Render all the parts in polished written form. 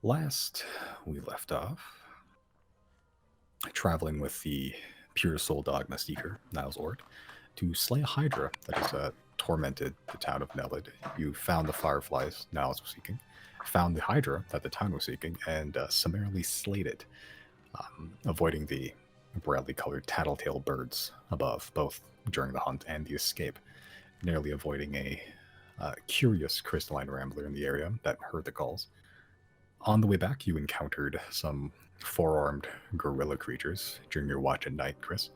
Last we left off, traveling with the pure soul dogma seeker, Niles Ord, to slay a hydra that has tormented the town of Nelid. You found the fireflies Niles was seeking, found the hydra that the town was seeking, and summarily slayed it, avoiding the brightly colored tattletale birds above, both during the hunt and the escape, narrowly avoiding a curious crystalline rambler in the area that heard the calls. On the way back, you encountered some four-armed gorilla creatures during your watch at night, Chris,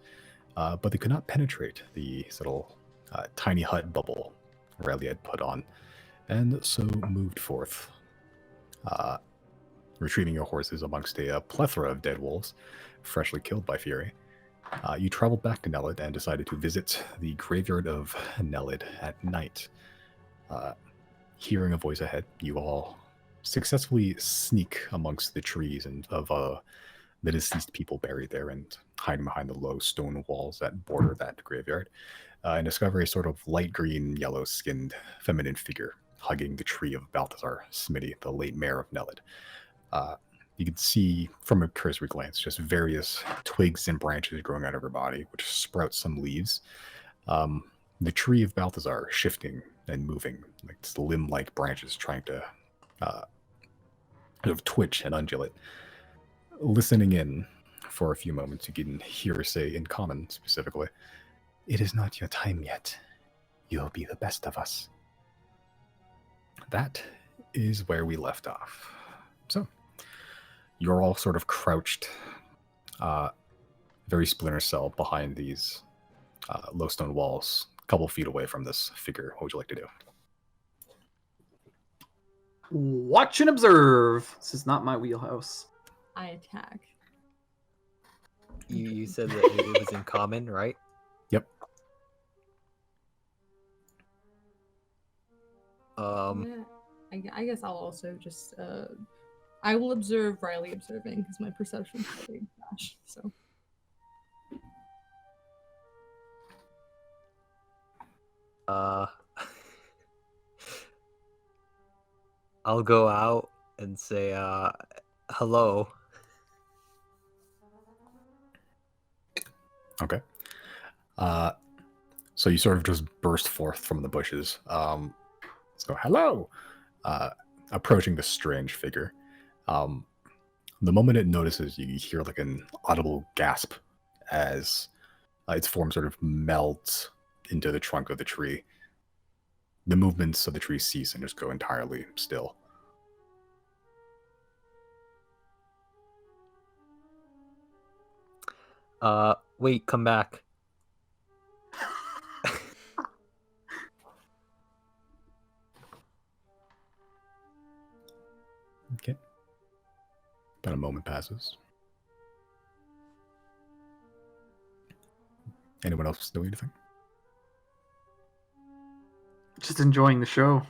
but they could not penetrate the little tiny hut bubble Riley had put on, and so moved forth, retrieving your horses amongst a plethora of dead wolves, freshly killed by Fury. You traveled back to Nelid and decided to visit the graveyard of Nelid at night. Hearing a voice ahead, you all successfully sneak amongst the trees and of the deceased people buried there and hiding behind the low stone walls that border that graveyard, and discover a sort of light green, yellow-skinned feminine figure hugging the tree of Balthazar Smitty, the late mayor of Nelid. You can see from a cursory glance just various twigs and branches growing out of her body, which sprout some leaves. The tree of Balthazar shifting and moving, like limb-like branches trying to sort of twitch and undulate. Listening in for a few moments, you can hear her say in common specifically, "It is not your time yet. You'll be the best of us." That is where we left off. So, you're all sort of crouched, very splinter cell behind these low stone walls, a couple feet away from this figure. What would you like to do? Watch and observe. This is not my wheelhouse. I attack. You said that it was in common, right? Yep. Yeah, I guess I'll also just I will observe Riley observing because my perception's pretty trash. So I'll go out and say hello. Okay. So you sort of just burst forth from the bushes. Let's go, hello! Approaching the strange figure. The moment it notices you, you hear like an audible gasp as its form sort of melts into the trunk of the tree. The movements of the tree cease and just go entirely still. Wait, come back. Okay. About a moment passes. Anyone else doing anything? Just enjoying the show.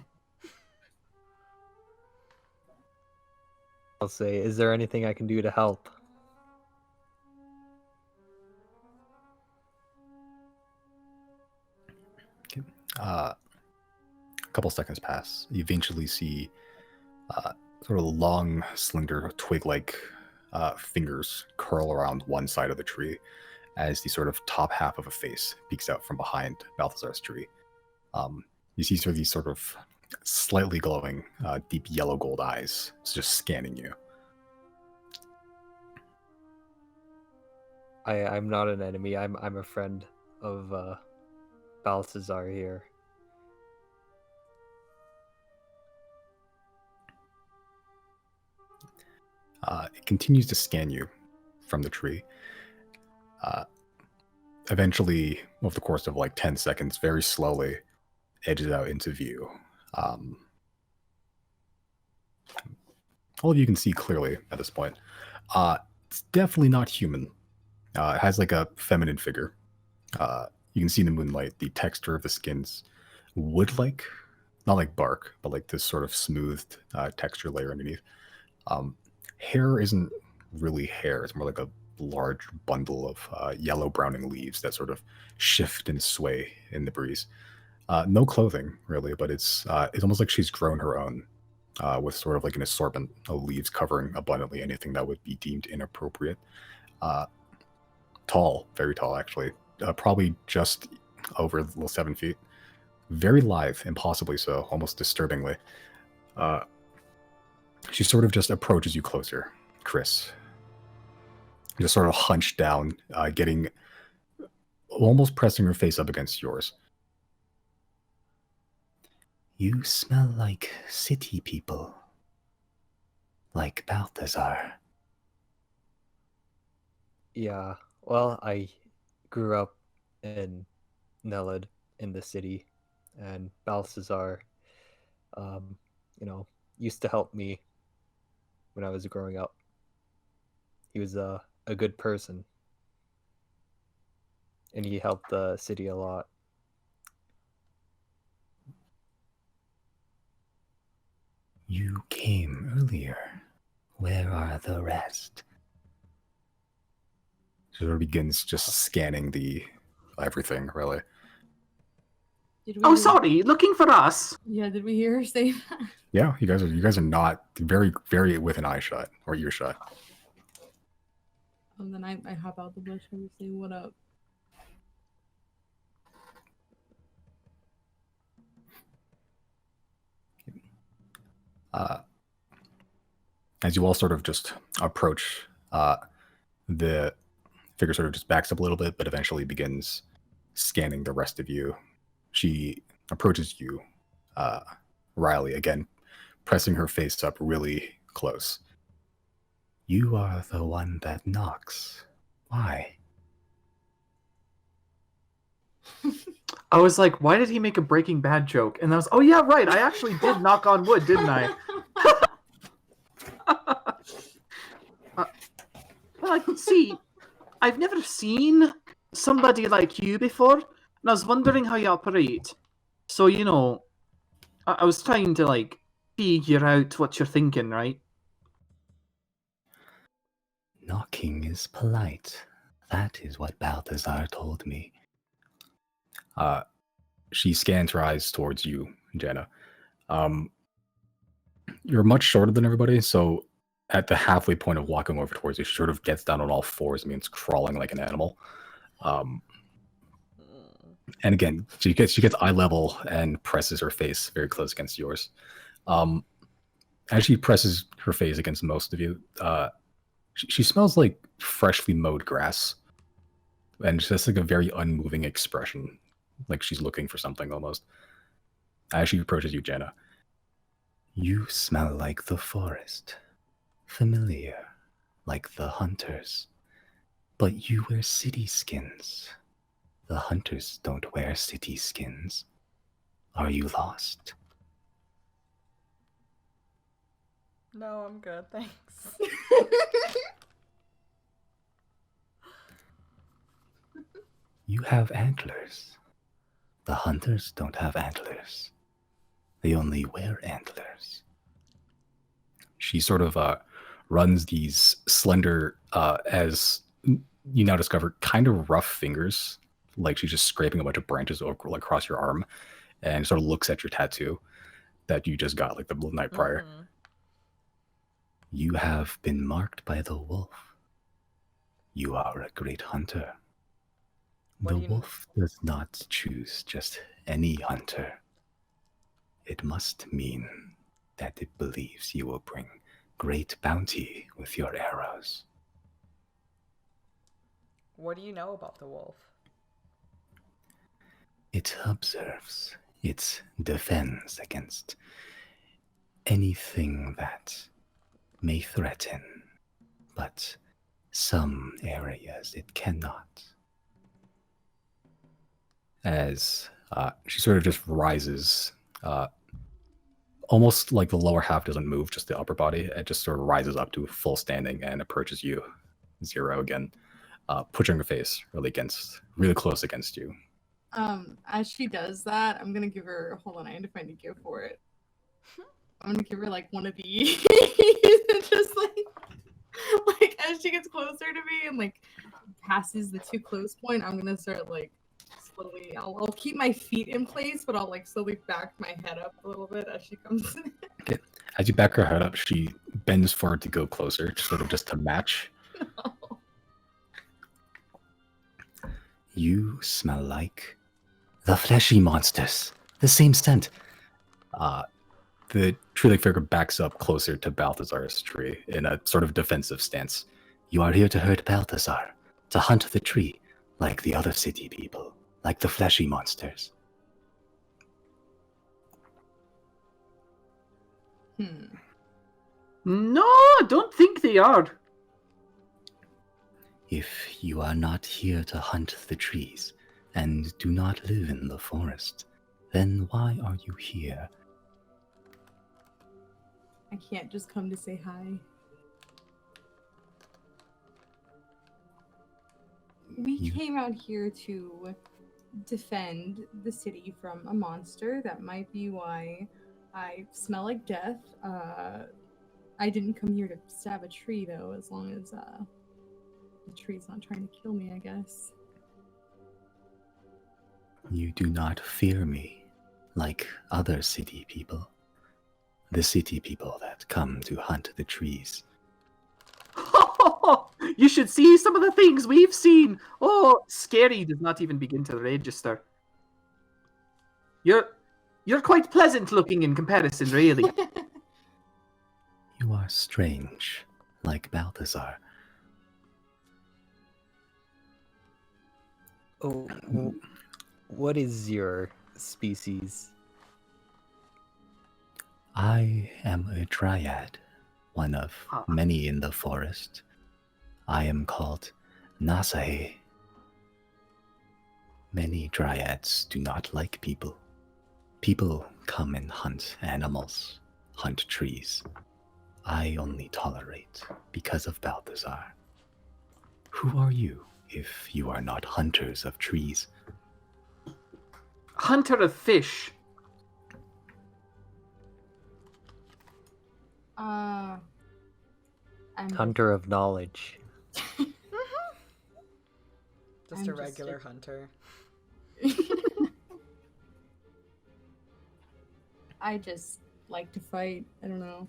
I'll say, is there anything I can do to help? Okay. A couple seconds pass. You eventually see sort of long, slender, twig-like fingers curl around one side of the tree as the sort of top half of a face peeks out from behind Balthazar's tree. You see sort of these sort of slightly glowing, deep yellow gold eyes just scanning you. I'm not an enemy. I'm a friend of Balthazar here. It continues to scan you from the tree. Eventually, over the course of like 10 seconds, very slowly edges out into view. All of you can see clearly at this point. It's definitely not human. It has like a feminine figure. You can see in the moonlight the texture of the skin's wood-like, not like bark, but like this sort of smoothed texture layer underneath. Hair isn't really hair. It's more like a large bundle of yellow-browning leaves that sort of shift and sway in the breeze. No clothing, really, but it's almost like she's grown her own with sort of like an assortment of leaves covering abundantly anything that would be deemed inappropriate. Tall, very tall actually, probably just over 7 feet. Very lithe, impossibly so, almost disturbingly. She sort of just approaches you closer, Chris. Just sort of hunched down, getting almost pressing her face up against yours. You smell like city people. Like Balthazar. Yeah, well, I grew up in Nelid in the city, and Balthazar, used to help me when I was growing up. He was a good person, and he helped the city a lot. You came earlier. Where are the rest? She sort of begins just scanning the everything, really. Did we Oh, sorry, looking for us. Yeah, did we hear her say that? Yeah, you guys are not very, very within eye shot or earshot. And then I hop out the bush and say, "What up?" As you all sort of just approach, the figure sort of just backs up a little bit, but eventually begins scanning the rest of you. She approaches you, Riley, again, pressing her face up really close. You are the one that knocks. Why? I was like, why did he make a Breaking Bad joke? And I was, oh yeah, right. I actually did knock on wood, didn't I? Well, see, I've never seen somebody like you before, and I was wondering how you operate. So, I was trying to, figure out what you're thinking, right? Knocking is polite. That is what Balthazar told me. She scans her eyes towards you, Jenna. You're much shorter than everybody, so at the halfway point of walking over towards you, she sort of gets down on all fours, means crawling like an animal. And again, she gets eye level and presses her face very close against yours. As she presses her face against most of you, she smells like freshly mowed grass, and just like a very unmoving expression, like she's looking for something almost. As she approaches you, Jenna, you smell like the forest, familiar, like the hunters, but you wear city skins. The hunters don't wear city skins. Are you lost? No, I'm good, thanks. You have antlers. The hunters don't have antlers. They only wear antlers. She sort of runs these slender, as you now discover, kind of rough fingers, like she's just scraping a bunch of branches across your arm, and sort of looks at your tattoo that you just got like the night prior. Mm-hmm. You have been marked by the wolf. You are a great hunter. What The do you wolf does not choose just any hunter. It must mean that it believes you will bring great bounty with your arrows. What do you know about the wolf? It observes. It defends against anything that may threaten, but some areas it cannot. As she sort of just rises, almost like the lower half doesn't move, just the upper body. It just sort of rises up to full standing and approaches you, Zero, again, pushing her face really close against you. As she does that, I'm gonna give her. Hold on, I need to find a gift for it. I'm gonna give her like one of these, just like as she gets closer to me and like passes the too close point, I'm gonna start like slowly. I'll keep my feet in place, but I'll like slowly back my head up a little bit as she comes in. Okay. As you back her head up, she bends forward to go closer, sort of just to match. You smell like the fleshy monsters. The same scent. The tree-like figure backs up closer to Balthazar's tree in a sort of defensive stance. You are here to hurt Balthazar, to hunt the tree, like the other city people, like the fleshy monsters. No, I don't think they are. If you are not here to hunt the trees and do not live in the forest, then why are you here? I can't just come to say hi. We came out here to defend the city from a monster. That might be why I smell like death. I didn't come here to stab a tree, though, as long as the tree's not trying to kill me, I guess. You do not fear me like other city people. The city people that come to hunt the trees. You should see some of the things we've seen. Oh, scary does not even begin to register. You're quite pleasant looking in comparison, really. You are strange, like Balthazar. Oh, what is your species? I am a dryad, one of many in the forest. I am called Nasahe. Many dryads do not like people. People come and hunt animals, hunt trees. I only tolerate because of Balthazar. Who are you if you are not hunters of trees? Hunter of fish. I'm Hunter of knowledge. Just a regular hunter. I just like to fight. I don't know.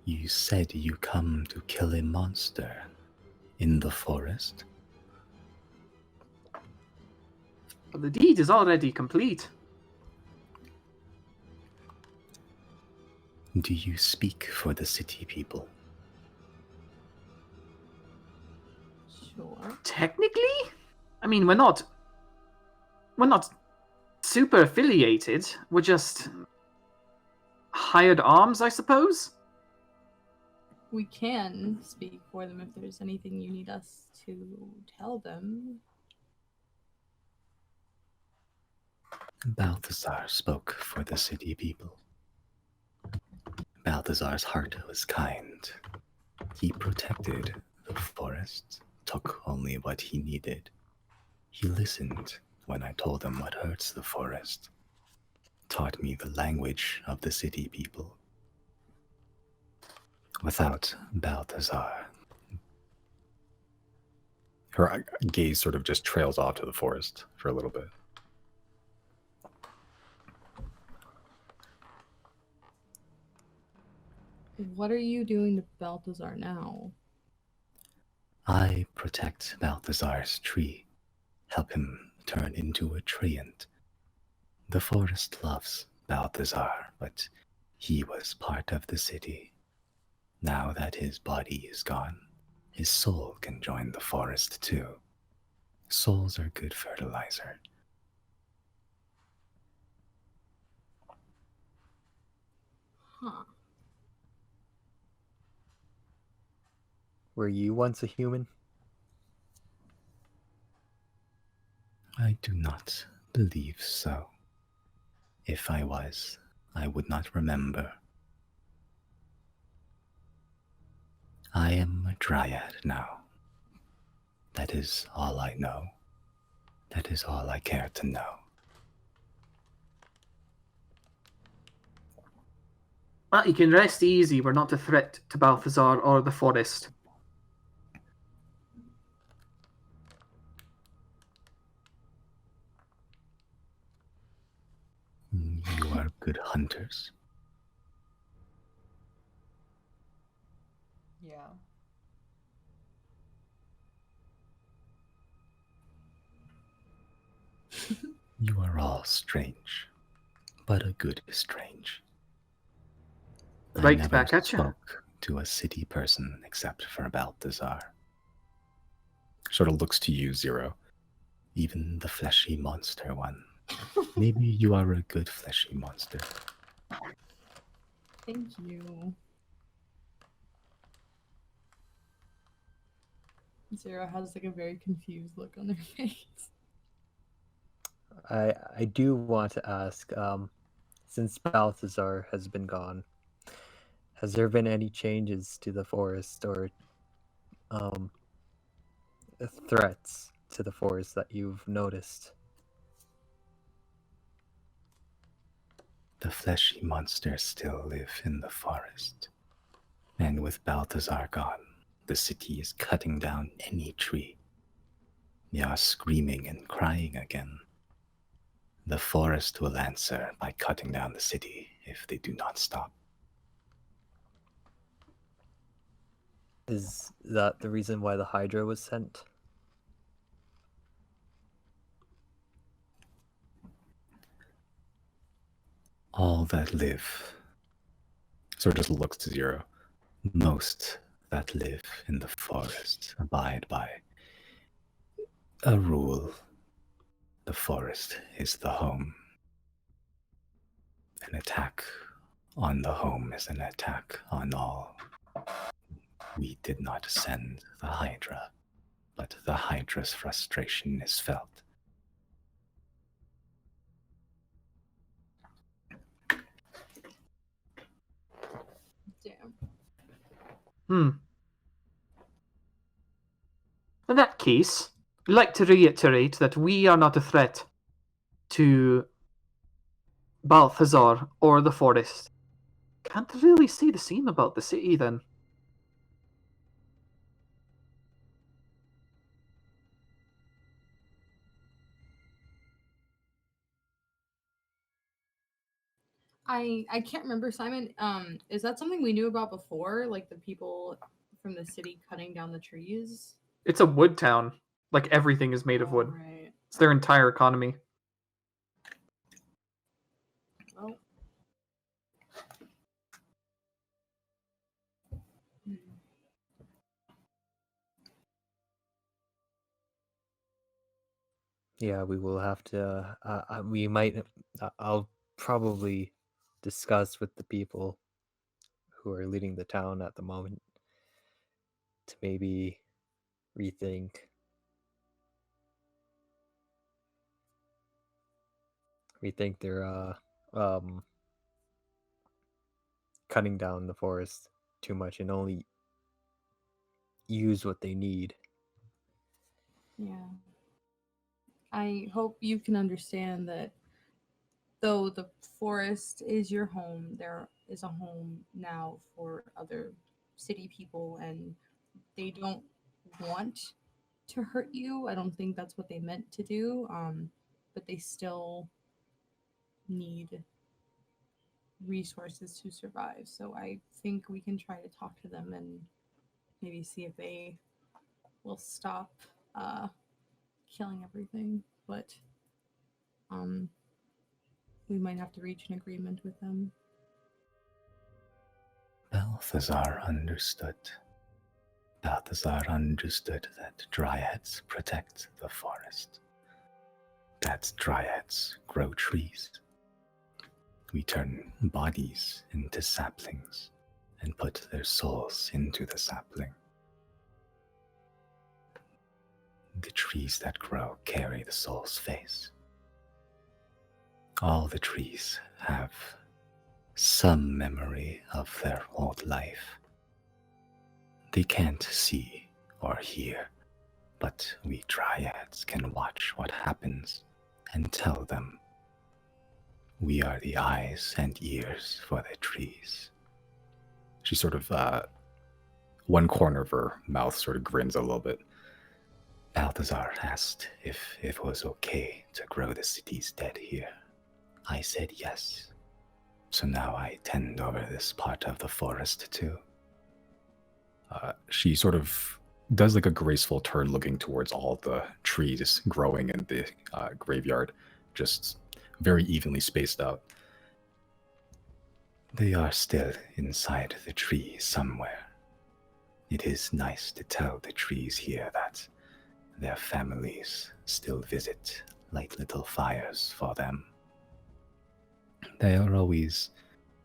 You said you come to kill a monster in the forest? But the deed is already complete. Do you speak for the city people? Sure. Technically? I mean, we're not super affiliated. We're just hired arms, I suppose. We can speak for them if there's anything you need us to tell them. Balthazar spoke for the city people. Balthazar's heart was kind. He protected the forest, took only what he needed. He listened when I told him what hurts the forest, taught me the language of the city people. Without Balthazar, her gaze sort of just trails off to the forest for a little bit. What are you doing to Balthazar now? I protect Balthazar's tree, help him turn into a treant. The forest loves Balthazar, but he was part of the city. Now that his body is gone, his soul can join the forest too. Souls are good fertilizer. Huh. Were you once a human? I do not believe so. If I was, I would not remember. I am a dryad now. That is all I know. That is all I care to know. Well, you can rest easy. We're not a threat to Balthazar or the forest. good hunters? Yeah. You are all strange, but a good strange. I Right never back at ya. spoke to a city person except for Balthazar. Sort of looks to you, Zero. Even the fleshy monster one. Maybe you are a good fleshy monster. Thank you. Zero has like a very confused look on their face. I do want to ask, since Balthazar has been gone, has there been any changes to the forest or um, threats to the forest that you've noticed? The fleshy monsters still live in the forest. And with Balthazar gone, the city is cutting down any tree. They are screaming and crying again. The forest will answer by cutting down the city if they do not stop. Is that the reason why the Hydra was sent? All that live, sort of just looks to Zero. Most that live in the forest abide by a rule. The forest is the home. An attack on the home is an attack on all. We did not send the Hydra, but the Hydra's frustration is felt. Damn. In that case, I'd like to reiterate that we are not a threat to Balthazar or the forest. Can't really say the same about the city then. I can't remember, Simon. Is that something we knew about before? Like the people from the city cutting down the trees? It's a wood town. Like everything is made of wood. Right. It's their entire economy. Well. Yeah, we will have to. We might. I'll probably discuss with the people who are leading the town at the moment to maybe rethink. Rethink their cutting down the forest too much and only use what they need. Yeah. I hope you can understand that though the forest is your home, there is a home now for other city people, and they don't want to hurt you. I don't think that's what they meant to do. But they still need resources to survive. So I think we can try to talk to them and maybe see if they will stop killing everything. But we might have to reach an agreement with them. Balthazar understood. Balthazar understood that dryads protect the forest. That dryads grow trees. We turn bodies into saplings and put their souls into the sapling. The trees that grow carry the soul's face. All the trees have some memory of their old life. They can't see or hear, but we dryads can watch what happens and tell them. We are the eyes and ears for the trees. She sort of, one corner of her mouth sort of grins a little bit. Balthazar asked if it was okay to grow the city's dead here. I said yes. So now I tend over this part of the forest too. She sort of does like a graceful turn looking towards all the trees growing in the graveyard, just very evenly spaced out. They are still inside the tree somewhere. It is nice to tell the trees here that their families still visit, light little fires for them. They are always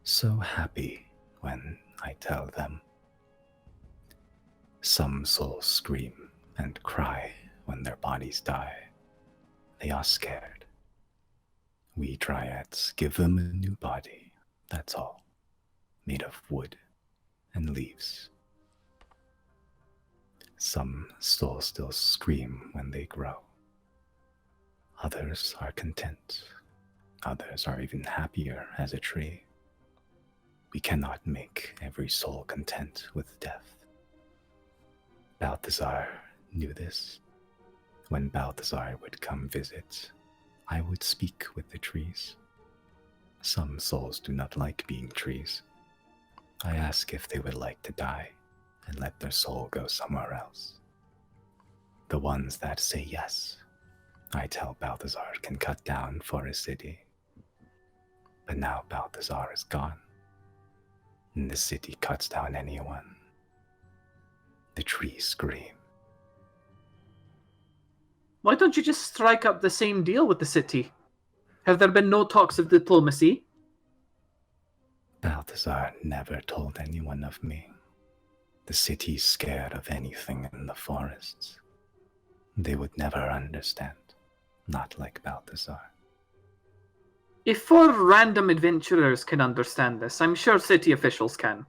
so happy when I tell them. Some souls scream and cry when their bodies die. They are scared. We dryads give them a new body, that's all, made of wood and leaves. Some souls still scream when they grow. Others are content. Others are even happier as a tree. We cannot make every soul content with death. Balthazar knew this. When Balthazar would come visit, I would speak with the trees. Some souls do not like being trees. I ask if they would like to die and let their soul go somewhere else. The ones that say yes, I tell Balthazar can cut down for a city. But now Balthazar is gone, and the city cuts down anyone. The trees scream. Why don't you just strike up the same deal with the city? Have there been no talks of diplomacy? Balthazar never told anyone of me. The city's scared of anything in the forests. They would never understand, not like Balthazar. If 4 random adventurers can understand this, I'm sure city officials can.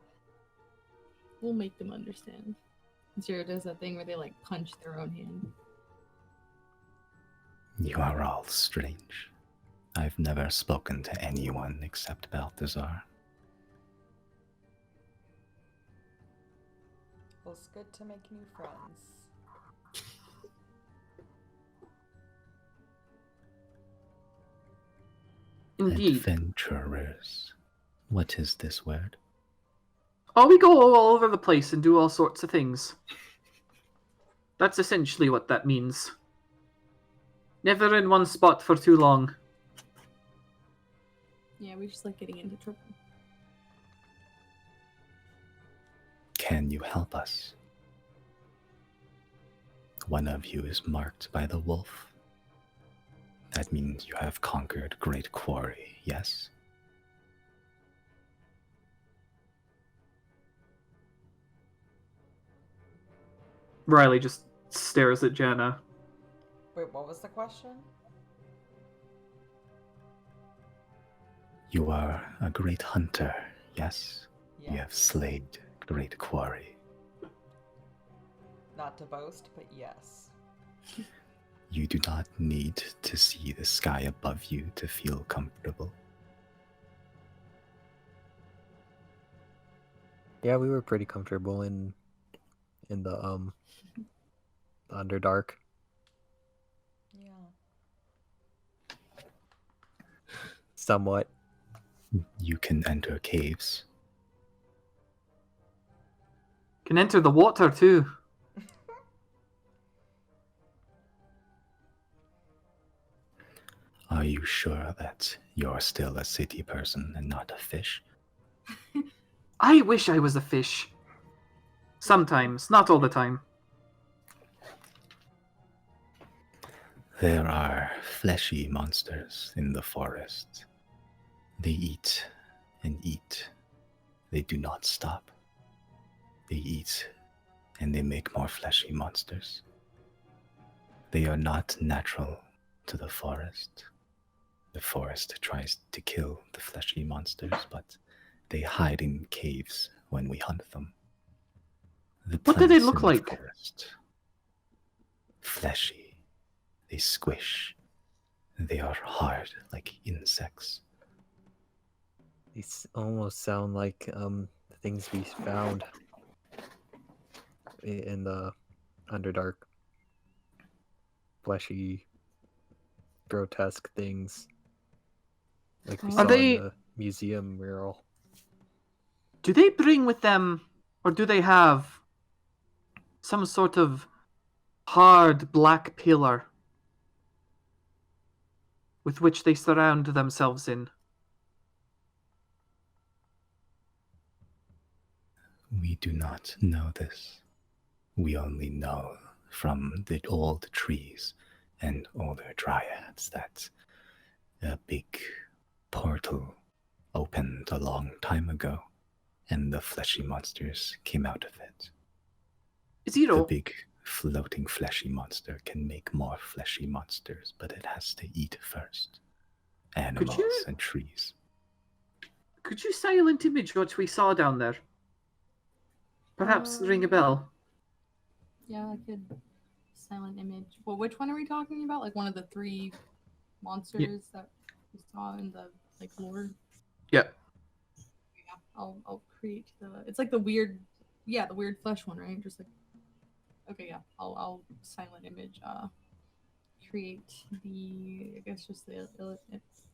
We'll make them understand. Zero does that thing where they like punch their own hand. You are all strange. I've never spoken to anyone except Balthazar. Well, it's good to make new friends. Indeed. Adventurers. What is this word? Oh, we go all over the place and do all sorts of things. That's essentially what that means. Never in one spot for too long. Yeah, we just like getting into trouble. Can you help us? One of you is marked by the wolf. That means you have conquered Great Quarry, yes? Riley just stares at Jenna. Wait, what was the question? You are a great hunter, yes? Yes. You have slayed Great Quarry. Not to boast, but yes. You do not need to see the sky above you to feel comfortable. Yeah, we were pretty comfortable in the Underdark. Yeah. Somewhat. You can enter caves. Can enter the water too. Are you sure that you're still a city person and not a fish? I wish I was a fish. Sometimes, not all the time. There are fleshy monsters in the forest. They eat and eat. They do not stop. They eat and they make more fleshy monsters. They are not natural to the forest. The forest tries to kill the fleshy monsters, but they hide in caves when we hunt them. The What do they plants look in the like? forest, fleshy. They squish. They are hard like insects. These almost sound like the things we found in the Underdark. Fleshy, grotesque things. Like we Are saw they- in the museum mural. Do they bring with them, or do they have some sort of hard black pillar with which they surround themselves in? We do not know this. We only know from the old trees and older dryads that a big portal opened a long time ago, and the fleshy monsters came out of it. The Zero, big floating fleshy monster can make more fleshy monsters, but it has to eat first. Animals and trees. could you silent image what we saw down there? Perhaps ring a bell. Yeah, I could silent image. Well, which one are we talking about? Like one of the three monsters that we saw in the like lore? Yeah. Yeah, I'll create the. It's like the weird, the weird flesh one, right? Just like. Okay, yeah. I'll silent image. Create the. I guess just the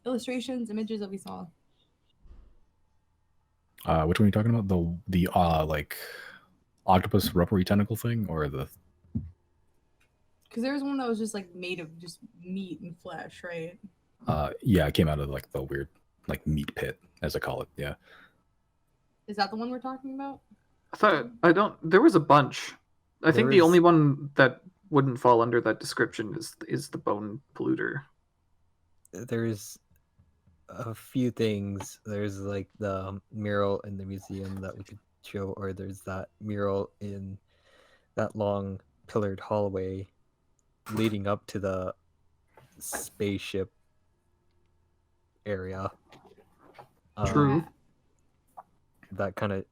illustrations, images that we saw. Which one are you talking about? The like octopus rubbery tentacle thing, or the? Because there was one that was just like made of just meat and flesh, right? Yeah, it came out of like the weird like meat pit, as I call it. Yeah. Is that the one we're talking about? There was a bunch. I think the There only is- one that wouldn't fall under that description is the bone polluter. There's a few things. There's like the mural in the museum that we could show, or there's that mural in that long pillared hallway leading up to the spaceship area. True. That kind of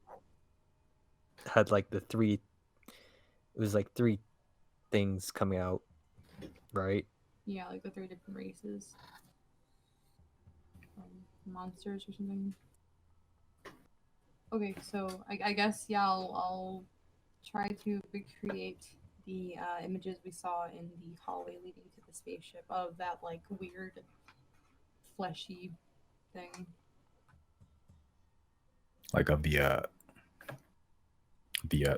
had like the three. It was like three things coming out, right? Yeah, like the three different races. Monsters or something. Okay, so I guess I'll try to recreate the images we saw in the hallway leading to the spaceship of that like weird fleshy thing. Like of the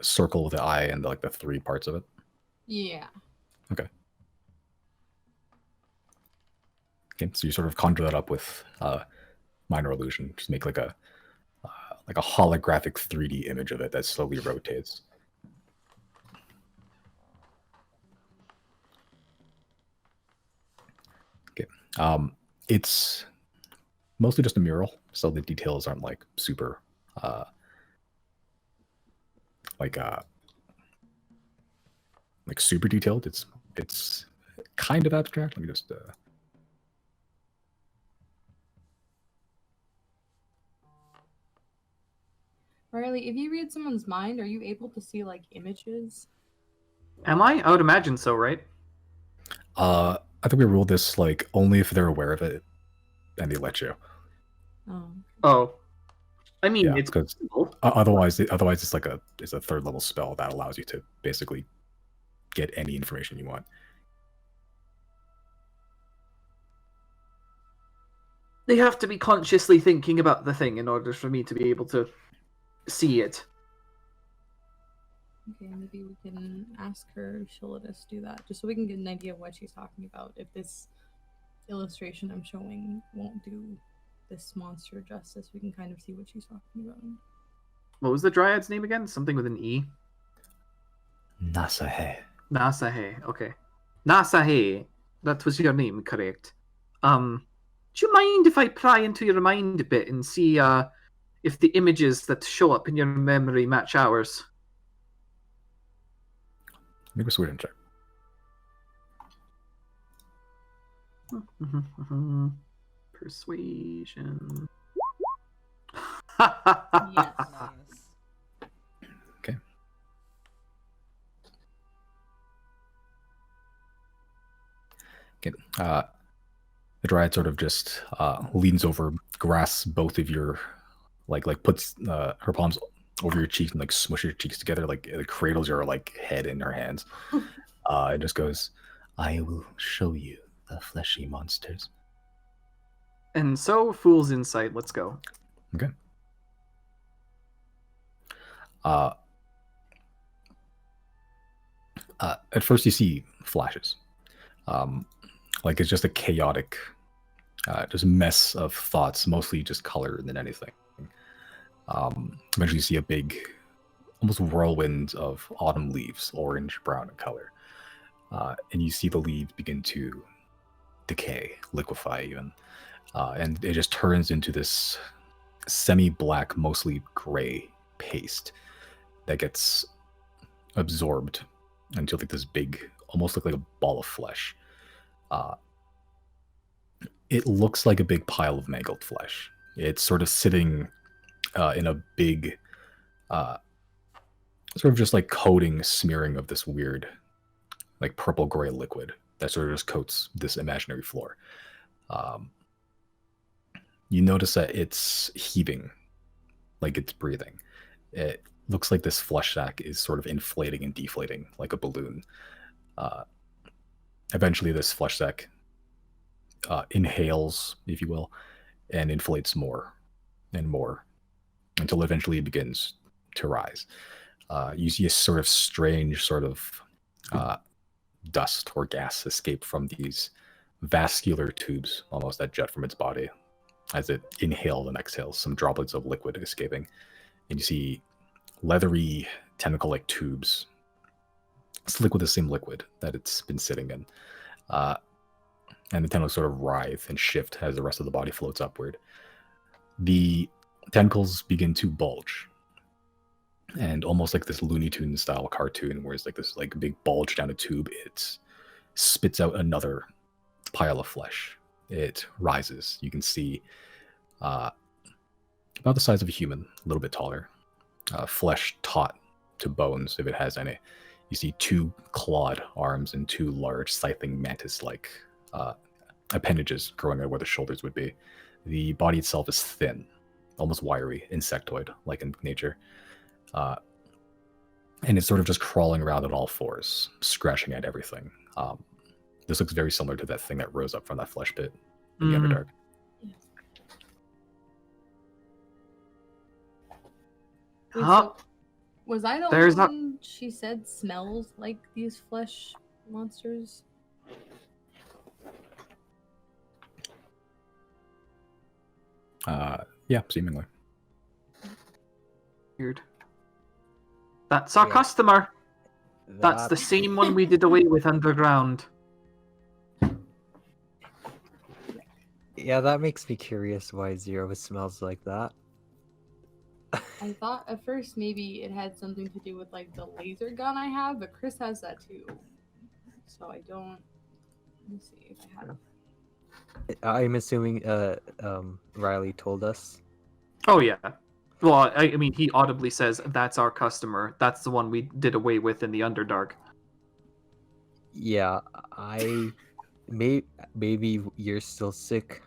circle with the eye and like the three parts of it. Yeah. Okay, so you sort of conjure that up with minor illusion. Just make like a holographic 3D image of it that slowly rotates. Okay, it's mostly just a mural, so the details aren't like super like super detailed. It's kind of abstract. Let me just Riley, if you read someone's mind, are you able to see like images? Am I? I would imagine so, right? I think we ruled this like only if they're aware of it and they let you. Oh. Oh. I mean, Yeah, it's because possible. otherwise it's like it's a third level spell that allows you to basically get any information you want. They have to be consciously thinking about the thing in order for me to be able to see it. Okay, maybe we can ask her if she'll let us do that, just so we can get an idea of what she's talking about. If this illustration I'm showing won't do this monster justice, we can kind of see what she's talking about. What was the dryad's name again? Something with an E? Nasahe. Nasahe. Okay. Nasahe. That was your name, correct. Do you mind if I pry into your mind a bit and see if the images that show up in your memory match ours? Make a sweet check. Persuasion. Yes. Nice. Okay. Okay. The dryad sort of just leans over, grasps both of your, like puts her palms over your cheeks and like smushes your cheeks together, like it cradles your like head in her hands. It just goes, "I will show you the fleshy monsters." And so, Fool's Insight, let's go. Okay. Uh, at first, you see flashes. Like it's just a chaotic, just a mess of thoughts, mostly just color than anything. Eventually, you see a big, almost whirlwind of autumn leaves, orange, brown in color. And you see the leaves begin to decay, liquefy even. And it just turns into this semi-black, mostly gray paste that gets absorbed into like this big, almost look like a ball of flesh. It looks like a big pile of mangled flesh. It's sort of sitting in a big, sort of just like coating, smearing of this weird, like purple gray liquid that sort of just coats this imaginary floor. You notice that it's heaving, like it's breathing. It looks like this flesh sack is sort of inflating and deflating like a balloon. Eventually, this flesh sack inhales, if you will, and inflates more and more until eventually it begins to rise. You see a sort of strange sort of dust or gas escape from these vascular tubes almost that jet from its body as it inhales and exhales, some droplets of liquid escaping. And you see leathery tentacle-like tubes slick with the same liquid that it's been sitting in. And the tentacles sort of writhe and shift as the rest of the body floats upward. The tentacles begin to bulge. And almost like this Looney Tunes style cartoon, where it's like this like big bulge down a tube, it spits out another pile of flesh. It rises. You can see about the size of a human, a little bit taller. Flesh taut to bones, if it has any. You see two clawed arms and two large scything mantis-like appendages growing out where the shoulders would be. The body itself is thin, almost wiry, insectoid-like in nature. And it's sort of just crawling around on all fours, scratching at everything. This looks very similar to that thing that rose up from that flesh pit in the Underdark. Wait, Huh? so was I the There's only not- one she said smells like these flesh monsters? Yeah, seemingly. Weird. That's our Yeah. customer. That's the That- same one we did away with underground. Yeah, that makes me curious why Zero smells like that. I thought at first maybe it had something to do with like the laser gun I have, but Chris has that too. So I don't. Let me see if I have. I'm assuming Riley told us. Oh yeah. Well, I mean, he audibly says, "That's our customer. That's the one we did away with in the Underdark." Yeah, maybe you're still sick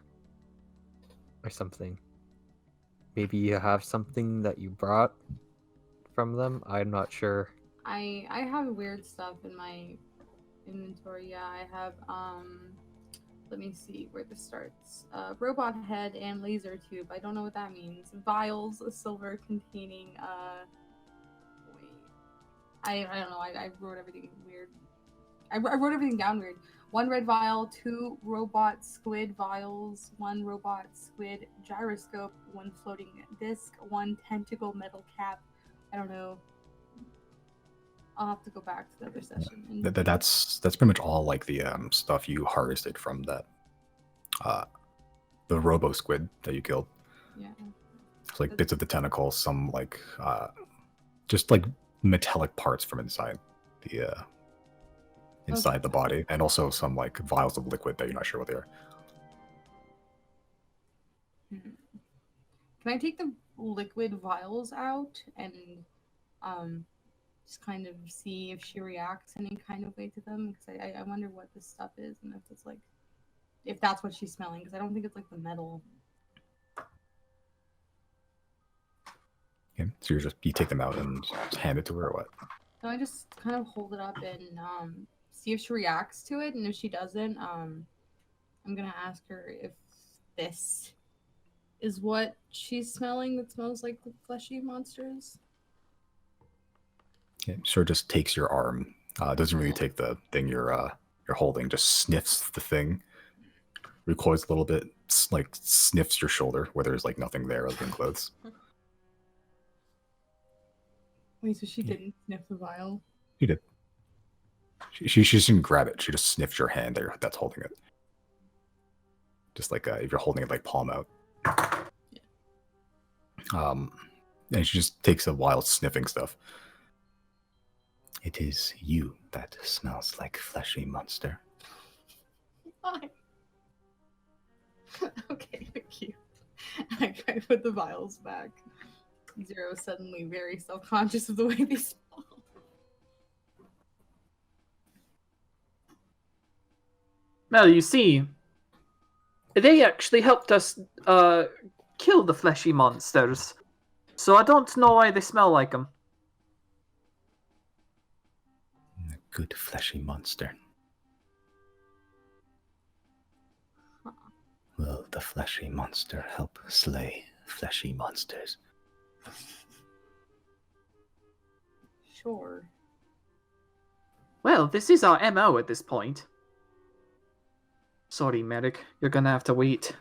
or something. Maybe you have something that you brought from them. I'm not sure. I have weird stuff in my inventory. Yeah, I have let me see where this starts. Robot head and laser tube. I don't know what that means. Vials of silver containing wait. I don't know. I wrote everything weird. I wrote everything down weird. 1 red vial, 2 robot squid vials, 1 robot squid gyroscope, 1 floating disc, 1 tentacle metal cap. I don't know. I'll have to go back to the other session. And That's pretty much all like the stuff you harvested from that the robo squid that you killed. yeah. It's like bits of the tentacle, some like just like metallic parts from inside the inside the body, and also some like vials of liquid that you're not sure what they are. Can I take the liquid vials out and just kind of see if she reacts any kind of way to them? Because I wonder what this stuff is and if it's like, if that's what she's smelling, because I don't think it's like the metal. Okay, so you take them out and just hand it to her or what? So I just kind of hold it up and see if she reacts to it, and if she doesn't, I'm gonna ask her if this is what she's smelling that smells like the fleshy monsters? It sort of just takes your arm. Doesn't really take the thing you're holding. Just sniffs the thing. Recoils a little bit. Like sniffs your shoulder where there's like nothing there other than clothes. Wait, so she didn't sniff the vial? She did. She just didn't grab it. She just sniffed your hand there that's holding it. Just like if you're holding it like palm out. And she just takes a while sniffing stuff. It is you that smells like fleshy monster. Why? Okay, thank you. I try to put the vials back. Zero suddenly very self-conscious of the way they smell. Well, you see, they actually helped us kill the fleshy monsters, so I don't know why they smell like them. A good fleshy monster. Will the fleshy monster help slay fleshy monsters? Sure. Well, this is our MO at this point. Sorry, Merrick. You're gonna have to wait.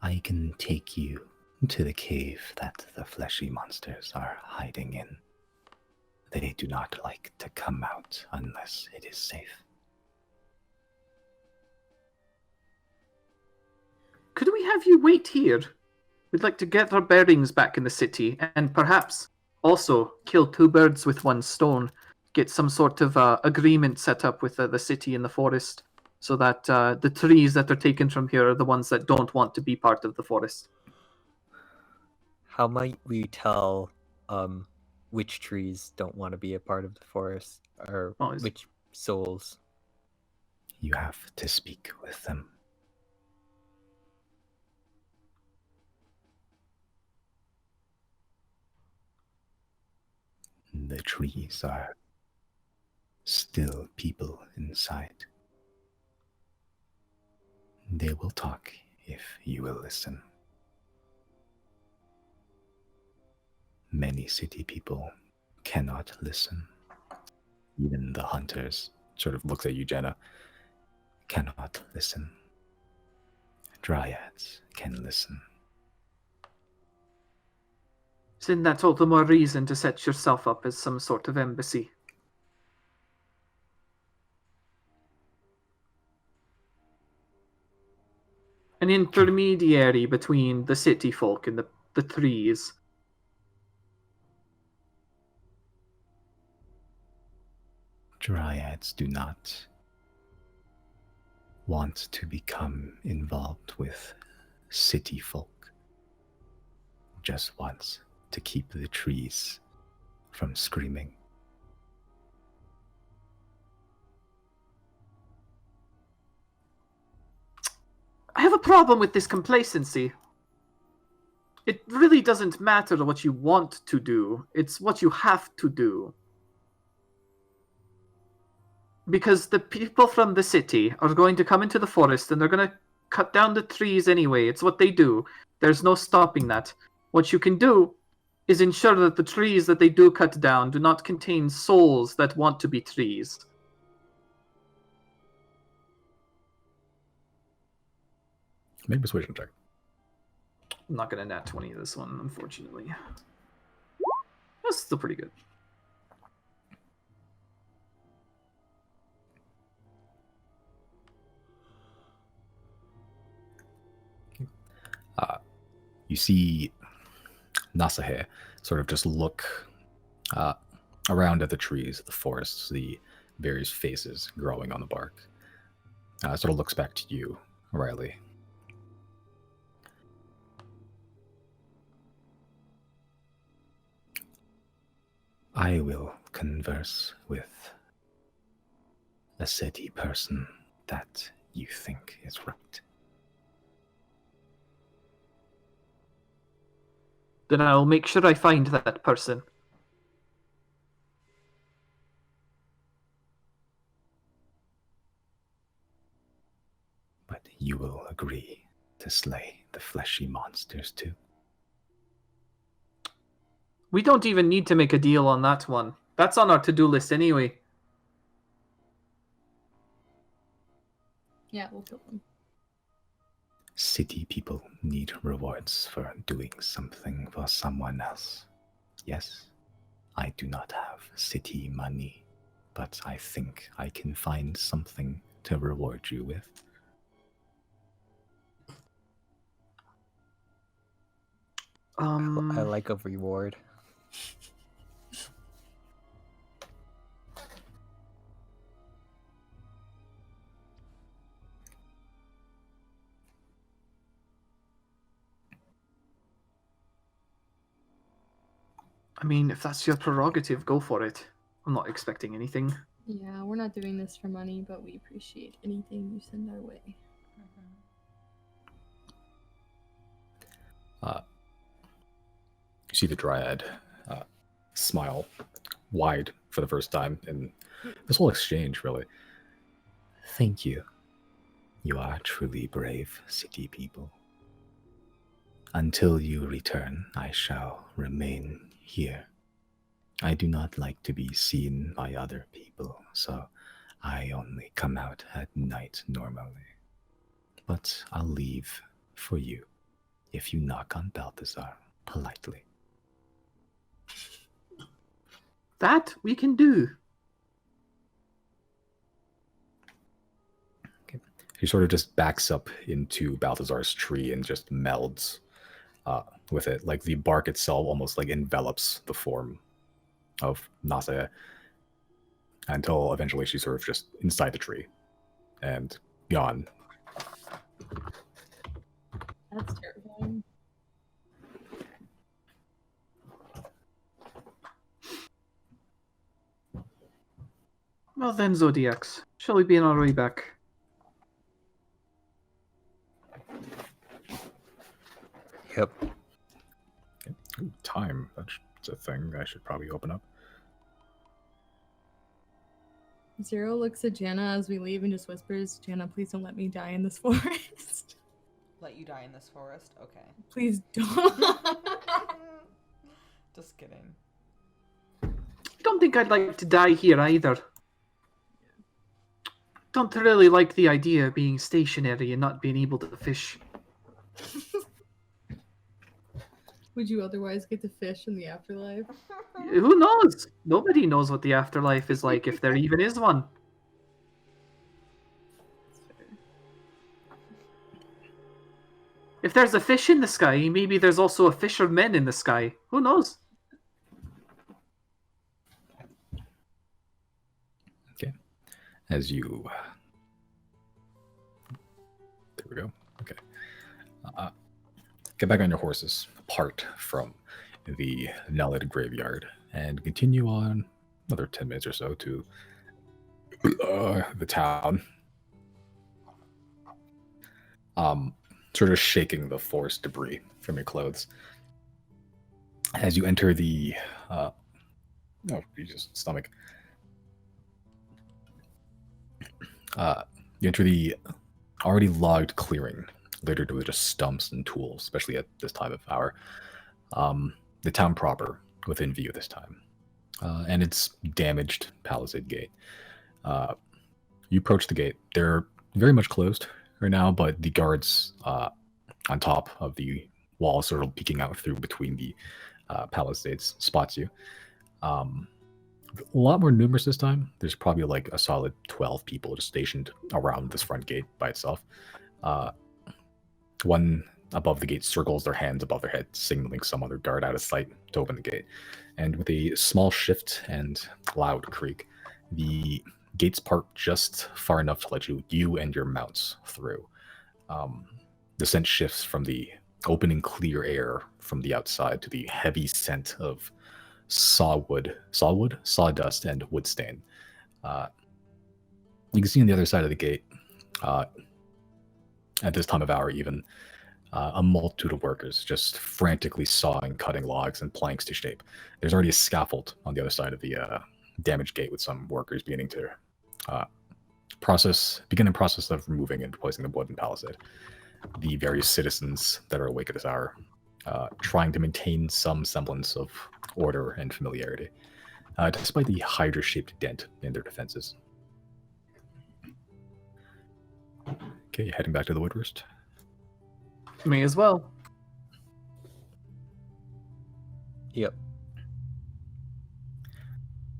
I can take you to the cave that the fleshy monsters are hiding in. They do not like to come out unless it is safe. Could we have you wait here? We'd like to get our bearings back in the city, and perhaps also kill two birds with one stone. Get some sort of agreement set up with the city and the forest, so that the trees that are taken from here are the ones that don't want to be part of the forest. How might we tell which trees don't want to be a part of the forest, or which souls? You have to speak with them. The trees are still people inside. They will talk if you will listen. Many city people cannot listen. Even the hunters, sort of looks at you, Jenna, cannot listen. Dryads can listen. Isn't that all the more reason to set yourself up as some sort of embassy? An intermediary between the city folk and the trees. Dryads do not want to become involved with city folk. Just wants to keep the trees from screaming. I have a problem with this complacency. It really doesn't matter what you want to do, it's what you have to do. Because the people from the city are going to come into the forest and they're going to cut down the trees anyway. It's what they do. There's no stopping that. What you can do is ensure that the trees that they do cut down do not contain souls that want to be trees. Make a persuasion check. I'm not going to nat 20 this one, unfortunately. That's still pretty good. You see Nasahe sort of just look around at the trees, the forests, the various faces growing on the bark. Sort of looks back to you, Riley. I will converse with a city person that you think is right. Then I'll make sure I find that person. that you will agree to slay the fleshy monsters too. We don't even need to make a deal on that one. That's on our to-do list anyway. Yeah, we'll kill them. City people need rewards for doing something for someone else. Yes, I do not have city money, but I think I can find something to reward you with. I like a reward. I mean, if that's your prerogative, go for it. I'm not expecting anything. Yeah, we're not doing this for money, but we appreciate anything you send our way. You see the Dryad smile wide for the first time in this whole exchange, really. Thank you. You are truly brave city people. Until you return, I shall remain here. I do not like to be seen by other people, so I only come out at night normally. But I'll leave for you if you knock on Balthazar politely. That we can do. Okay. He sort of just backs up into Balthazar's tree and just melds with it. Like the bark itself almost like envelops the form of Nasaya until eventually she's sort of just inside the tree and gone. That's terrifying. Well then, Zodiacs, shall we be on our way back? Yep. Okay. Ooh, time. That's a thing I should probably open up. Zero looks at Jana as we leave and just whispers, Jana, please don't let me die in this forest. Let you die in this forest? Okay. Please don't. Just kidding. I don't think I'd like to die here either. Don't really like the idea of being stationary and not being able to fish. Would you otherwise get to fish in the afterlife? Who knows? Nobody knows what the afterlife is like, if there even is one. If there's a fish in the sky, maybe there's also a fisherman in the sky. Who knows? Okay. As you... There we go. Okay. Get back on your horses, apart from the Nelid graveyard, and continue on another 10 minutes or so to the town. Sort of shaking the forest debris from your clothes. As you enter the... oh, Jesus, stomach. You enter the already logged clearing, littered with just stumps and tools, especially at this time of hour. The town proper within view this time. And its damaged palisade gate. You approach the gate. They're very much closed right now, but the guards on top of the wall, sort of peeking out through between the palisades, spots you. A lot more numerous this time. There's probably like a solid 12 people just stationed around this front gate by itself. One above the gate circles their hands above their head, signaling some other guard out of sight to open the gate. And with a small shift and loud creak, the gates part just far enough to let you and your mounts through. The scent shifts from the open and clear air from the outside to the heavy scent of sawdust, and wood stain. You can see on the other side of the gate, at this time of hour even, a multitude of workers just frantically sawing, cutting logs and planks to shape. There's already a scaffold on the other side of the damaged gate with some workers beginning to begin a process of removing and replacing the wooden palisade. The various citizens that are awake at this hour, trying to maintain some semblance of order and familiarity, despite the Hydra-shaped dent in their defenses. Okay, heading back to the wood roost. May as well. Yep.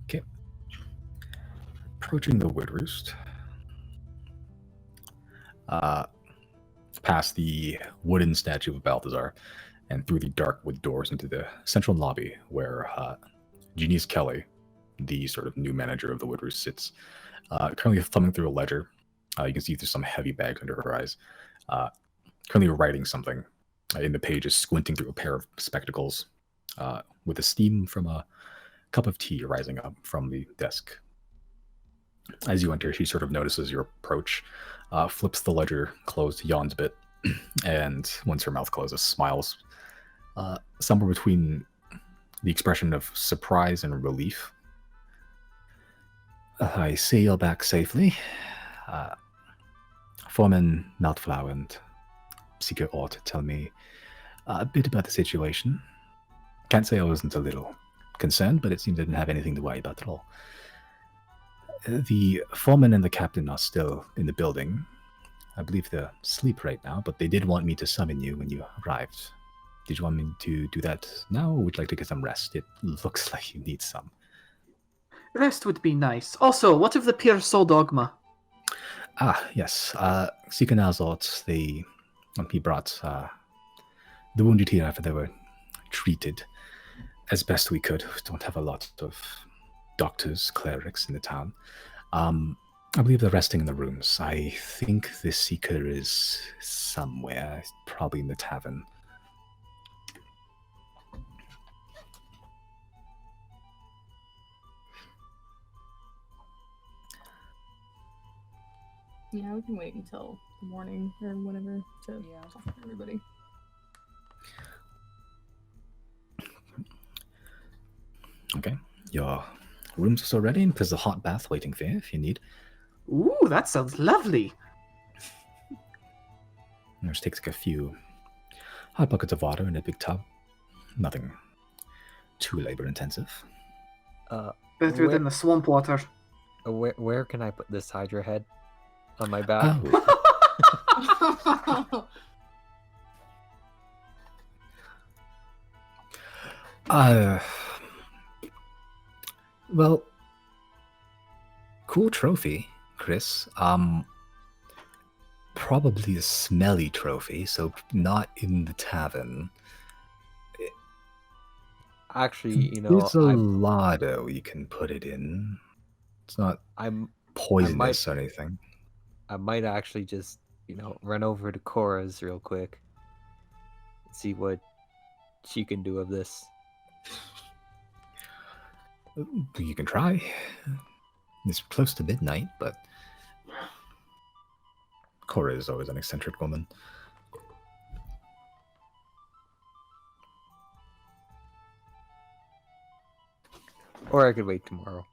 Okay. Approaching the wood roost. Past the wooden statue of Balthazar and through the dark wood doors into the central lobby where Janice Kelly, the sort of new manager of the wood roost, sits, currently thumbing through a ledger. You can see there's some heavy bags under her eyes. Currently writing something in the pages, squinting through a pair of spectacles, with the steam from a cup of tea rising up from the desk. As you enter, she sort of notices your approach, flips the ledger closed, yawns a bit, and once her mouth closes, smiles, somewhere between the expression of surprise and relief. I see you're back safely. Foreman Meltflower and Seeker ought to tell me a bit about the situation. Can't say I wasn't a little concerned, but it seemed I didn't have anything to worry about at all. The foreman and the captain are still in the building. I believe they're asleep right now, but they did want me to summon you when you arrived. Did you want me to do that now, or would you like to get some rest? It looks like you need some. Rest would be nice. Also, what of the Pure Soul Dogma? Yes. Seeker Nalzort, he brought the wounded here after they were treated as best we could. We don't have a lot of doctors, clerics in the town. I believe they're resting in the rooms. I think the Seeker is somewhere, probably in the tavern. Yeah, we can wait until the morning or whatever to talk to everybody. Okay. Your rooms are still ready, and there's a hot bath waiting for you if you need. Ooh, that sounds lovely. It just takes like a few hot buckets of water in a big tub. Nothing too labor intensive. Better than the swamp water. Where can I put this Hydra head? On my back? Well, cool trophy, Chris. Probably a smelly trophy, so not in the tavern. Actually, There's a lardo you can put it in. It's not poisonous or anything. I might actually just, run over to Cora's real quick. See what she can do of this. You can try. It's close to midnight, but Cora is always an eccentric woman. Or I could wait tomorrow.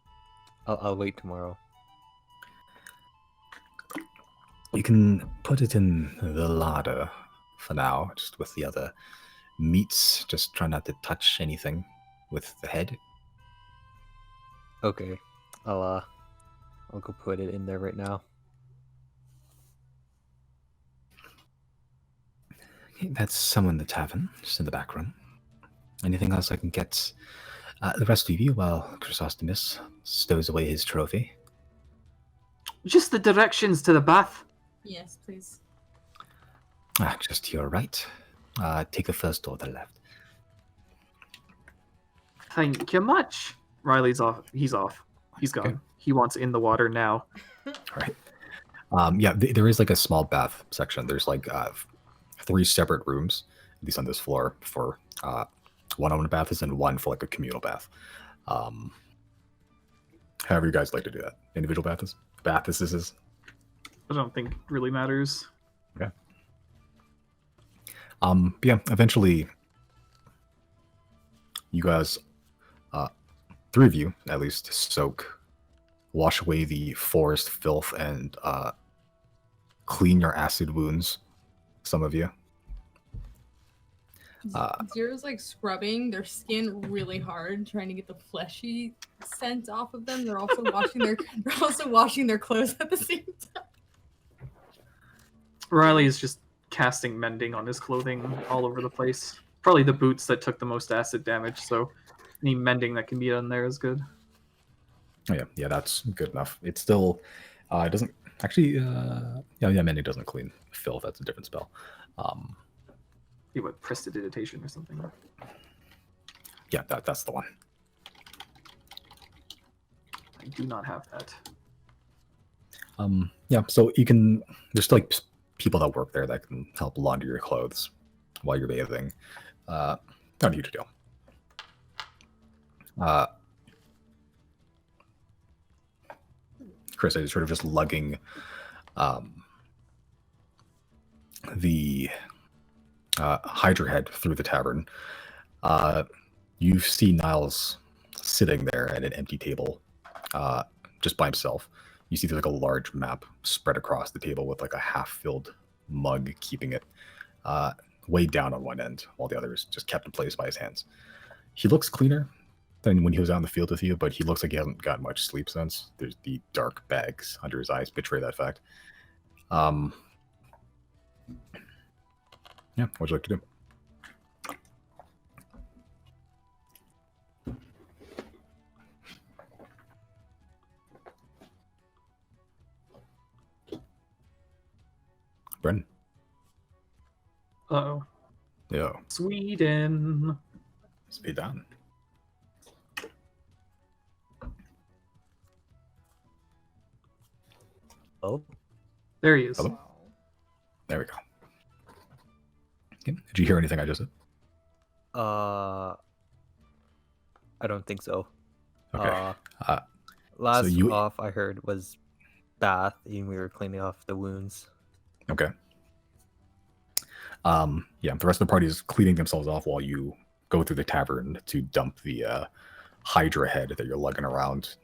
I'll wait tomorrow. You can put it in the larder for now, just with the other meats. Just try not to touch anything with the head. Okay. I'll go put it in there right now. Okay, that's someone in the tavern, just in the back room. Anything else I can get the rest of you while Chrysostomus stows away his trophy? Just the directions to the bath. Yes, please. Just to your right. Take the first door to the left. Thank you much. Riley's off. He's off. He's gone. Okay. He wants in the water now. All right. Yeah, there is like a small bath section. There's like 3 separate rooms, at least on this floor, for one-on-one baths and one for like a communal bath. However you guys like to do that. Individual baths? Baths. I don't think it really matters. Okay. Yeah, eventually you guys, 3 of you at least, soak wash away the forest filth and clean your acid wounds, some of you. Zero's like scrubbing their skin really hard, trying to get the fleshy scent off of them. They're also washing their clothes at the same time. Riley is just casting mending on his clothing all over the place. Probably the boots that took the most acid damage, so any mending that can be done there is good. Oh, yeah, that's good enough. It's still, it doesn't actually, mending doesn't clean filth. That's a different spell. Be what, prestidigitation or something? Yeah, that's the one. I do not have that. Yeah, so you can, there's like people that work there that can help launder your clothes while you're bathing. Not a huge deal. Chris is sort of just lugging the Hydra head through the tavern. You see Niles sitting there at an empty table, just by himself. You see there's like a large map spread across the table with like a half-filled mug keeping it weighed down on one end, while the other is just kept in place by his hands. He looks cleaner than when he was out in the field with you, but he looks like he hasn't got much sleep since. There's the dark bags under his eyes betray that fact. Yeah, what would you like to do? Bren? Uh-oh. Yeah. Sweden. Speed down. Oh, There he is. Hello? There we go. Okay. Did you hear anything I just said? I don't think so. Okay. Last you- off I heard was bath, and we were cleaning off the wounds. Okay. Yeah, the rest of the party is cleaning themselves off while you go through the tavern to dump the Hydra head that you're lugging around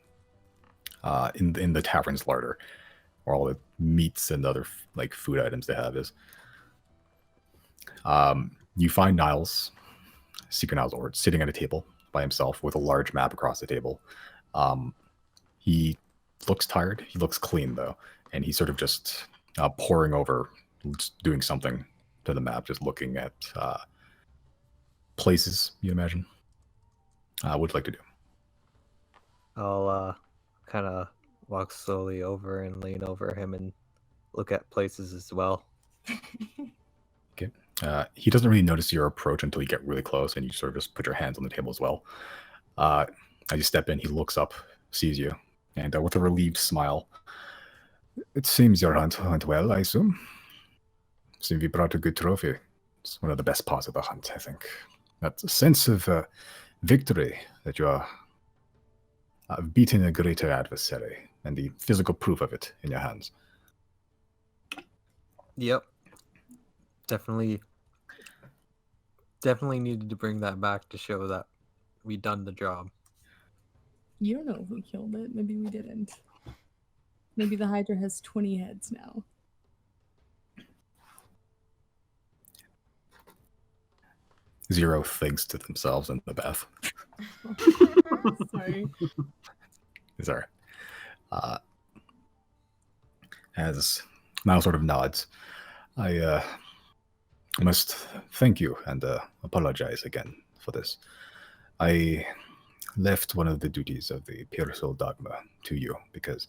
in the tavern's larder, where all the meats and other like food items they have is. You find Niles, Secret Niles Ord, sitting at a table by himself with a large map across the table. He looks tired. He looks clean though, and he's sort of just poring over, just doing something to the map, just looking at places, you imagine. What would you like to do? I'll kind of walk slowly over and lean over him and look at places as well. Okay. He doesn't really notice your approach until you get really close, and you sort of just put your hands on the table as well. As you step in, he looks up, sees you, and with a relieved smile, "It seems your hunt went well, I assume. Seems you brought a good trophy. It's one of the best parts of the hunt, I think. That sense of victory that you are beating a greater adversary, and the physical proof of it in your hands." Yep. Definitely needed to bring that back to show that we done the job. You don't know if we killed it. Maybe we didn't. Maybe the Hydra has 20 heads now. Zero thinks to themselves in the bath. Sorry. Sorry. As Mal sort of nods, I must thank you and apologize again for this. I left one of the duties of the Pure Soul Dogma to you because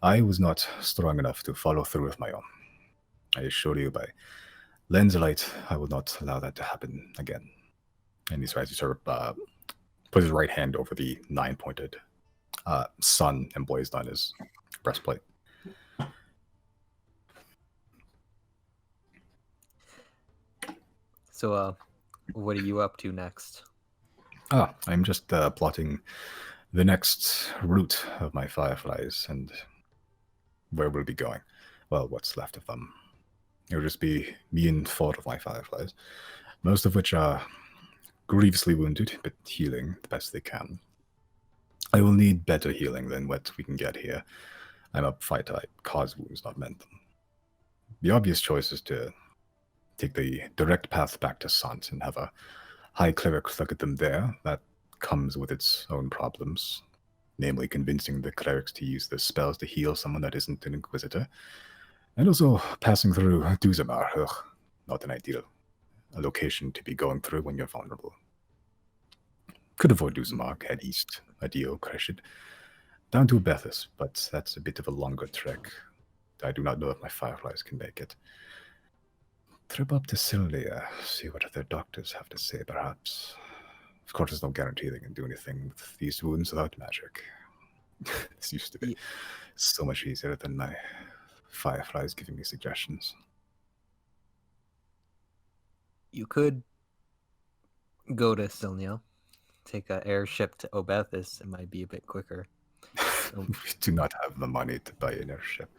I was not strong enough to follow through with my own. I assure you by lens light, I will not allow that to happen again. And he tries to sort of put his right hand over the 9-pointed sun emblazoned on his breastplate. So, what are you up to next? I'm just plotting the next route of my fireflies and where we'll be going. Well, what's left of them. It'll just be me and 4 of my fireflies, most of which are grievously wounded, but healing the best they can. I will need better healing than what we can get here. I'm a fighter. I cause wounds, not mend them. The obvious choice is to take the direct path back to Sant and have a high cleric look at them there. That comes with its own problems, namely convincing the clerics to use the spells to heal someone that isn't an inquisitor, and also passing through Duzamar. Ugh, not an ideal location to be going through when you're vulnerable. Could avoid Duzamar, head east, Adio, Kreshid, down to Bethis, but that's a bit of a longer trek. I do not know if my fireflies can make it. Trip up to Sylvia, see what other doctors have to say, perhaps. Of course, there's no guarantee they can do anything with these wounds without magic. This used to be so much easier than my fireflies giving me suggestions. You could go to Silnio, take an airship to Obethis. It might be a bit quicker. We do not have the money to buy an airship.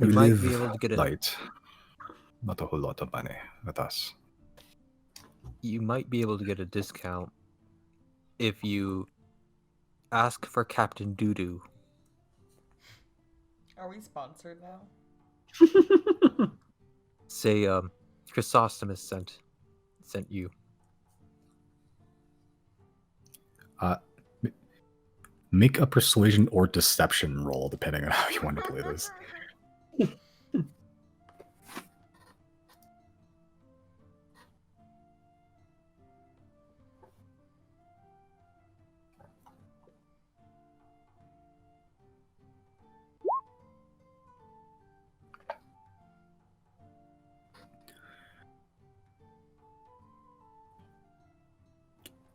You We might live be able to get light. Not a whole lot of money with us. You might be able to get a discount if you ask for Captain Doodoo. Are we sponsored now? Say, Chrysostomus sent you. Make a persuasion or deception roll, depending on how you want to play this.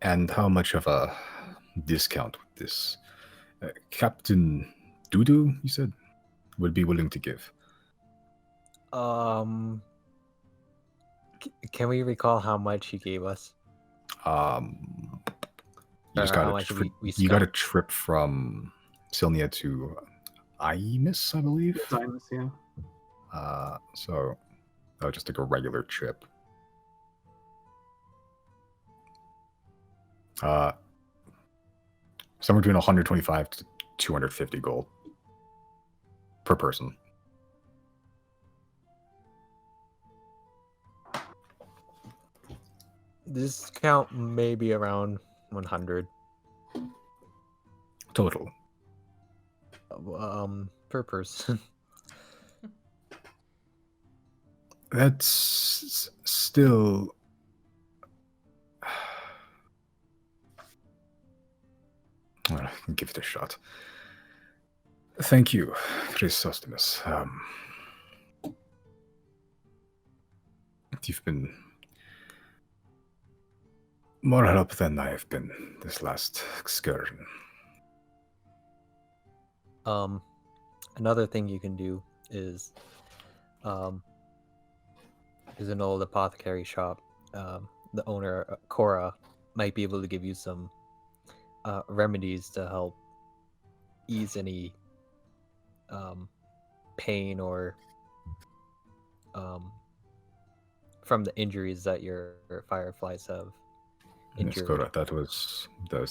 And how much of a discount would this Captain Doodoo, you said, would be willing to give? Can we recall how much he gave us? You Or just how got a much trip. we You got a spent? trip from Silnia to Imus, I believe. Times, yeah. So that was just like a regular trip. Somewhere between 125 to 250 gold per person. Discount maybe around 100 Total. per person. That's still... I can give it a shot. Thank you, Chrysostomus. You've been more help than I have been this last excursion. Another thing you can do is there's an old apothecary shop. The owner, Cora, might be able to give you some remedies to help ease any pain or from the injuries that your fireflies have Yes, endured. Cora, that was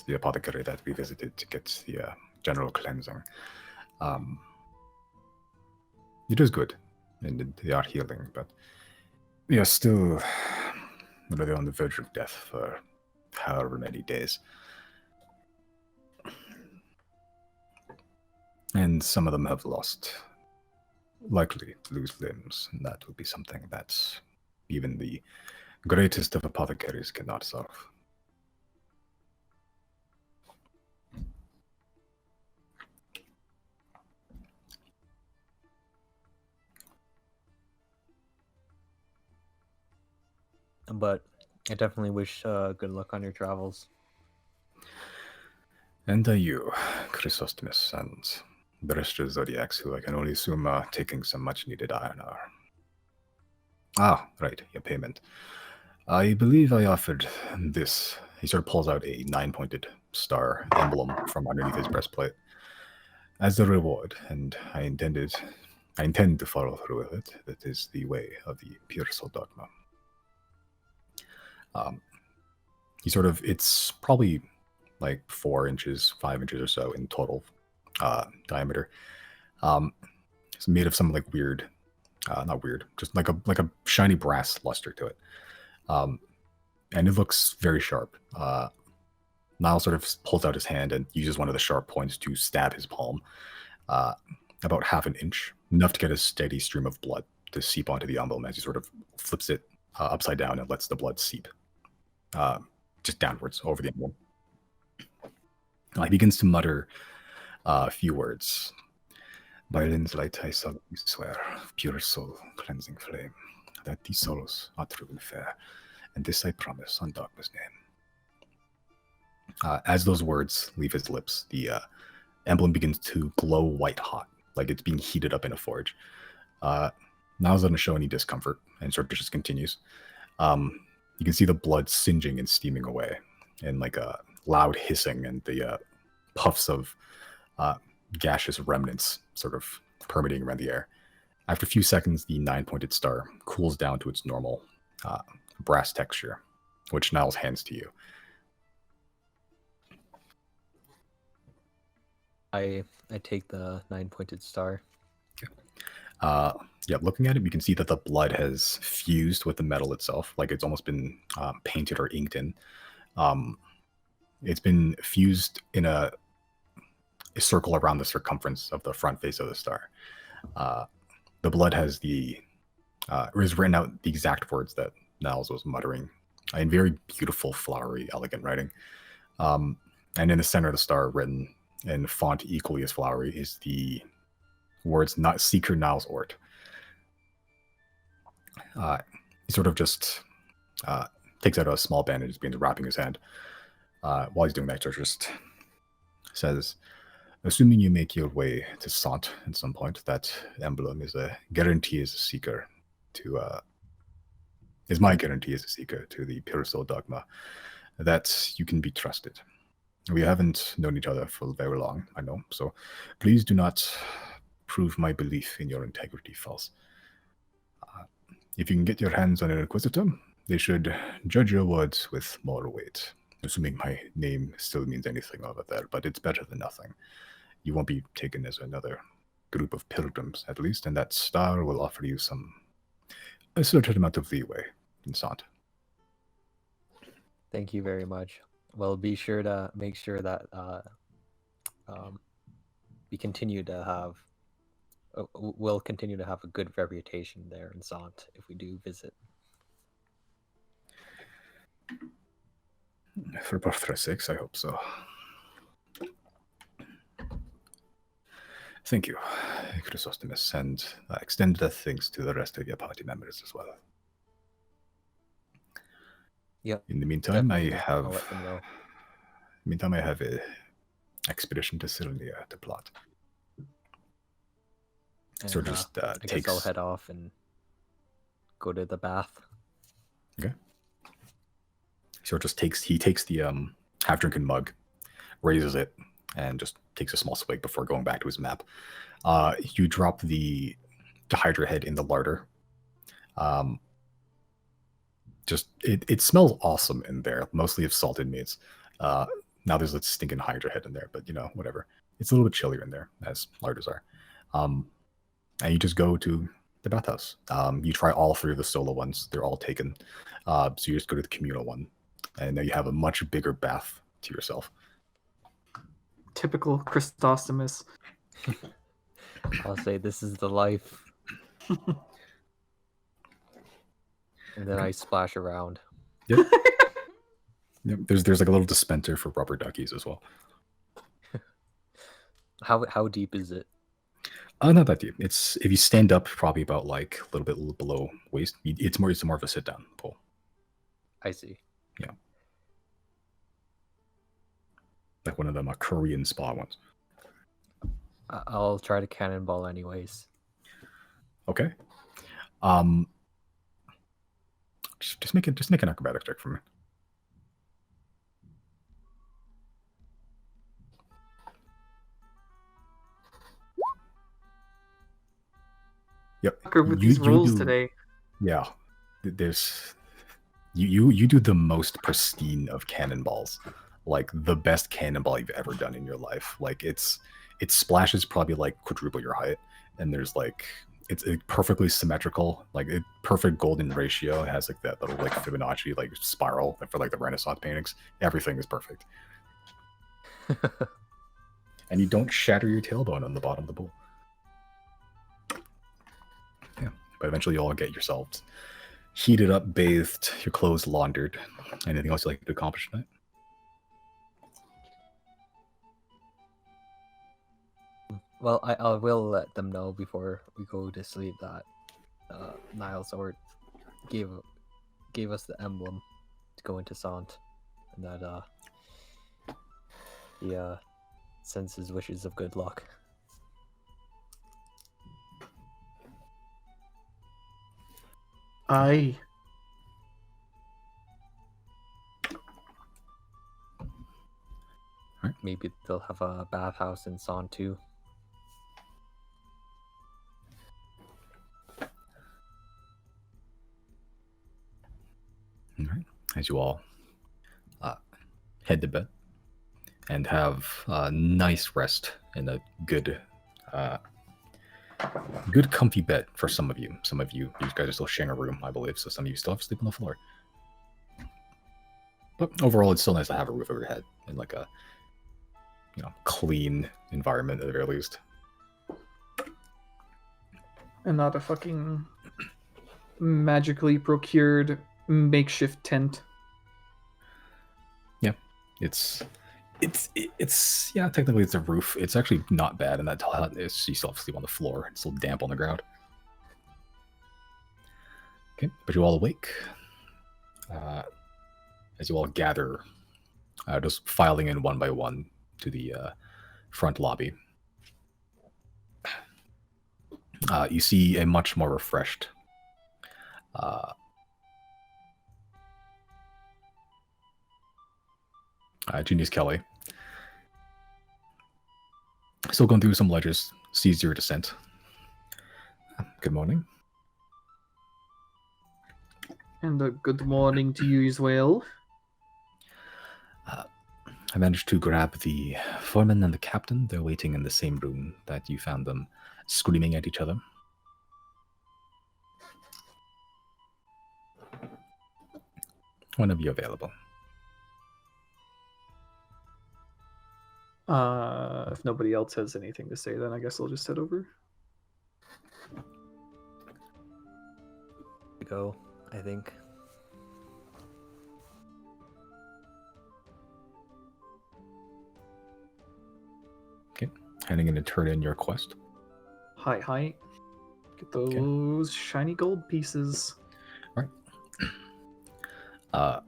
the apothecary that we visited to get the general cleansing. It is good, and they are healing, but we are still really on the verge of death for however many days. And some of them have likely to lose limbs, and that would be something that even the greatest of apothecaries cannot solve. But I definitely wish good luck on your travels. And you, Chrysostomus, and the rest of the Zodiacs, who I can only assume are taking some much-needed iron ore. Ah, right, your payment. I believe I offered this. He sort of pulls out a 9-pointed star emblem from underneath his breastplate as a reward, and I intend to follow through with it. That is the way of the Pure Soul Dogma. He sort of, it's probably like 4 inches, 5 inches or so in total diameter. It's made of some like weird, not weird, just like a shiny brass luster to it. And it looks very sharp. Niall sort of pulls out his hand and uses one of the sharp points to stab his palm, about half an inch, enough to get a steady stream of blood to seep onto the emblem as he sort of flips it upside down and lets the blood seep just downwards over the emblem. He begins to mutter a few words. By Lynn's light I solemnly swear, pure soul, cleansing flame, that these souls are true and fair, and this I promise on Dogma's name. As those words leave his lips, the emblem begins to glow white hot, like it's being heated up in a forge. Niall's doesn't show any discomfort and sort of just continues. You can see the blood singeing and steaming away, and like a loud hissing and the puffs of gaseous remnants sort of permeating around the air. After a few seconds, the 9-pointed star cools down to its normal brass texture, which Niles hands to you. I take the 9-pointed star. Yeah, looking at it, you can see that the blood has fused with the metal itself, like it's almost been painted or inked in. It's been fused in a circle around the circumference of the front face of the star. The blood has is written out the exact words that Niles was muttering in very beautiful, flowery, elegant writing. And in the center of the star, written in font equally as flowery, is the words "Not Seeker Niles Ort." He sort of just takes out a small bandage, begins wrapping his hand. While he's doing that, he just says, "Assuming you make your way to Sant at some point, that emblem is a guarantee as a seeker to is my guarantee as a seeker to the Pure Soul Dogma that you can be trusted. We haven't known each other for very long, I know, so please do not prove my belief in your integrity false. If you can get your hands on an Inquisitor, they should judge your words with more weight, assuming my name still means anything over there, but it's better than nothing. You won't be taken as another group of pilgrims, at least, and that star will offer you a certain amount of leeway in Sant." Thank you very much. Well, be sure to make sure that we continue to have we'll continue to have a good reputation there in Sant if we do visit. For both their sakes, I hope so. Thank you, Chrysostomus, and extend the thanks to the rest of your party members as well. Yep. In the meantime, I'll let them know. I have a expedition to Sylnia to plot. So And, just I takes. guess I'll head off and go to the bath. Okay. So just takes the half-drinking mug, raises it, and just takes a small swig before going back to his map. You drop the Hydra head in the larder. It smells awesome in there, mostly of salted meats. Now there's a stinking Hydra head in there, but whatever. It's a little bit chillier in there, as larders are. And you just go to the bathhouse. You try all 3 of the solo ones. They're all taken. So you just go to the communal one. And now you have a much bigger bath to yourself. Typical Chrysostomus. I'll say this is the life. And then I splash around. Yep. Yep. There's like a little dispenser for rubber duckies as well. How deep is it? Not that deep. It's if you stand up, probably about like a little bit below waist. It's more of a sit down pool. I see. Yeah. Like one of them Korean spa ones. I'll try to cannonball anyways. Okay. Just make an acrobatic check for me. Yep. With these rolls do- today. Yeah. There's You do the most pristine of cannonballs, like the best cannonball you've ever done in your life. Like it splashes probably like quadruple your height, and there's like it's perfectly symmetrical, like perfect golden ratio. It has like that little like Fibonacci like spiral for like the Renaissance paintings. Everything is perfect, and you don't shatter your tailbone on the bottom of the pool. Yeah, but eventually you all get yourselves heated up, bathed, your clothes laundered. Anything else you'd like to accomplish tonight? Well, I will let them know before we go to sleep that Niles Ort gave us the emblem to go into Sant, and that he sends his wishes of good luck. Aye. Maybe they'll have a bathhouse in Sant too. All right. As you all head to bed and have a nice rest in a good comfy bed for some of you. Some of you guys are still sharing a room, I believe, so some of you still have to sleep on the floor. But overall, it's still nice to have a roof over your head and like a clean environment at the very least. And not a fucking magically procured makeshift tent. Yeah, it's yeah, technically it's a roof. It's actually not bad in that you still have to sleep on the floor. It's still damp on the ground. Okay, but you all awake as you all gather, just filing in one by one to the front lobby. You see a much more refreshed Genius Kelly. Still going through some ledgers, sees your descent. Good morning. And a good morning to you as well. I managed to grab the foreman and the captain. They're waiting in the same room that you found them screaming at each other. Whenever you're available. If nobody else has anything to say, then I guess I'll just head over. Go, I think. Okay, heading in to turn in your quest. Hi. Get those shiny gold pieces. All right.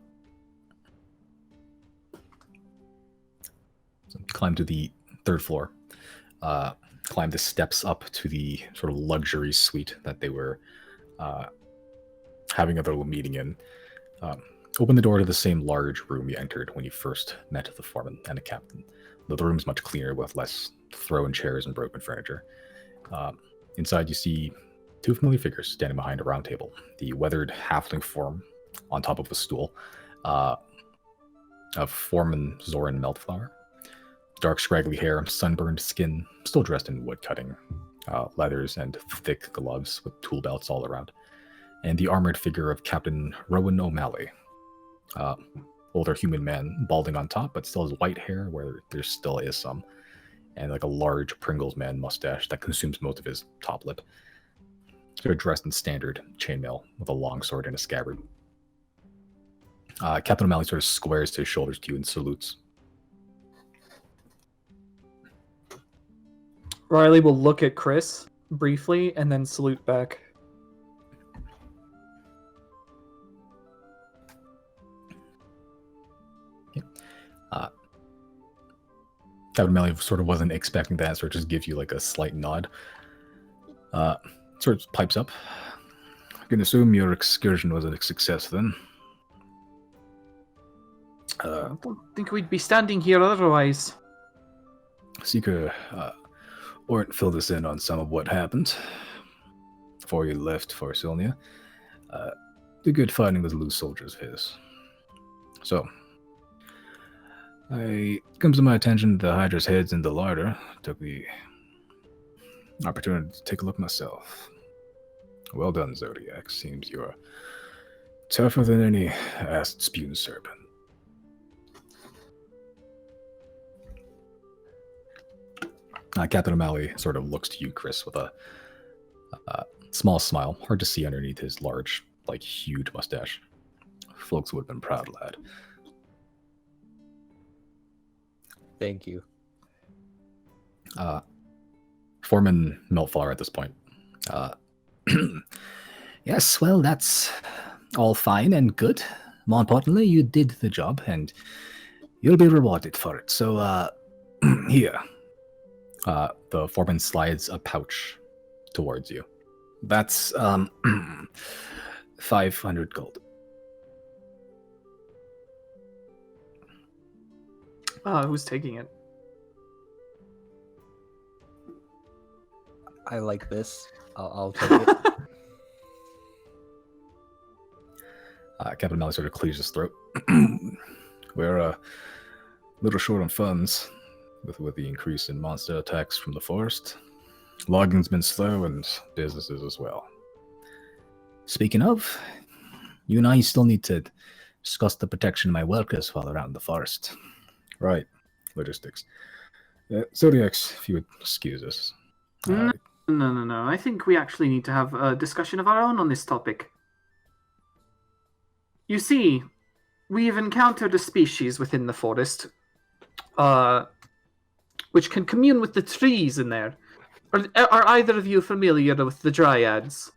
So climb to the third floor. Climb the steps up to the sort of luxury suite that they were having a little meeting in. Open the door to the same large room you entered when you first met the foreman and the captain. Though the room's much cleaner with less thrown chairs and broken furniture. Inside you see two familiar figures standing behind a round table. The weathered halfling form on top of a stool of Foreman Zoran Meltflower. Dark scraggly hair, sunburned skin, still dressed in woodcutting, leathers and thick gloves with tool belts all around. And the armored figure of Captain Rowan O'Malley. Older human man, balding on top, but still has white hair where there still is some. And like a large Pringles man mustache that consumes most of his top lip. Sort of dressed in standard chainmail with a long sword and a scabbard. Captain O'Malley sort of squares to his shoulders to you and salutes. Riley will look at Chris briefly and then salute back. Captain O'Malley sort of wasn't expecting that, so it just gives you like a slight nod. Sort of pipes up. I can assume your excursion was a success then. I don't think we'd be standing here otherwise. Seeker, Ornt filled us in on some of what happened before you left for Sylnia. the good fighting with loose soldiers of his. So, it comes to my attention the Hydra's head's in the larder. Took the opportunity to take a look myself. Well done, Zodiac. Seems you're tougher than any assed spume serpent. Captain O'Malley sort of looks to you, Chris, with a small smile. Hard to see underneath his large, huge mustache. Folks would have been proud, lad. Thank you. Foreman Meltflower at this point. Yes, well, that's all fine and good. More importantly, you did the job, and you'll be rewarded for it. So, here. The foreman slides a pouch towards you. That's 500 gold. Who's taking it? I like this. I'll take it. Captain Melly sort of clears his throat. We're a little short on funds with the increase in monster attacks from the forest. Logging's been slow, and businesses as well. Speaking of, you and I still need to discuss the protection of my workers while around the forest. Right. Logistics. Zodiacs, if you would excuse us. No. I think we actually need to have a discussion of our own on this topic. You see, we've encountered a species within the forest, which can commune with the trees in there. Are either of you familiar with the Dryads?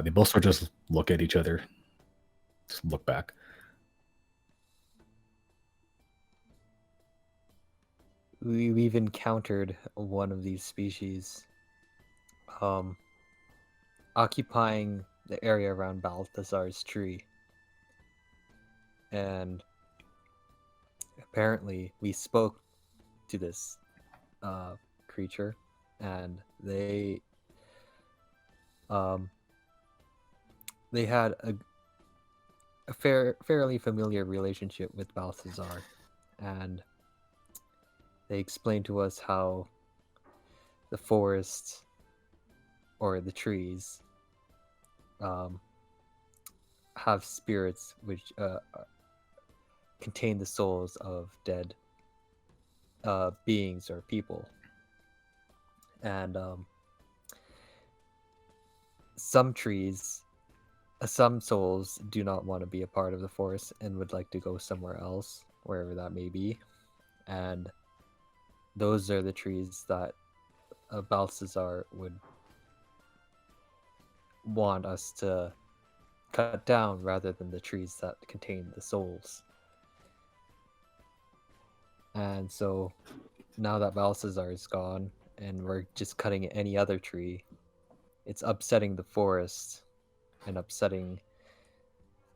They both sort of just look at each other. Just look back. We've encountered one of these species occupying the area around Balthazar's tree. And apparently we spoke to this creature, and they had a fairly familiar relationship with Balthazar, and they explained to us how the forest or the trees have spirits which contain the souls of dead beings or people. And some trees, some souls do not want to be a part of the forest and would like to go somewhere else, wherever that may be. And those are the trees that Balthazar would want us to cut down rather than the trees that contain the souls. And so now that Balthazar is gone and we're just cutting any other tree, it's upsetting the forest and upsetting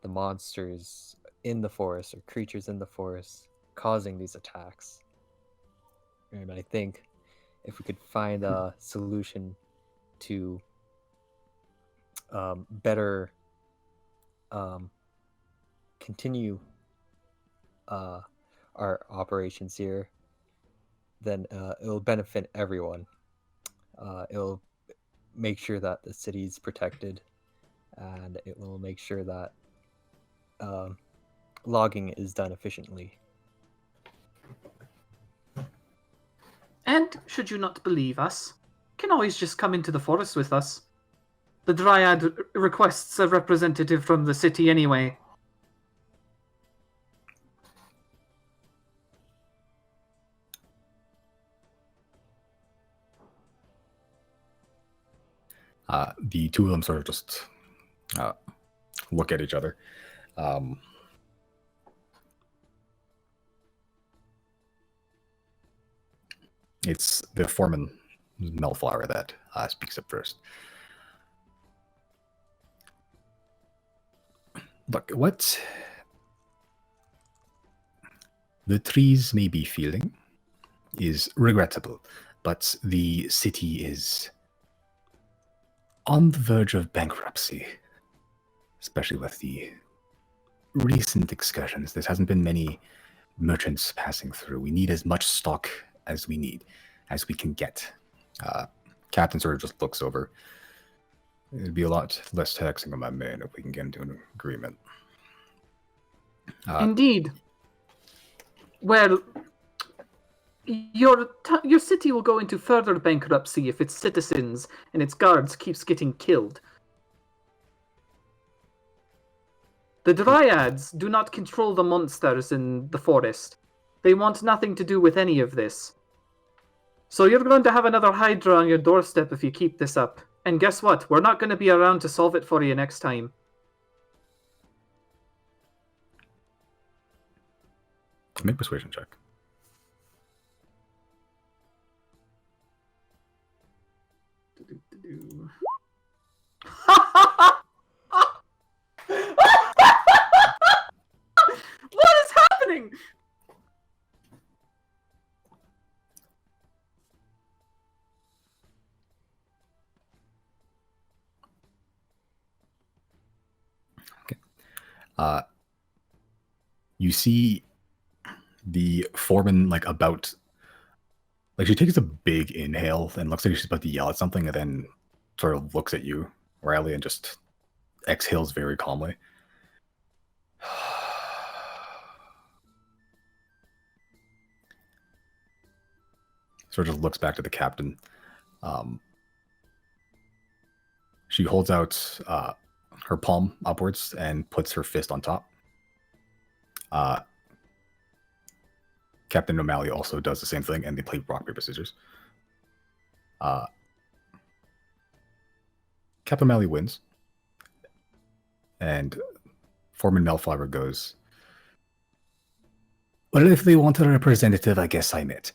the monsters in the forest or creatures in the forest, causing these attacks. And I think if we could find a solution to better continue our operations here, then it'll benefit everyone. It'll make sure that the city's protected, and it will make sure that logging is done efficiently. And, should you not believe us, you can always just come into the forest with us. The Dryad requests a representative from the city anyway. The two of them sort of just look at each other. It's the foreman, Melflower, that speaks up first. Look, what the trees may be feeling is regrettable, but the city is on the verge of bankruptcy. especially with the recent excursions. There hasn't been many merchants passing through. We need as much stock as we can get. Captain sort of just looks over. It'd be a lot less taxing on my men if we can get into an agreement. Indeed. Well, your city will go into further bankruptcy if its citizens and its guards keeps getting killed. The Dryads do not control the monsters in the forest. They want nothing to do with any of this. So you're going to have another Hydra on your doorstep if you keep this up. And guess what? We're not going to be around to solve it for you next time. Make persuasion check. What is happening? Okay. You see the foreman she takes a big inhale and looks like she's about to yell at something, and then sort of looks at you, Riley, and just exhales very calmly. Sort of just looks back to the captain. She holds out her palm upwards and puts her fist on top. Captain O'Malley also does the same thing, and they play rock, paper, scissors. Captain O'Malley wins. And Foreman Melflower goes, well, if they want a representative, I guess I'm it.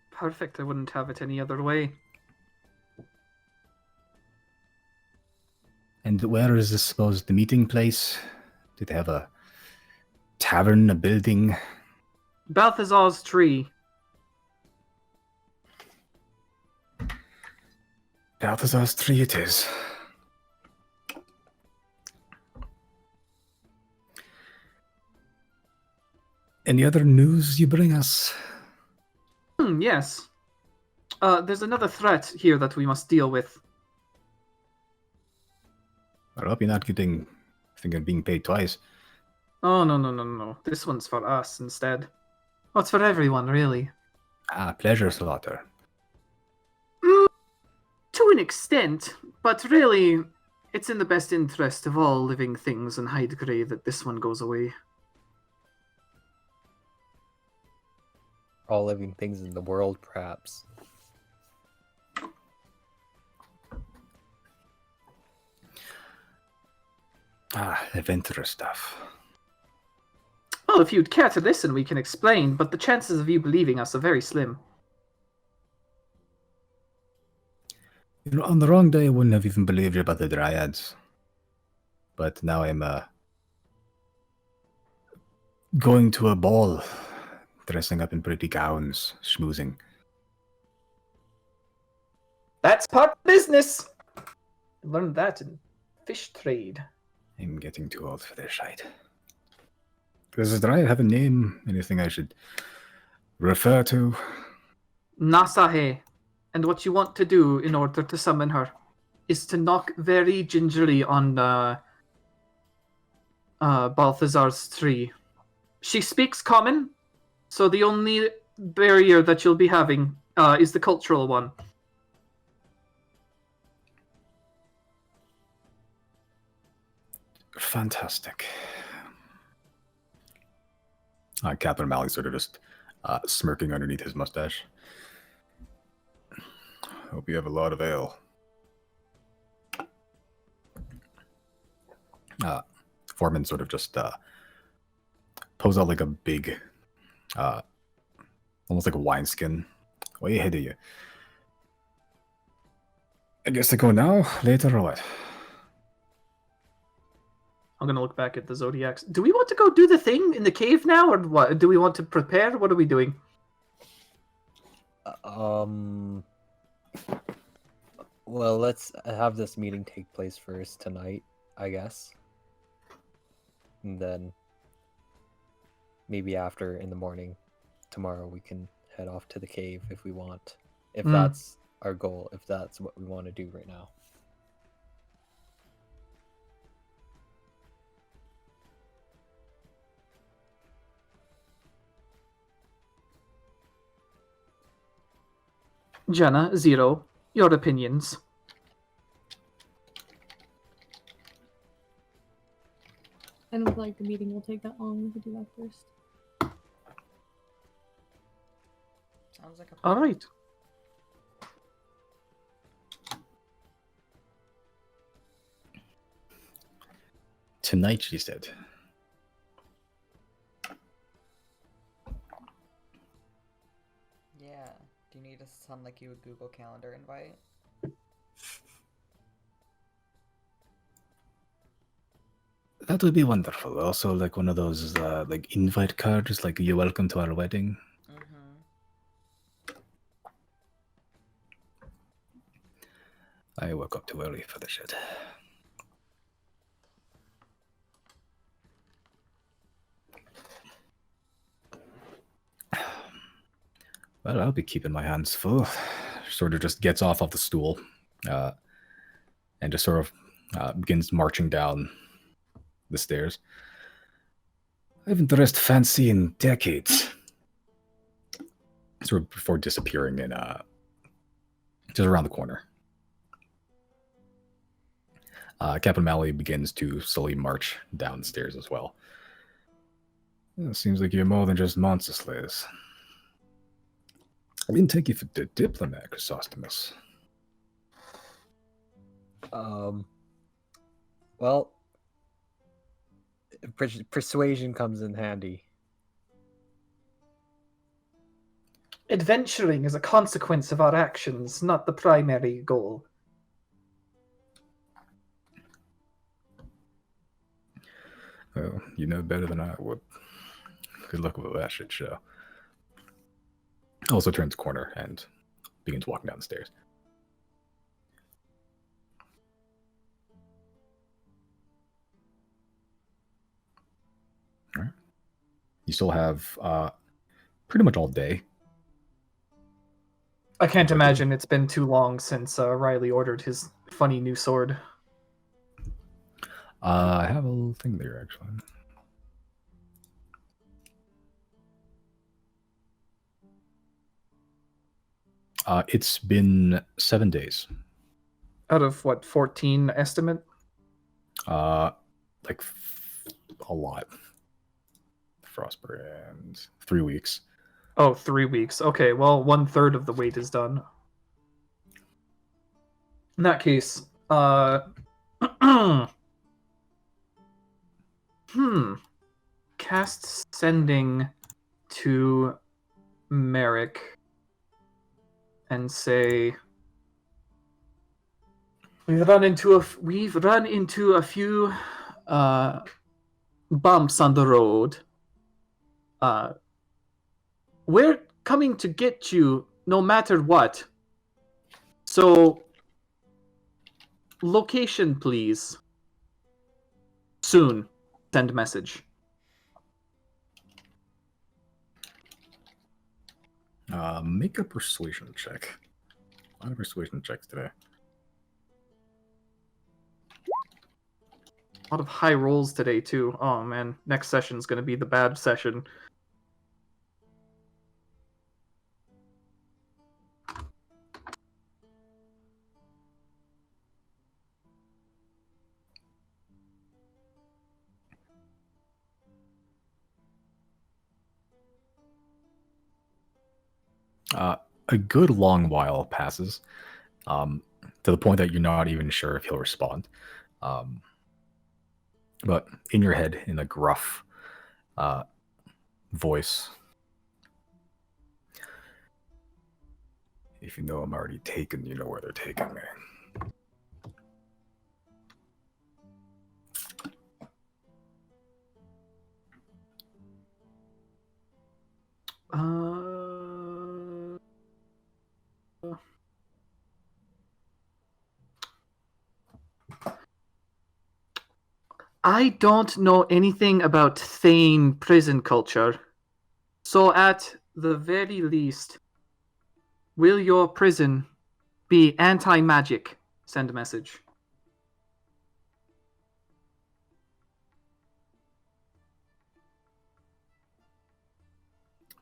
Perfect. I wouldn't have it any other way. And where is this supposed the meeting place? Did they have a tavern, a building? Balthazar's tree. Balthazar's tree it is. Any other news you bring us? Yes. There's another threat here that we must deal with. I hope you're not thinking of being paid twice. Oh, no. This one's for us instead. Well, it's for everyone, really. Pleasure, Slaughter. To an extent, but really, it's in the best interest of all living things in Hydegrey that this one goes away. All living things in the world, perhaps. Adventurous stuff. Well, if you'd care to listen, we can explain, but the chances of you believing us are very slim. You know, on the wrong day, I wouldn't have even believed you about the Dryads. But now I'm going to a ball, dressing up in pretty gowns, schmoozing. That's part of business! I learned that in fish trade. I'm getting too old for this shite. Does the Dryad have a name? Anything I should refer to? Nasahe. And what you want to do in order to summon her is to knock very gingerly on Balthazar's tree. She speaks common, so the only barrier that you'll be having is the cultural one. Fantastic. Captain O'Malley sort of just smirking underneath his mustache. Hope you have a lot of ale. Foreman sort of just pulls out like a big, almost like a wineskin. Way ahead of you. I guess I go now, later, or what? I'm gonna look back at the Xodiacs. Do we want to go do the thing in the cave now, or what? Do we want to prepare? What are we doing? Well, let's have this meeting take place first tonight, I guess. And then maybe after in the morning, tomorrow we can head off to the cave if we want. If that's our goal, if that's what we want to do right now. Jenna, Zero, your opinions. I don't feel like the meeting will take that long. We could do that first. Sounds like a All right. Tonight, she said. Yeah. Do you need to sound like you a Google Calendar invite? That would be wonderful. Also, like one of those like invite cards, like "You're welcome to our wedding." Mm-hmm. I woke up too early for this shit. Well, I'll be keeping my hands full. Sort of just gets off the stool and just sort of begins marching down the stairs. I haven't dressed fancy in decades. Sort of before disappearing in just around the corner. Captain Malley begins to slowly march down the stairs as well. It seems like you're more than just monster slayers. I didn't take you for the diplomat, Chrysostomus. Well, persuasion comes in handy. Adventuring is a consequence of our actions, not the primary goal. Oh, you know better than I would. Good luck with that shit show. Also turns a corner and begins walking down the stairs. All right. You still have pretty much all day. I can't imagine it's been too long since Riley ordered his funny new sword. I have a little thing there, actually. It's been 7 days. Out of what, 14 estimate? Like a lot. Frostbrand. 3 weeks. Oh, 3 weeks. Okay, well, 1/3 of the wait is done. In that case, cast sending to Merrick and say we've run into a few bumps on the road. We're coming to get you no matter what. So, location, please. Soon. Send message. Make a persuasion check. A lot of persuasion checks today. A lot of high rolls today, too. Oh, man. Next session's going to be the bad session. A good long while passes, to the point that you're not even sure if he'll respond. But in your head, in a gruff voice, if you know I'm already taken, you know where they're taking me. I don't know anything about Thane prison culture. So at the very least, will your prison be anti-magic? Send a message.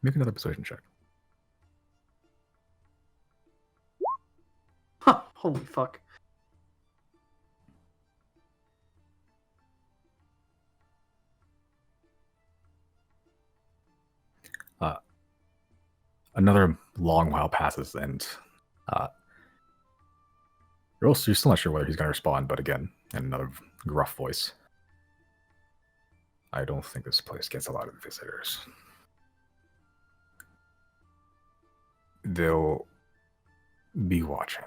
Make another persuasion check. Huh, holy fuck. Another long while passes, and you're still not sure whether he's going to respond, but again, in another gruff voice. I don't think this place gets a lot of visitors. They'll be watching.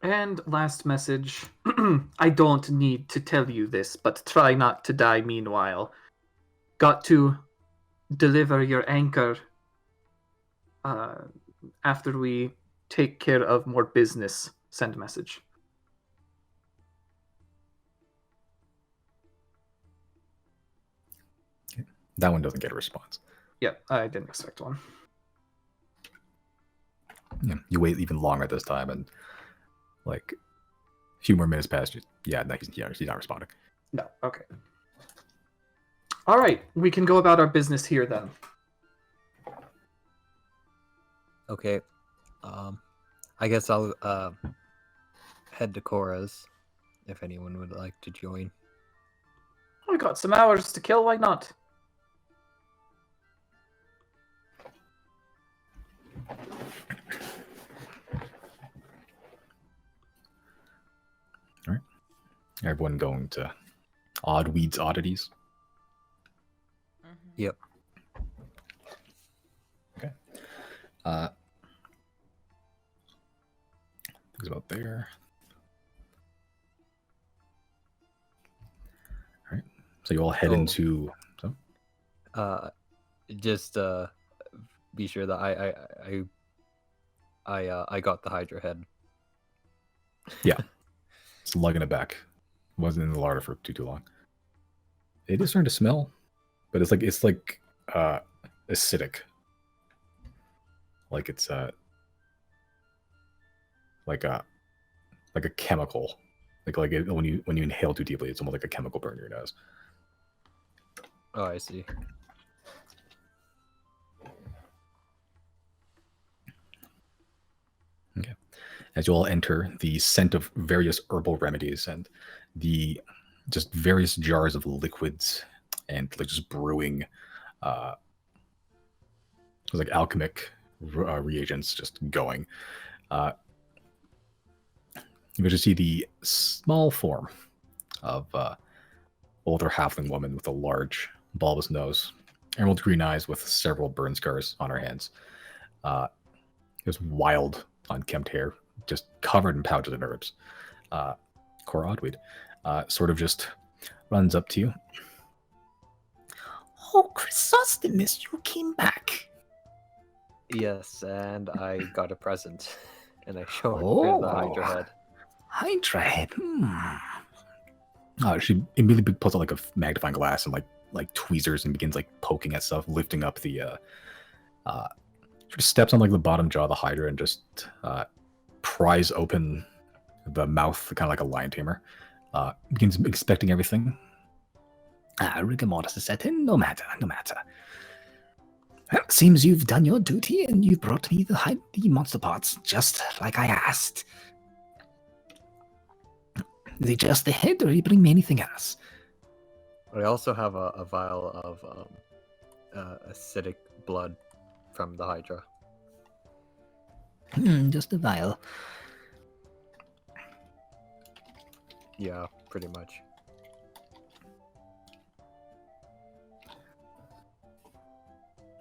And last message. I don't need to tell you this, but try not to die meanwhile. Got to deliver your anchor after we take care of more business. Send a message. That one doesn't get a response. Yeah, I didn't expect one. Yeah, you wait even longer this time, and like a few more minutes pass. Yeah, no, he's not responding. No, okay. All right, we can go about our business here then. Okay. I guess I'll head to Cora's if anyone would like to join. I got some hours to kill, why not? All right. Everyone going to Odd Weeds Oddities? Yep. Okay. Things about there. All right. So you all head into. So? Just be sure that I got the Hydra head. Yeah. It's lugging it back. Wasn't in the larder for too long. It is starting to smell, but it's like acidic. Like it's like a chemical. Like it, when you inhale too deeply, it's almost like a chemical burn in your nose. Oh, I see. Okay. As you all enter, the scent of various herbal remedies and the just various jars of liquids and like just brewing, like alchemic reagents just going. You just see the small form of older halfling woman with a large bulbous nose, emerald green eyes with several burn scars on her hands. Just wild, unkempt hair, just covered in pouches and herbs. Cora Oddweed sort of just runs up to you. Oh, Chrysostomus, you came back. Yes, and I got a present, and I showed her the Hydra head. Hydra head. She immediately pulls out like a magnifying glass and like tweezers and begins like poking at stuff, lifting up the sort of steps on like the bottom jaw of the Hydra and just pries open the mouth, kind of like a lion tamer. Begins inspecting everything. Rigor mortis is set in. No matter. Well, seems you've done your duty and you've brought me the monster parts, just like I asked. Is it just the head, or you bring me anything else? I also have a vial of acidic blood from the Hydra. Just a vial. Yeah, pretty much.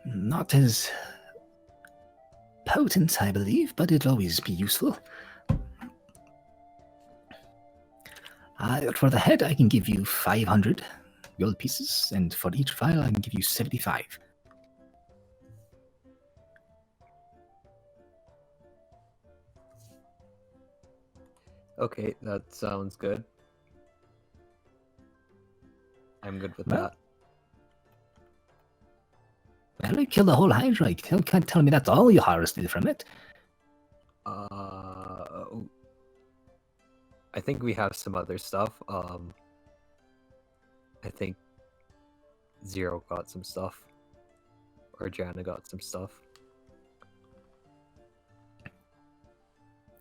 Not as potent, I believe, but it'll always be useful. For the head, I can give you 500 gold pieces, and for each vial, I can give you 75. Okay, that sounds good. I'm good with Well, that. Well, you killed the whole Hydra. You can't tell me that's all you harvested from it. I think we have some other stuff. I think Zero got some stuff. Or Jana got some stuff.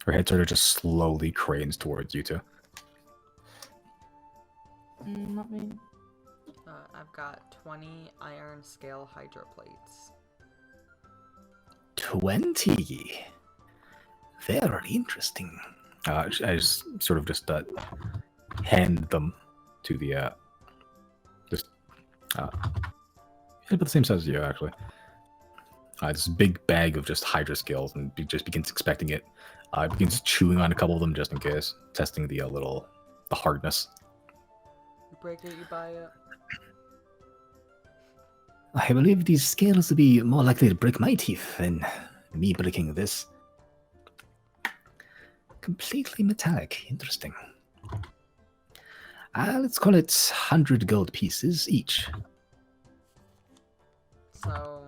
Her head sort of just slowly cranes towards you two. Not me. I've got 20 iron scale hydro plates. 20. Very interesting. I just sort of just hand them to the about the same size as you actually. This big bag of just hydra scales, and just begins expecting it. Begins chewing on a couple of them just in case, testing the the hardness. You break it, you buy it. I believe these scales will be more likely to break my teeth than me breaking this. Completely metallic. Interesting. Let's call it 100 gold pieces each. So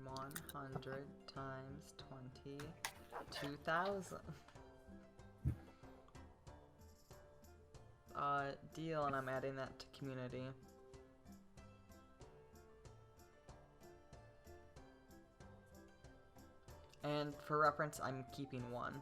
100 times 20, 2,000. Deal, and I'm adding that to community. And for reference, I'm keeping one.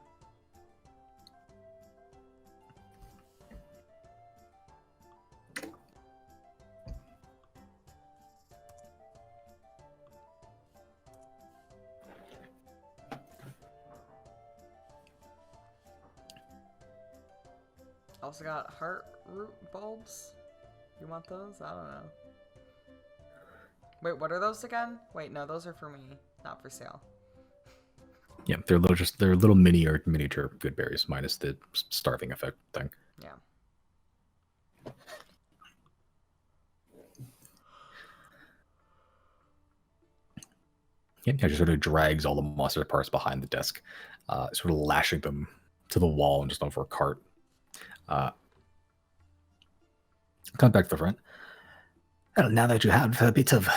Also got heart root bulbs. You want those? I don't know. Wait, what are those again? Wait, no, those are for me, not for sale. Yeah, they're little mini or miniature good berries, minus the starving effect thing. Yeah. Yeah, just sort of drags all the mustard parts behind the desk, sort of lashing them to the wall and just over a cart. Come back to the front. Well, now that you have a bit of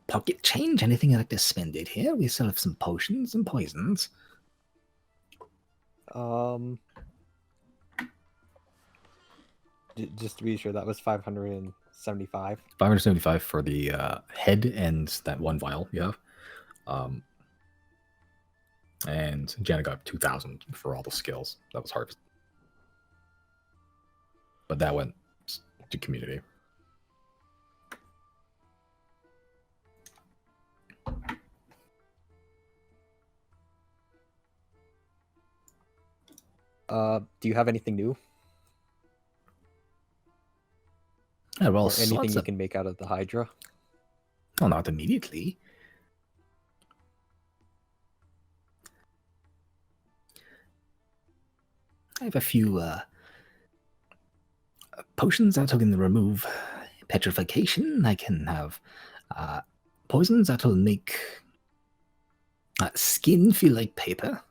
pocket change, anything you'd like to spend it here? We still have some potions and poisons. Just to be sure, that was 575. 575 for the head and that one vial you have. And Janet got 2,000 for all the skills that was harvested. But that went to community. Do you have anything new? Well, Or anything you can make out of the Hydra? Well, not immediately. I have a few potions that can remove petrification. I can have poisons that will make skin feel like paper.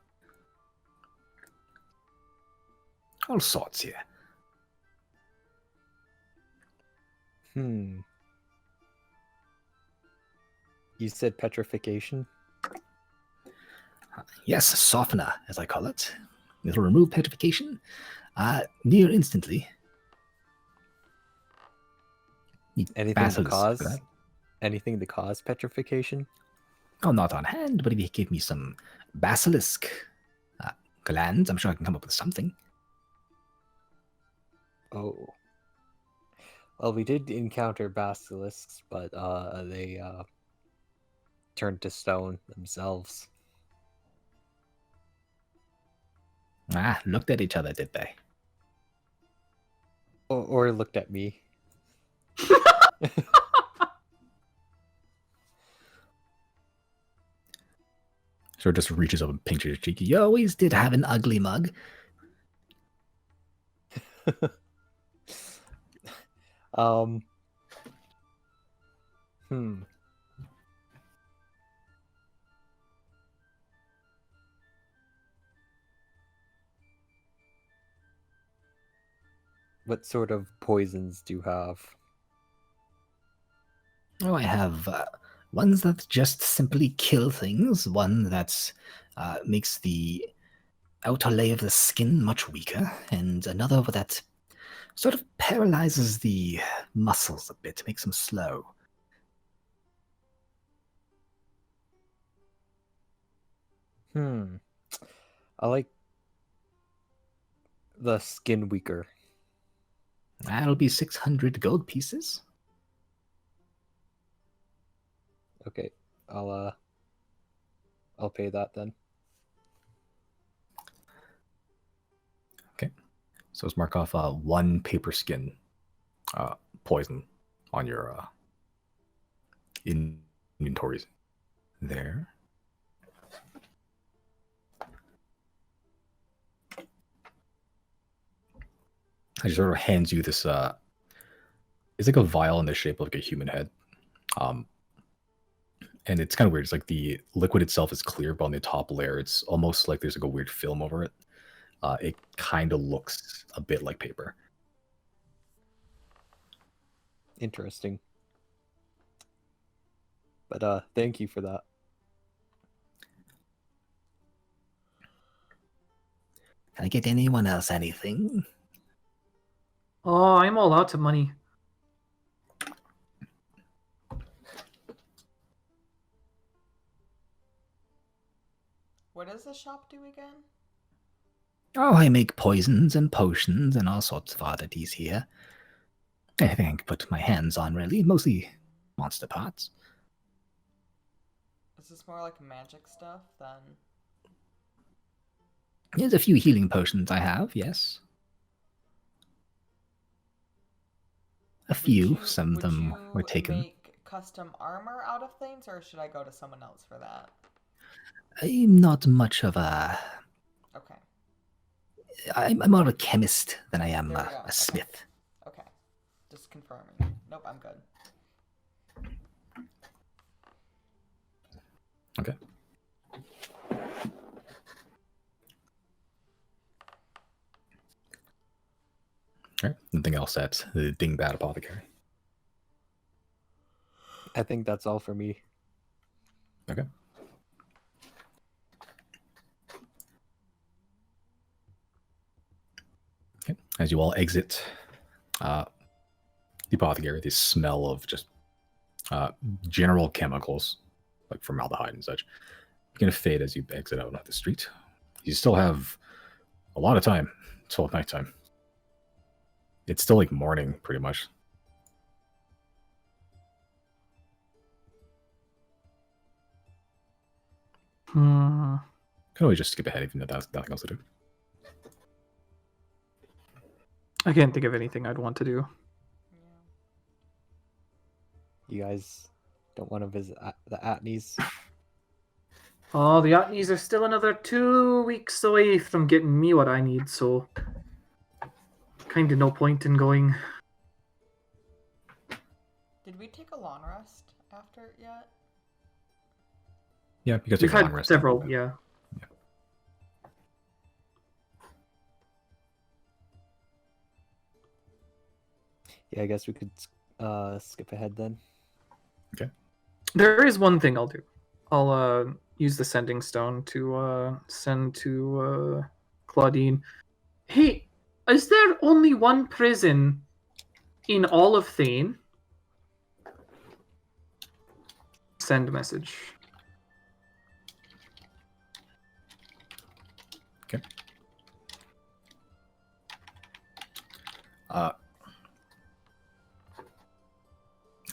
All sorts here. You said petrification? Yes, softener, as I call it. It'll remove petrification near instantly. Anything to cause? Anything to cause petrification? Oh, not on hand, but if you give me some basilisk glands, I'm sure I can come up with something. Oh. Well, we did encounter basilisks, but they turned to stone themselves. Looked at each other, did they? Or looked at me. So it just reaches up and pinches your cheek. You always did have an ugly mug. What sort of poisons do you have? Oh, I have ones that just simply kill things, one that makes the outer layer of the skin much weaker, and another that sort of paralyzes the muscles a bit, makes them slow. I like the skin weaker. That'll be 600 gold pieces. Okay, I'll pay that then. Okay. So let's mark off one paper skin poison on your inventories there. I just sort of hands you this it's like a vial in the shape of like a human head. And it's kind of weird. It's like the liquid itself is clear, but on the top layer, it's almost like there's like a weird film over it. It kind of looks a bit like paper. Interesting. But thank you for that. Can I get anyone else anything? Oh, I'm all out of money. What does the shop do again? Oh, I make poisons and potions and all sorts of oddities here. Anything I can put my hands on, really. Mostly monster parts. Is this more like magic stuff than... There's a few healing potions I have, yes. A few. Some of them were taken. Would you make custom armor out of things, or should I go to someone else for that? I'm not much of a... Okay. I'm more of a chemist than I am There we go. a smith. Okay. Just confirming. Nope, I'm good. Okay. All right. Nothing else at the Dingbat Apothecary. I think that's all for me. Okay. Okay. As you all exit the apothecary, the smell of just general chemicals, like formaldehyde and such, going to fade as you exit out onto the street. You still have a lot of time until nighttime. It's still like morning, pretty much. Can always just skip ahead, even if that's nothing else to do. I can't think of anything I'd want to do. You guys don't want to visit the Atneys? Oh, the Otneys are still another 2 weeks away from getting me what I need, so kind of no point in going. Did we take a long rest after it yet? Yeah, because We've you're long had resting. several, yeah. Yeah, I guess we could skip ahead then. Okay. There is one thing I'll do. I'll use the sending stone to send to Claudine. Hey, is there only one prison in all of Thane? Send message. Okay.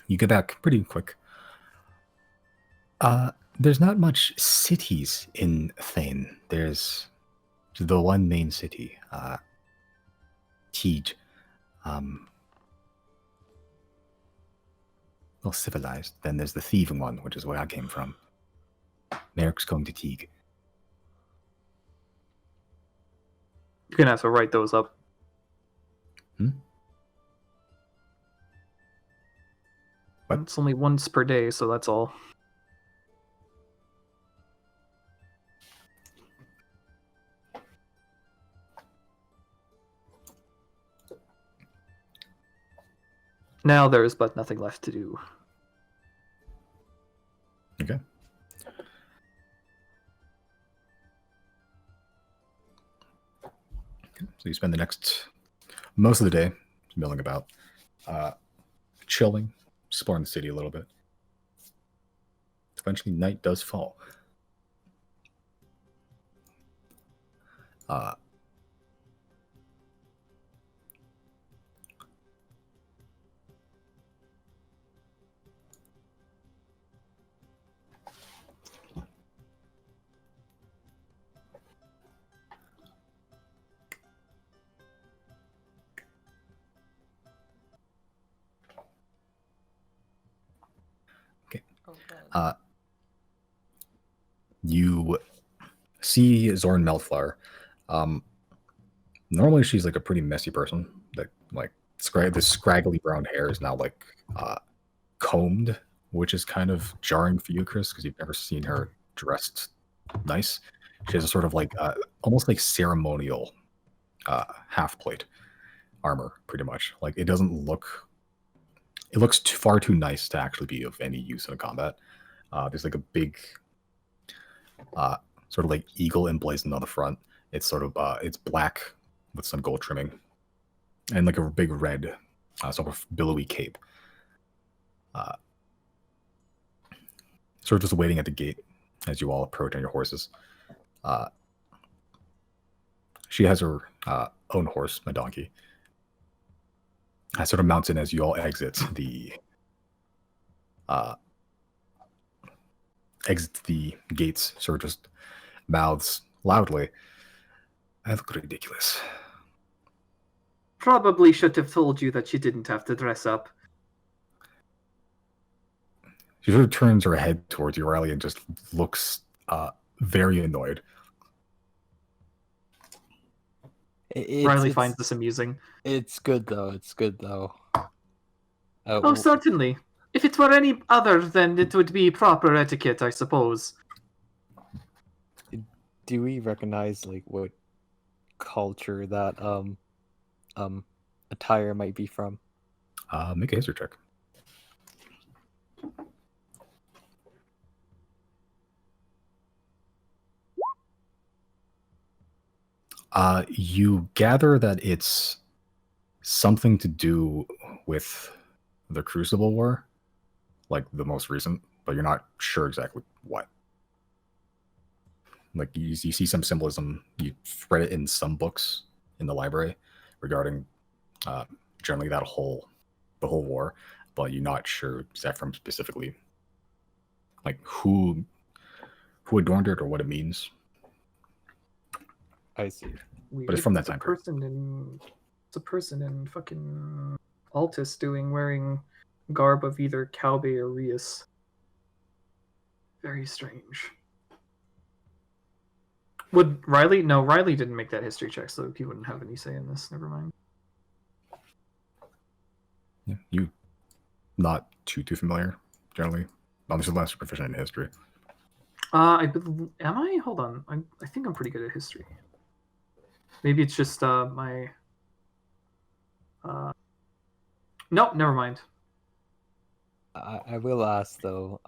You get back pretty quick. There's not much cities in Thane. There's the one main city, Teej. Well civilized. Then there's the thieving one, which is where I came from. Merrick's going to Teague. You're gonna have to write those up. What? It's only once per day, so that's all. Now there is but nothing left to do. Okay. So you spend the next most of the day milling about, chilling, exploring the city a little bit. Eventually, night does fall. Oh, good. You see Zorn Melflower. Normally she's like a pretty messy person. That like the scraggly brown hair is now like combed, which is kind of jarring for you, Chris, because you've never seen her dressed nice. She has a sort of like almost like ceremonial half plate armor, pretty much. Like it doesn't look. It looks far too nice to actually be of any use in a combat. There's like a big, sort of like eagle emblazoned on the front. It's sort of it's black with some gold trimming, and like a big red, sort of billowy cape. Sort of just waiting at the gate as you all approach on your horses. She has her own horse, a donkey. Sort of mounts in as you all exit the gates. Sort of just mouths loudly. I look ridiculous. Probably should have told you that you didn't have to dress up. She sort of turns her head towards you, Riley, and just looks very annoyed. Riley finds this amusing. It's good though. It's good though. Oh, certainly. If it were any other, then it would be proper etiquette, I suppose. Do we recognize like what culture that attire might be from? Make a history check. You gather that it's something to do with the Crucible War, like the most recent, but you're not sure exactly what. Like you see some symbolism. You read it in some books in the library regarding generally the whole war, but you're not sure exactly from specifically like who adorned it or what it means. I see. Weird. But it's from that time period. It's a person in fucking Altus wearing garb of either Calbe or Rias. Very strange. Would Riley? No, Riley didn't make that history check, so he wouldn't have any say in this. Never mind. Yeah, you not too familiar generally. Unless you're less proficient in history. Am I? Hold on. I think I'm pretty good at history. Maybe it's just my. No, never mind. I will ask though.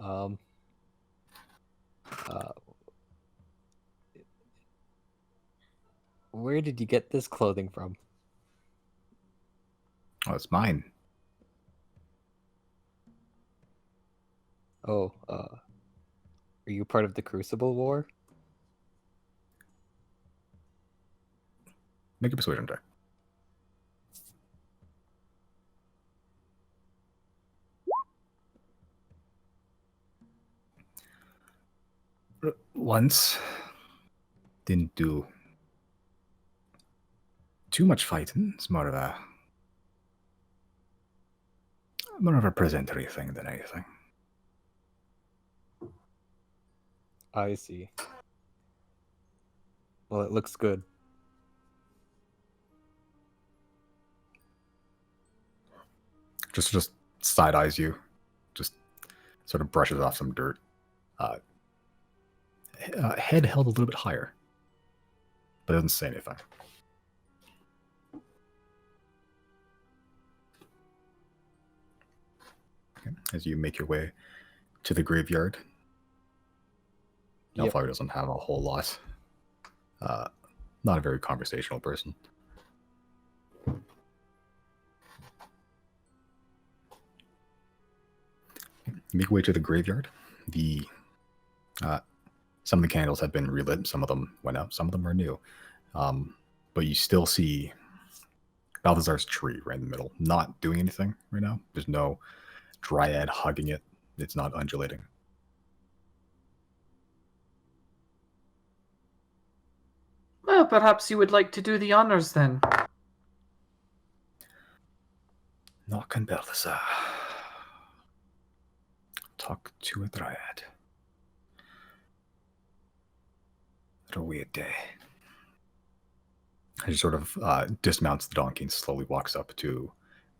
Where did you get this clothing from? Oh, it's mine. Oh, are you part of the Crucible War? Make a persuasion check. Once. Didn't do too much fighting. It's more of a presentary thing than anything. I see. Well, it looks good. Just side eyes you, just sort of brushes off some dirt. Head held a little bit higher, but doesn't say anything. Okay. As you make your way to the graveyard, Yep. Nelfire doesn't have a whole lot. Not a very conversational person. You make your way to the graveyard. Some of the candles have been relit. Some of them went out. Some of them are new. But you still see Balthazar's tree right in the middle, not doing anything right now. There's no dryad hugging it. It's not undulating. Well, perhaps you would like to do the honors then. Knock on Balthazar. Talk to a dryad. What a weird day. He sort of dismounts the donkey and slowly walks up to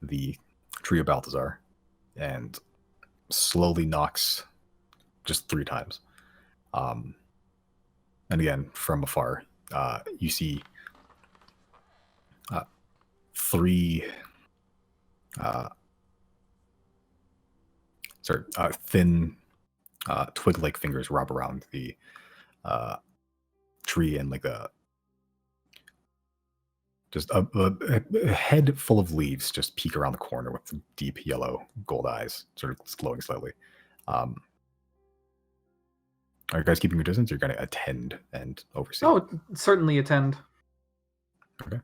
the tree of Balthazar and slowly knocks just 3 times. And again, from afar, you see 3 thin twig-like fingers wrap around the tree, and like a head full of leaves just peek around the corner with deep yellow gold eyes, sort of glowing slightly. Are you guys keeping your distance? You're going to attend and oversee. Oh, certainly attend. Okay.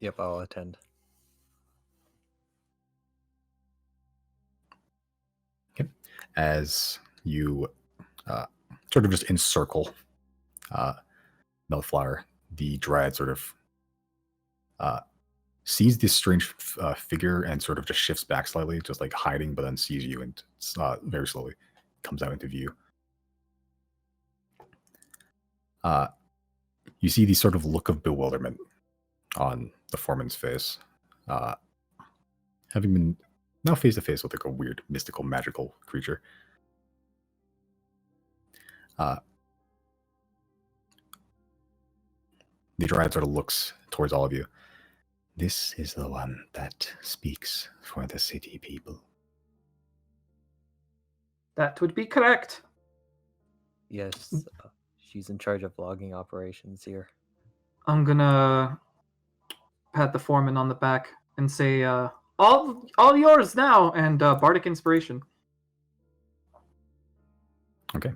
Yep, I'll attend. Okay. As you sort of just encircle Melflower, the dryad sort of sees this strange figure and sort of just shifts back slightly, just like hiding, but then sees you and very slowly comes out into view. You see the sort of look of bewilderment on the foreman's face, having been now face to face with like a weird, mystical, magical creature. The dryad sort of looks towards all of you. This is the one that speaks for the city people. That would be correct. Yes, she's in charge of logging operations here. I'm gonna pat the foreman on the back and say, all yours now, and bardic inspiration. Okay.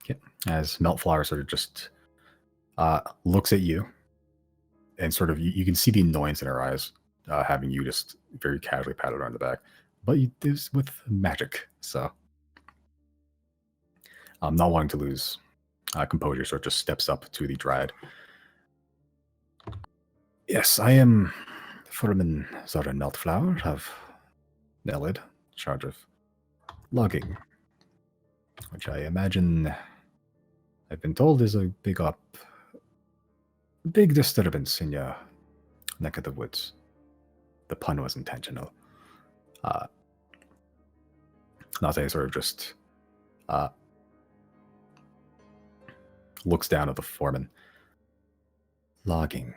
Okay. As Meltflower sort of just looks at you, and sort of you can see the annoyance in her eyes, having you just very casually pat her on the back. But this with magic, so not wanting to lose composure, sort of just steps up to the dryad. Yes, I am Foreman Zara Meltflower of Nelid, in charge of logging, which I imagine I've been told is a big disturbance in your neck of the woods. The pun was intentional. Nate sort of just looks down at the foreman. Logging.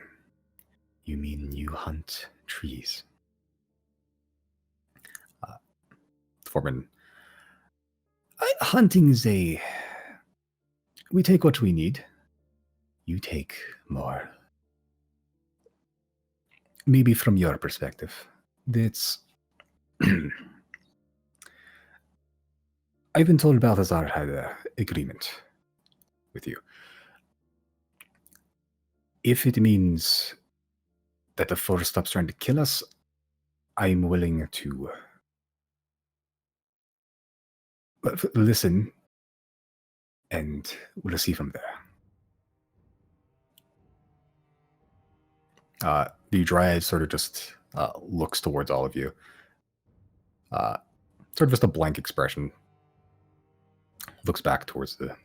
You mean you hunt trees? The foreman. Hunting is we take what we need. You take more. Maybe from your perspective, that's... I've been told Balthazar had an agreement with you. If it means that the force stops trying to kill us, I'm willing to listen, and we'll see from there. The dryad sort of just looks towards all of you. Sort of just a blank expression. Looks back towards the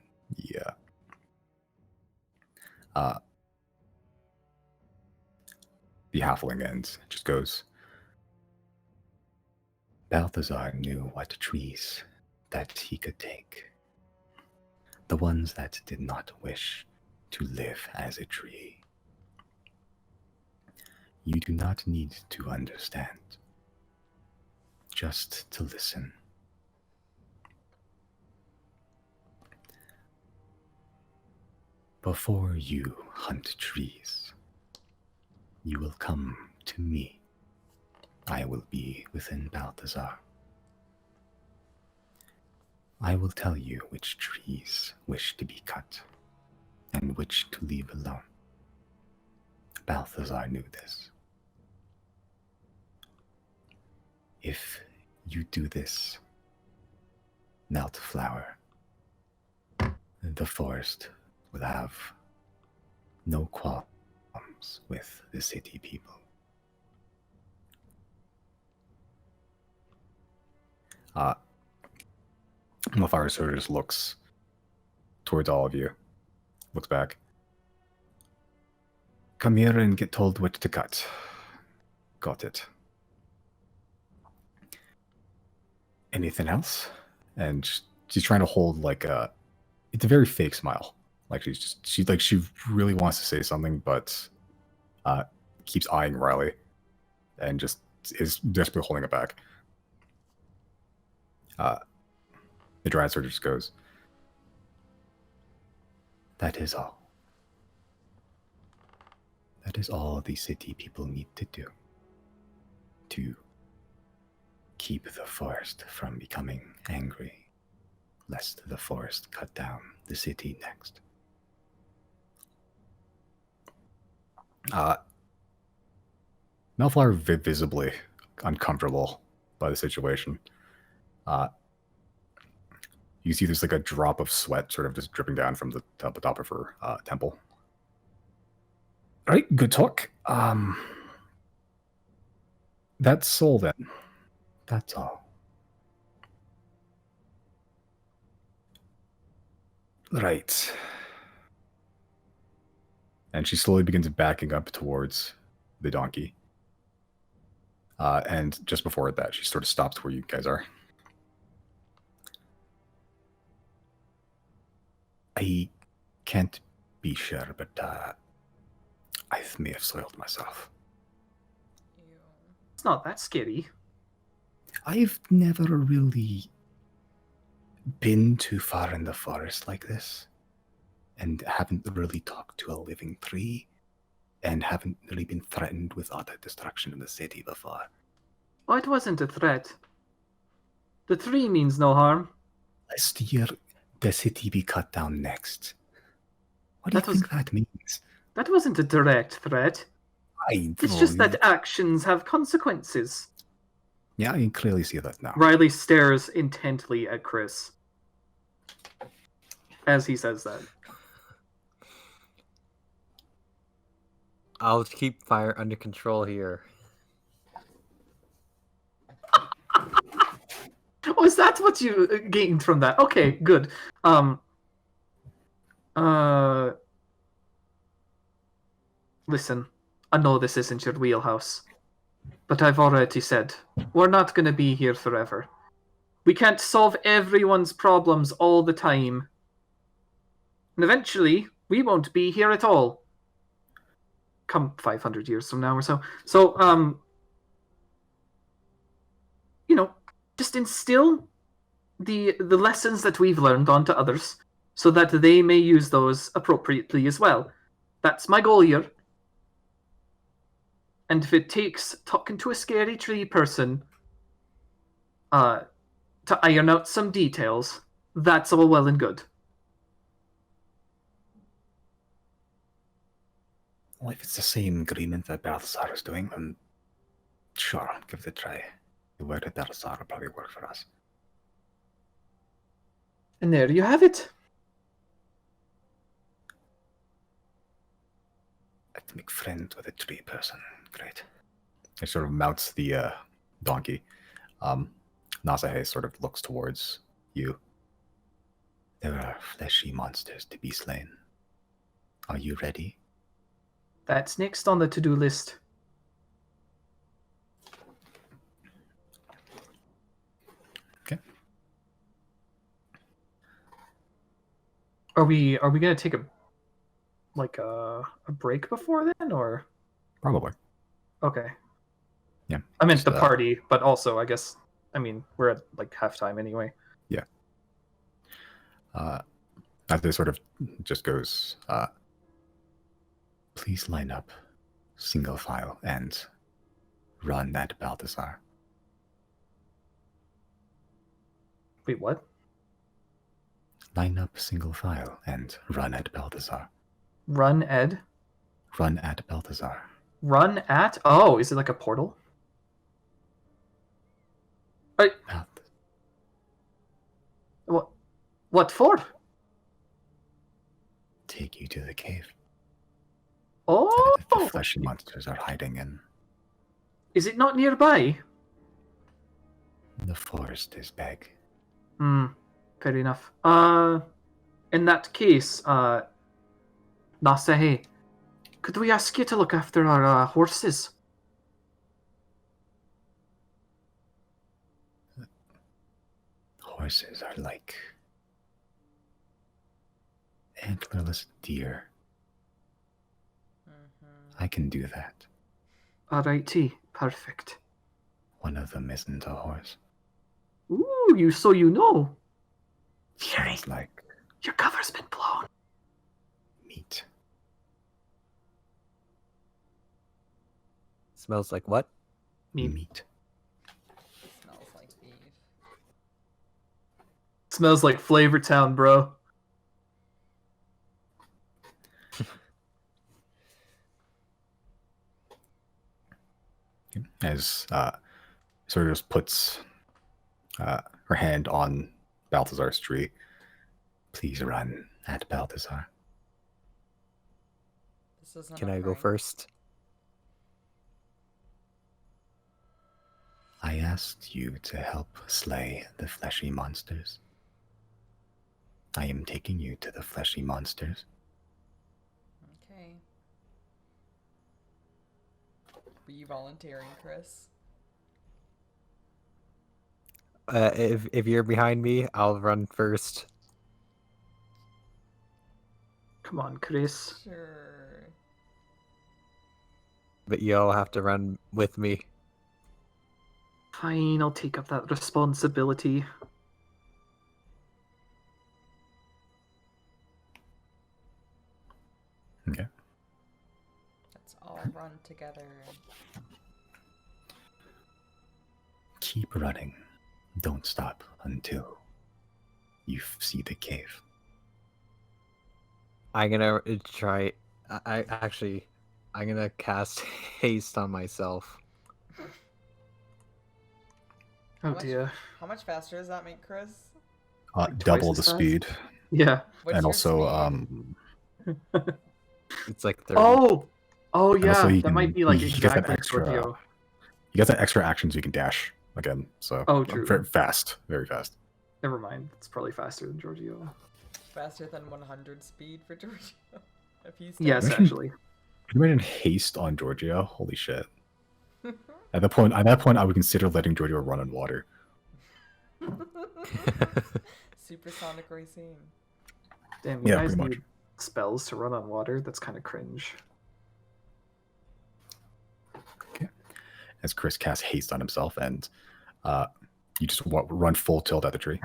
halfling and just goes, Balthazar knew what trees that he could take. the ones that did not wish to live as a tree. You do not need to understand, just to listen. Before you hunt trees, you will come to me. I will be within Balthazar. I will tell you which trees wish to be cut and which to leave alone. Balthazar knew this. If you do this, Melt Flower, the forest will have no qualms with the city people. Mafire sort of just looks towards all of you, looks back. Come here and get told what to cut. Got it. Anything else? And she's trying to hold like it's a very fake smile. Like she really wants to say something, but keeps eyeing Riley and just is desperately holding it back. The Dryad sort of just goes, that is all. That is all the city people need to do to keep the forest from becoming angry, lest the forest cut down the city next. Malflower visibly uncomfortable by the situation. You see there's like a drop of sweat sort of just dripping down from the top of her temple. All right, good talk. That's all then. That's all. Right. And she slowly begins backing up towards the donkey. And just before that, she sort of stops where you guys are. I can't be sure, but I may have soiled myself. It's not that scary. I've never really been too far in the forest like this, and haven't really talked to a living tree, and haven't really been threatened with utter destruction of the city before. Oh, it wasn't a threat. The tree means no harm. Last year, the city be cut down next. What do you think that means? That wasn't a direct threat. It's just that actions have consequences. Yeah, I can clearly see that now. Riley stares intently at Chris as he says that. I'll keep fire under control here. Oh, is that what you gained from that? Okay, good. Listen, I know this isn't your wheelhouse, but I've already said, we're not going to be here forever. We can't solve everyone's problems all the time. And eventually, we won't be here at all. Come 500 years from now or so. So, just instill the lessons that we've learned onto others so that they may use those appropriately as well. That's my goal here. And if it takes talking to a scary tree person to iron out some details, that's all well and good. Well, if it's the same agreement that Balthazar is doing, then sure, give it a try. The word of Balthazar will probably work for us. And there you have it. I'd make friends with a tree person. Great. It sort of mounts the donkey. Nasahe sort of looks towards you. There are fleshy monsters to be slain. Are you ready? That's next on the to-do list. Okay. Are we gonna take a break before then, or Probably. okay? Yeah. I meant just, the party, but also I guess we're at like halftime anyway. Yeah. As this sort of just goes, please line up, single file, and run at Balthazar. Wait, what? Line up, single file, and run at Balthazar. Run, Ed. Run at Balthazar. Run at? Oh, is it like a portal? Balth- What for? Take you to the cave Oh, that the fleshy monsters are hiding in. is it not nearby? The forest is big. Fair enough. In that case, Nasehe, could we ask you to look after our horses? Horses are like antlerless deer. I can do that. Alrighty, perfect. One of them isn't a horse. Ooh, you know. Smells like Your cover's been blown. meat. Smells like what? Meat. Smells like beef. Smells like Flavor Town, bro. As sort of just puts her hand on Balthazar's tree. Please run at Balthazar. This isn't Can a I go prank. first? I asked you to help slay the fleshy monsters. I am taking you to the fleshy monsters. Okay. Were you volunteering, Chris? If you're behind me, I'll run first. Come on, Chris. Sure. But you all have to run with me. Fine, I'll take up that responsibility. Okay. Let's all run together. Keep running. Don't stop until you see the cave. I'm gonna try. I'm gonna cast haste on myself. Oh dear. How much faster does that make Chris? Like twice Double as the fast? speed, Yeah. What's and your also speed? It's like 30. Oh and yeah. also That might be like he gets that exactly extra. Giorgio. You got that extra action so you can dash again. So Oh, true. very fast, very fast. Never mind. It's probably faster than Giorgio. Faster than 100 speed for Giorgio. If he's Yes, Imagine- actually. Can you imagine haste on Giorgio? Holy shit! At that point, I would consider letting Giorgio run on water. Supersonic racing. Damn, you Yeah, guys pretty much. need spells to run on water? That's kind of cringe. As Chris casts haste on himself, and you just run full tilt at the tree.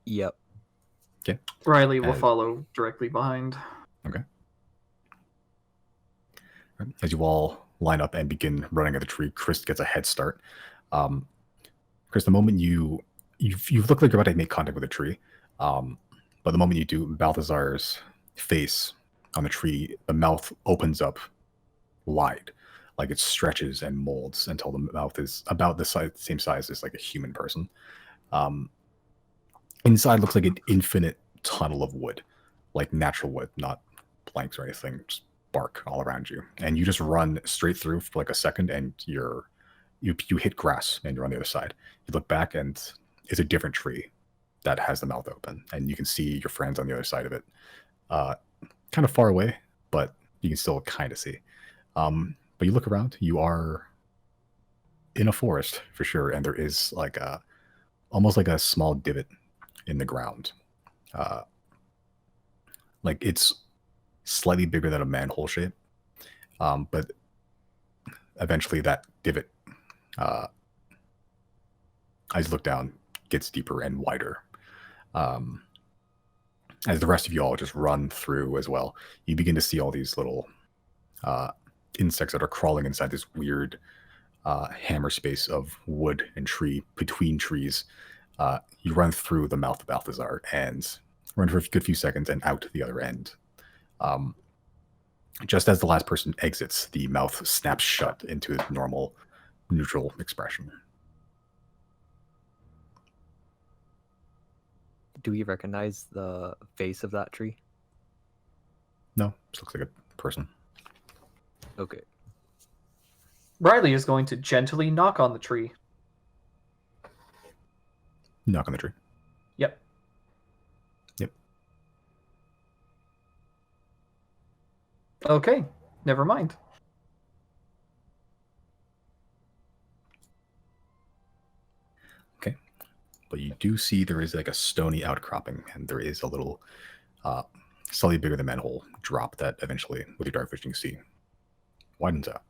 Yep. Riley will And- follow directly behind. As you all line up and begin running at the tree, Chris gets a head start. Chris, the moment you look like you're about to make contact with the tree, but the moment you do, Balthazar's face on the tree, the mouth opens up wide, like it stretches and molds until the mouth is about the same size as like a human person. Inside looks like an infinite tunnel of wood, like natural wood, not planks or anything, just bark all around you. And you just run straight through for like a second, and you hit grass, and you're on the other side. You look back, and it's a different tree that has the mouth open, and you can see your friends on the other side of it, kind of far away, but you can still kind of see. But you look around, you are in a forest for sure, and there is like almost like a small divot in the ground. Like it's slightly bigger than a manhole shape, but eventually that divot, as you look down, gets deeper and wider. As the rest of you all just run through as well, you begin to see all these little insects that are crawling inside this weird hammer space of wood and tree between trees. You run through the mouth of Balthazar and run for a good few seconds and out the other end. Just as the last person exits, the mouth snaps shut into its normal, neutral expression. Do we recognize the face of that tree? No, this looks like a person. Okay. Riley is going to gently knock on the tree. Knock on the tree. Yep. Yep. Okay, never mind. Okay. But you do see there is like a stony outcropping, and there is a little, slightly bigger than manhole drop that eventually, with your dark vision, you see widens out.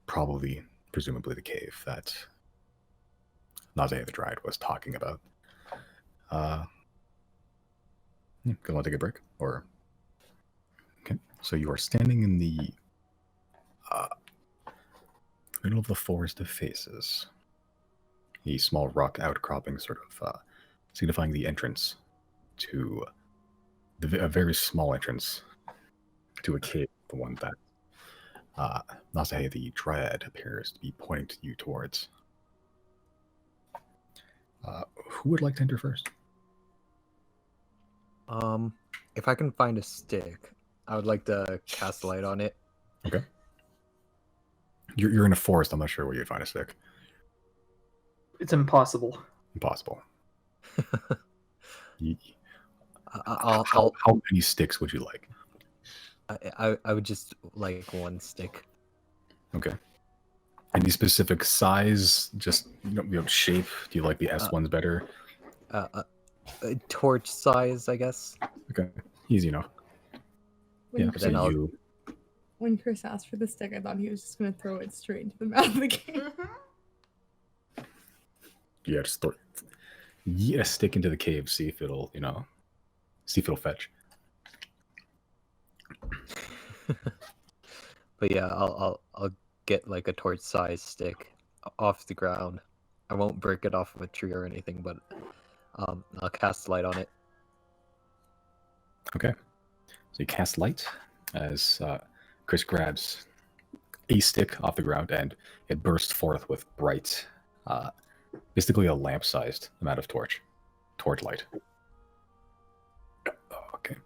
Probably, presumably, the cave that Nazaya the Dryad was talking about. You want to take a break? Or okay, so you are standing in the middle of the forest of faces. A small rock outcropping, sort of signifying the entrance to a very small entrance to a cave, the one that Nasahe the Dryad appears to be pointing to you towards. Who would like to enter first? If I can find a stick, I would like to cast light on it. Okay. You're in a forest. I'm not sure where you'd find a stick. It's impossible. Impossible. I'll, how many sticks would you like? I would just like one stick. Okay. Any specific size? Just shape? Do you like the S ones better? Torch size, I guess. Okay, easy enough. When, Yeah. Chris, So when Chris asked for the stick, I thought he was just going to throw it straight into the mouth of the cave. just a stick into the cave. See if it'll fetch. But yeah, I'll get like a torch size stick off the ground. I won't break it off of a tree or anything, but I'll cast light on it. Okay. So you cast light as Chris grabs a stick off the ground and it bursts forth with bright, basically a lamp-sized amount of torch light. Okay.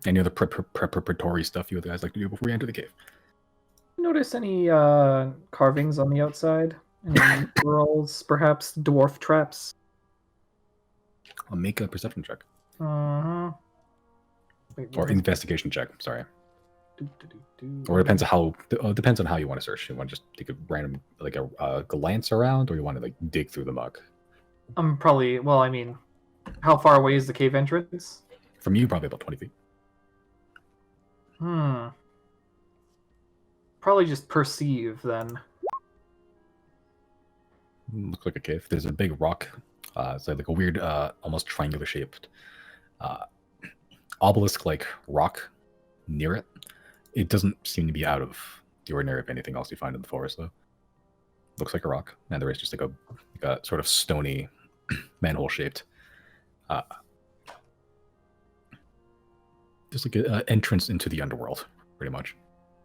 Any other preparatory stuff you guys like to do before you enter the cave? Notice any carvings on the outside? Any murals, perhaps dwarf traps? I'll make a perception check. Uh-huh. Wait, Or what investigation check, sorry. is- Or it depends on how you want to search. You want to just take a random, like a glance around, or you want to like dig through the muck? I'm probably, well, I mean, how far away is the cave entrance? From you, probably about 20 feet. Probably just perceive, then. Looks like a cave. There's a big rock. It's like a weird, almost triangular shaped obelisk-like rock near it. It doesn't seem to be out of the ordinary of anything else you find in the forest, though. Looks like a rock, and there is just like a sort of stony, manhole-shaped, just like an entrance into the underworld, pretty much.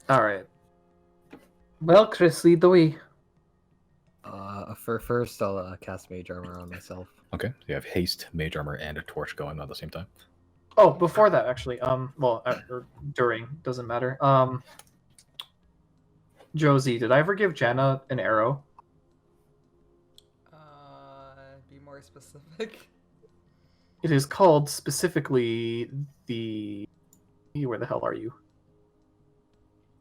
All right. Well, Chris, lead the way. For first, I'll cast Mage Armor on myself. Okay, so you have haste, mage armor, and a torch going on at the same time. Oh, before that, actually. Well, or during, doesn't matter. Josie, did I ever give Jana an arrow? Be more specific. It is called specifically the... Where the hell are you?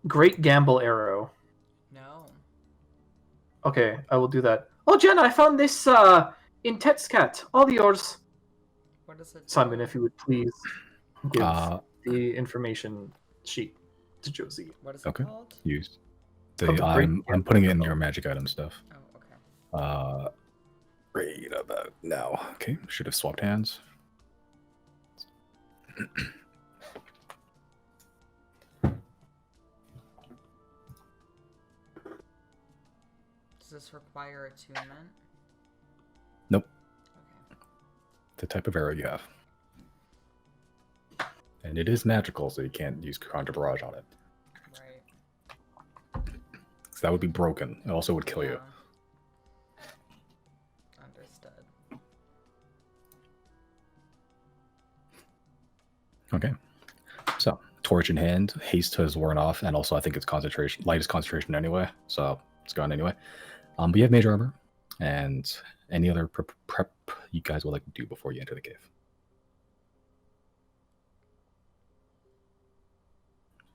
Great Gamble Arrow. No. Okay, I will do that. Oh, Jenna, I found this in Tetscat. All yours. What does it do? Simon, if you would please give Uh, the information sheet to Josie. What is it Okay. called? Used. Called the Great I'm putting it in your magic item stuff. Oh, okay. Right about now. Okay, should have swapped hands. Does this require attunement? Nope. Okay. The type of arrow you have. And it is magical, so you can't use Conjure Barrage on it. Right. So that would be broken. It also would kill you. Understood. Okay. So, torch in hand, haste has worn off, and also I think it's concentration. Light is concentration anyway, so it's gone anyway. But you have mage armor, and any other prep you guys would like to do before you enter the cave.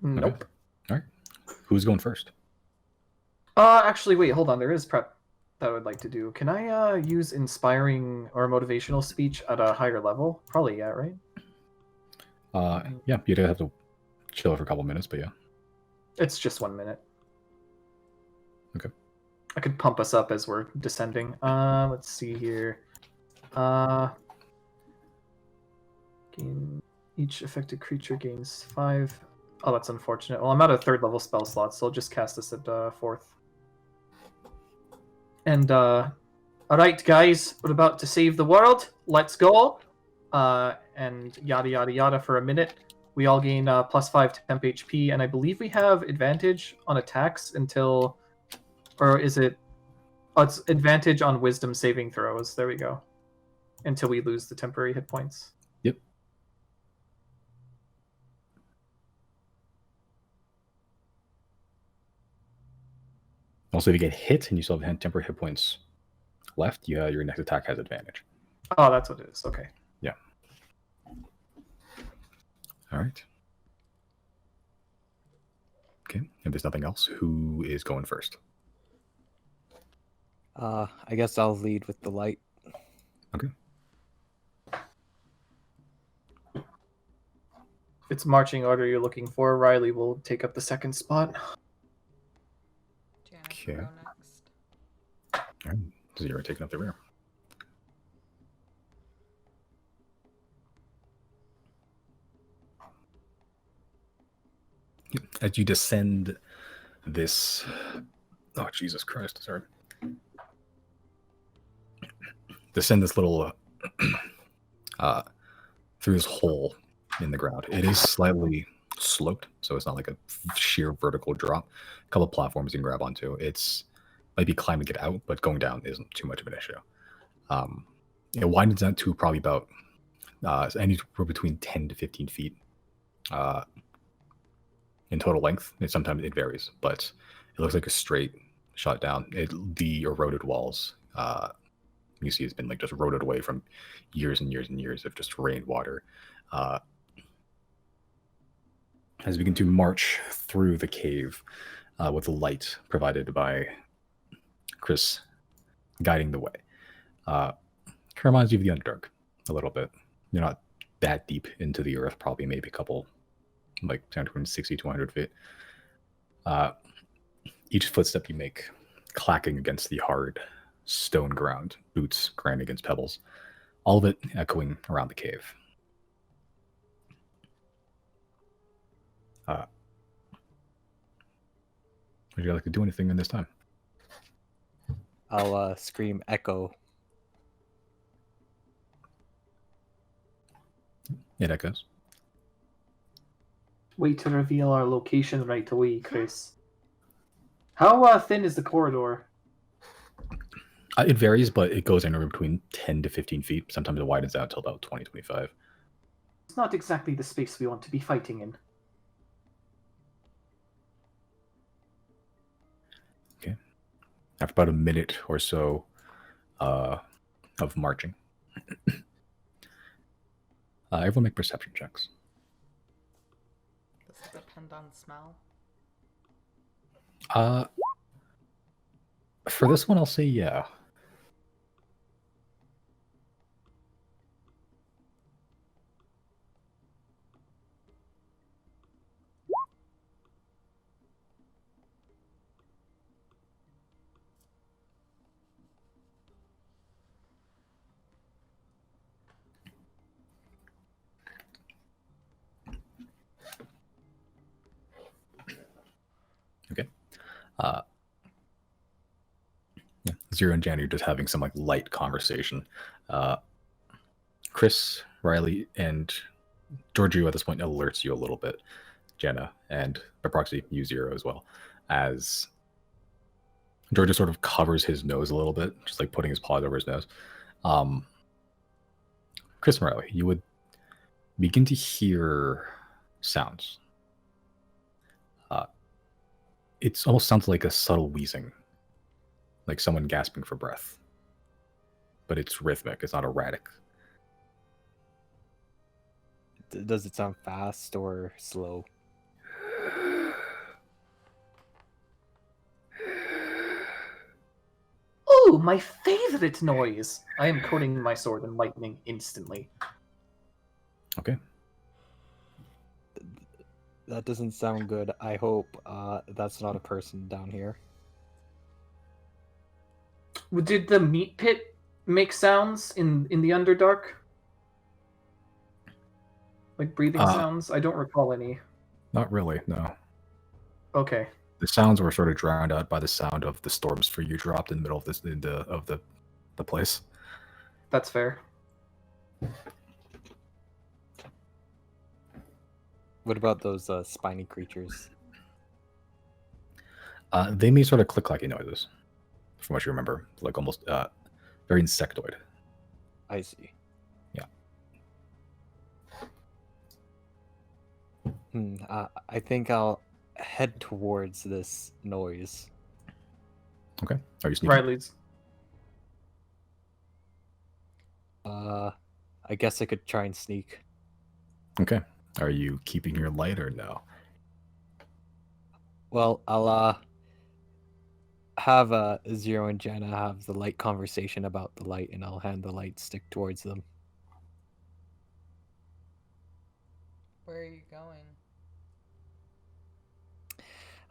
Nope. All right. Who's going first? Actually, wait, hold on. There is prep that I would like to do. Can I use inspiring or motivational speech at a higher level? Probably, yeah, right? Yeah, you'd have to chill for a couple minutes, but yeah. It's just 1 minute. Okay. I could pump us up as we're descending. Let's see here. Each affected creature gains 5. Oh, that's unfortunate. Well, I'm out of 3rd level spell slots, so I'll just cast this at 4th. And, alright, guys, we're about to save the world. Let's go. And yada yada yada for a minute. We all gain plus 5 temp HP, and I believe we have advantage on attacks until... Or is it... Oh, it's advantage on wisdom saving throws. There we go. Until we lose the temporary hit points. Yep. Also, if you get hit and you still have temporary hit points left, your next attack has advantage. Oh, that's what it is. Okay. Yeah. All right. Okay. If there's nothing else, who is going first? I guess I'll lead with the light. Okay. It's marching order you're looking for. Riley will take up the 2nd spot. Janet Okay. can go next. All right. So you're taking up the rear. As you descend this... Oh, Jesus Christ. Sorry. Descend this little... through this hole in the ground. It is slightly sloped, so it's not like a sheer vertical drop. A couple of platforms you can grab onto. It's might be climbing it out, but going down isn't too much of an issue. It widens out to probably about anywhere between 10 to 15 feet in total length. Sometimes it varies, but it looks like a straight shot down. The eroded walls you see has been like just eroded away from years and years and years of just rainwater. As we begin to march through the cave with the light provided by Chris guiding the way. It reminds you of the Underdark a little bit. You're not that deep into the earth, probably maybe a couple, like 160 to 100 feet. Each footstep you make clacking against the hard stone ground, boots grinding against pebbles, all of it echoing around the cave. Would you like to do anything in this time? I'll scream echo. It echoes. Wait to reveal our location right away, Chris. How thin is the corridor? It varies, but it goes anywhere between 10 to 15 feet. Sometimes it widens out to about 20, 25. It's not exactly the space we want to be fighting in. Okay. After about a minute or so of marching, everyone make perception checks. Does it depend on smell? For this one, I'll say yeah. Yeah, Zero and Jan are just having some like light conversation. Chris, Riley, and Giorgio at this point alerts you a little bit, Jenna, and by proxy you Zero as well, as Giorgio sort of covers his nose a little bit, just like putting his paws over his nose. Chris and Riley, you would begin to hear sounds. It almost sounds like a subtle wheezing, like someone gasping for breath. But it's rhythmic, it's not erratic. Does it sound fast or slow? Oh, my favorite noise! I am coating my sword in lightning instantly. Okay. That doesn't sound good. I hope that's not a person down here. Did the meat pit make sounds in the Underdark? Like breathing sounds? I don't recall any. Not really, no. Okay. The sounds were sort of drowned out by the sound of the storms for you dropped in the middle of this of the place. That's fair. What about those spiny creatures? They may sort of click-clacky noises, from what you remember, like almost very insectoid. I see. Yeah. I think I'll head towards this noise. Okay. Are you sneaking? Riley's. I guess I could try and sneak. Okay. Are you keeping your light or no? Well, I'll have Zero and Jenna have the light conversation about the light, and I'll hand the light stick towards them. Where are you going?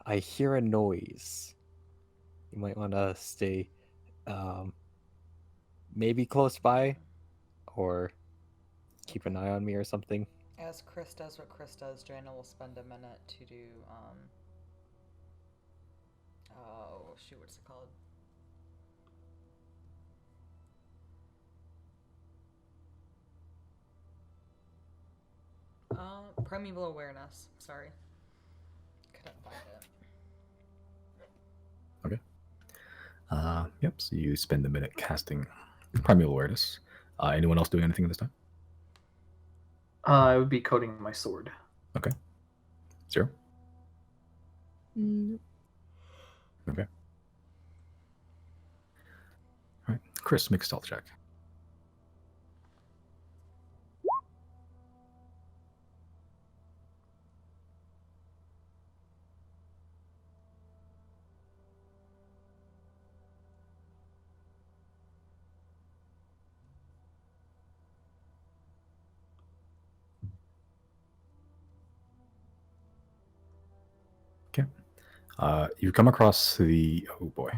I hear a noise. You might want to stay maybe close by, or keep an eye on me or something. As Chris does what Chris does, Joanna will spend a minute to do, oh, shoot, what's it called? Primeval awareness. Sorry. Couldn't find it. Okay. Yep, so you spend a minute casting Primeval Awareness. Anyone else doing anything at this time? I would be coating my sword. Okay. Zero? Mm, Okay. All right. Chris, make a stealth check. Okay. You come across the... Oh, boy.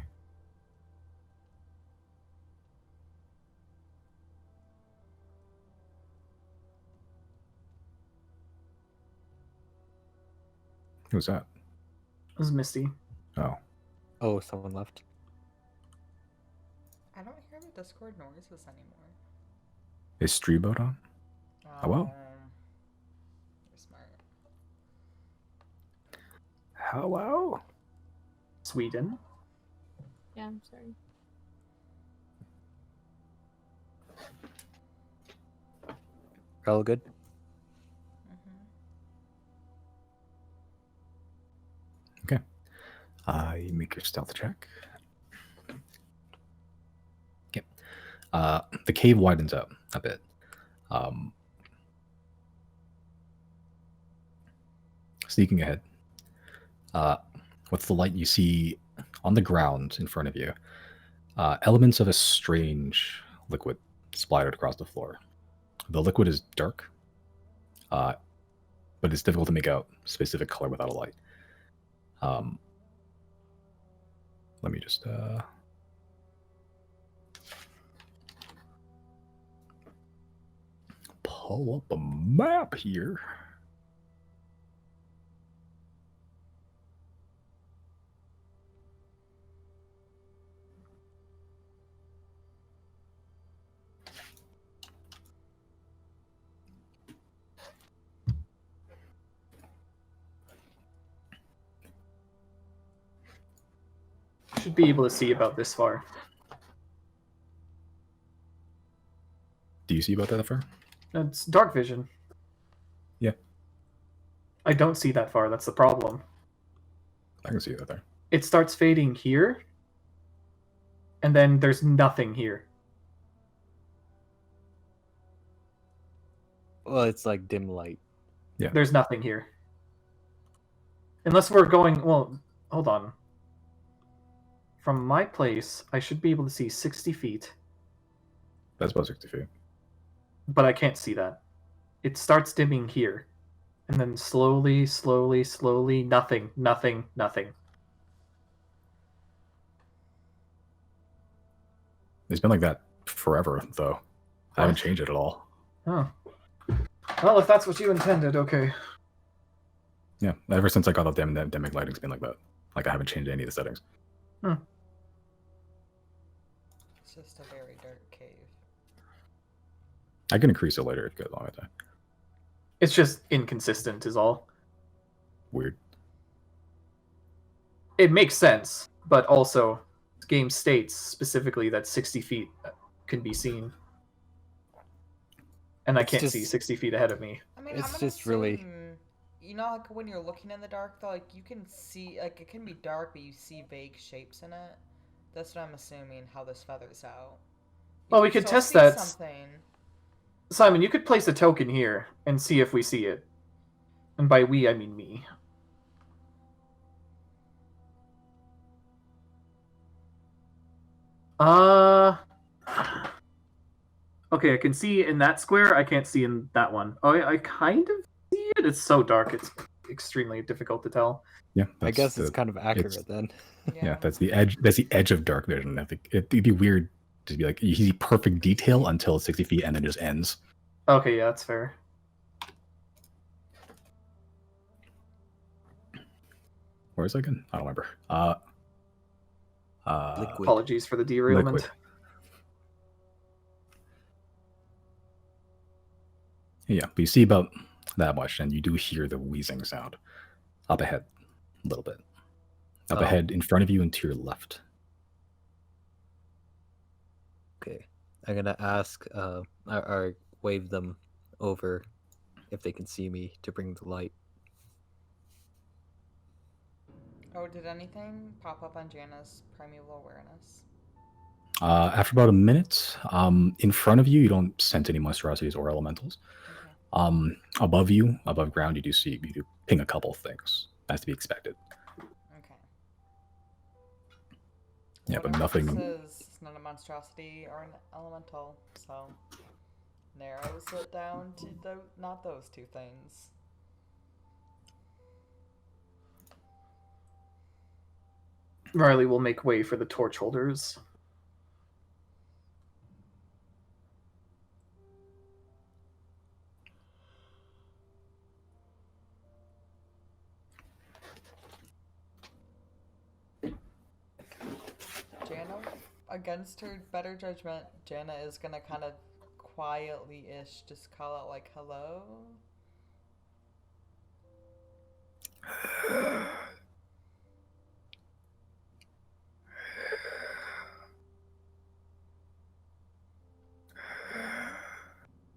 Who's that? It was Misty. Oh. Oh, someone left. I don't hear the Discord noises anymore. Is Streeboat on? Oh, well. You're smart. Hello? Sweden. yeah, I'm sorry. All good? Okay. You make your stealth check. Okay. The cave widens out a bit. Sneaking ahead. With the light, you see on the ground in front of you elements of a strange liquid splattered across the floor. The liquid is dark, but it's difficult to make out specific color without a light. Let me just pull up a map here. should be able to see about this far. Do you see about that far? It's dark vision. Yeah. I don't see that far. That's the problem. I can see that there. It starts fading here, and then there's nothing here. Well, it's like dim light. Yeah. There's nothing here. Unless we're going... Well, hold on. From my place, I should be able to see 60 feet, That's about 60 feet. but I can't see that. It starts dimming here. And then slowly, slowly, slowly, nothing, nothing, nothing. It's been like that forever, though. I haven't changed it at all. Oh. Well, if that's what you intended, okay. Yeah, ever since I got the dynamic lighting's been like that. Like, I haven't changed any of the settings. It's just a very dark cave. I can increase it later if you guys want me to. It's just inconsistent is all. Weird. It makes sense, but also the game states specifically that 60 feet can be seen. And I It's can't just- see 60 feet ahead of me. I mean, It's I'm just really- assuming, you know, like when you're looking in the dark, though, like you can see, like it can be dark, but you see vague shapes in it. That's what I'm assuming. How this feathers out. You Well, we can could still test see that. Something. Simon, you could place a token here and see if we see it. And by we, I mean me. Okay, I can see in that square. I can't see in that one. Oh, I kind of see it. It's so dark. It's extremely difficult to tell. Yeah, I guess it's the- kind of accurate then. Yeah, that's the edge. That's the edge of dark vision. I think it'd be weird to be like you see perfect detail until it's 60 feet and then just ends. Okay, yeah, that's fair. Where is that again? I don't remember. Liquid. Apologies for the derailment. Liquid. Yeah, but you see about that much, and you do hear the wheezing sound up ahead, a little bit. Up Oh. ahead, in front of you, and to your left. Okay, I'm gonna ask, or wave them over if they can see me to bring the light. Oh, did anything pop up on Jana's primeval awareness? After about a minute, in front of you, you don't sense any monstrosities or elementals. Okay. Above you, above ground, you do ping a couple things. That's to be expected. Okay. Yeah, but Whatever nothing. This is not a monstrosity or an elemental, so narrows it down to not those two things. Riley will make way for the torch holders. Jana, against her better judgment, Jana is gonna kind of quietly-ish just call out like, hello?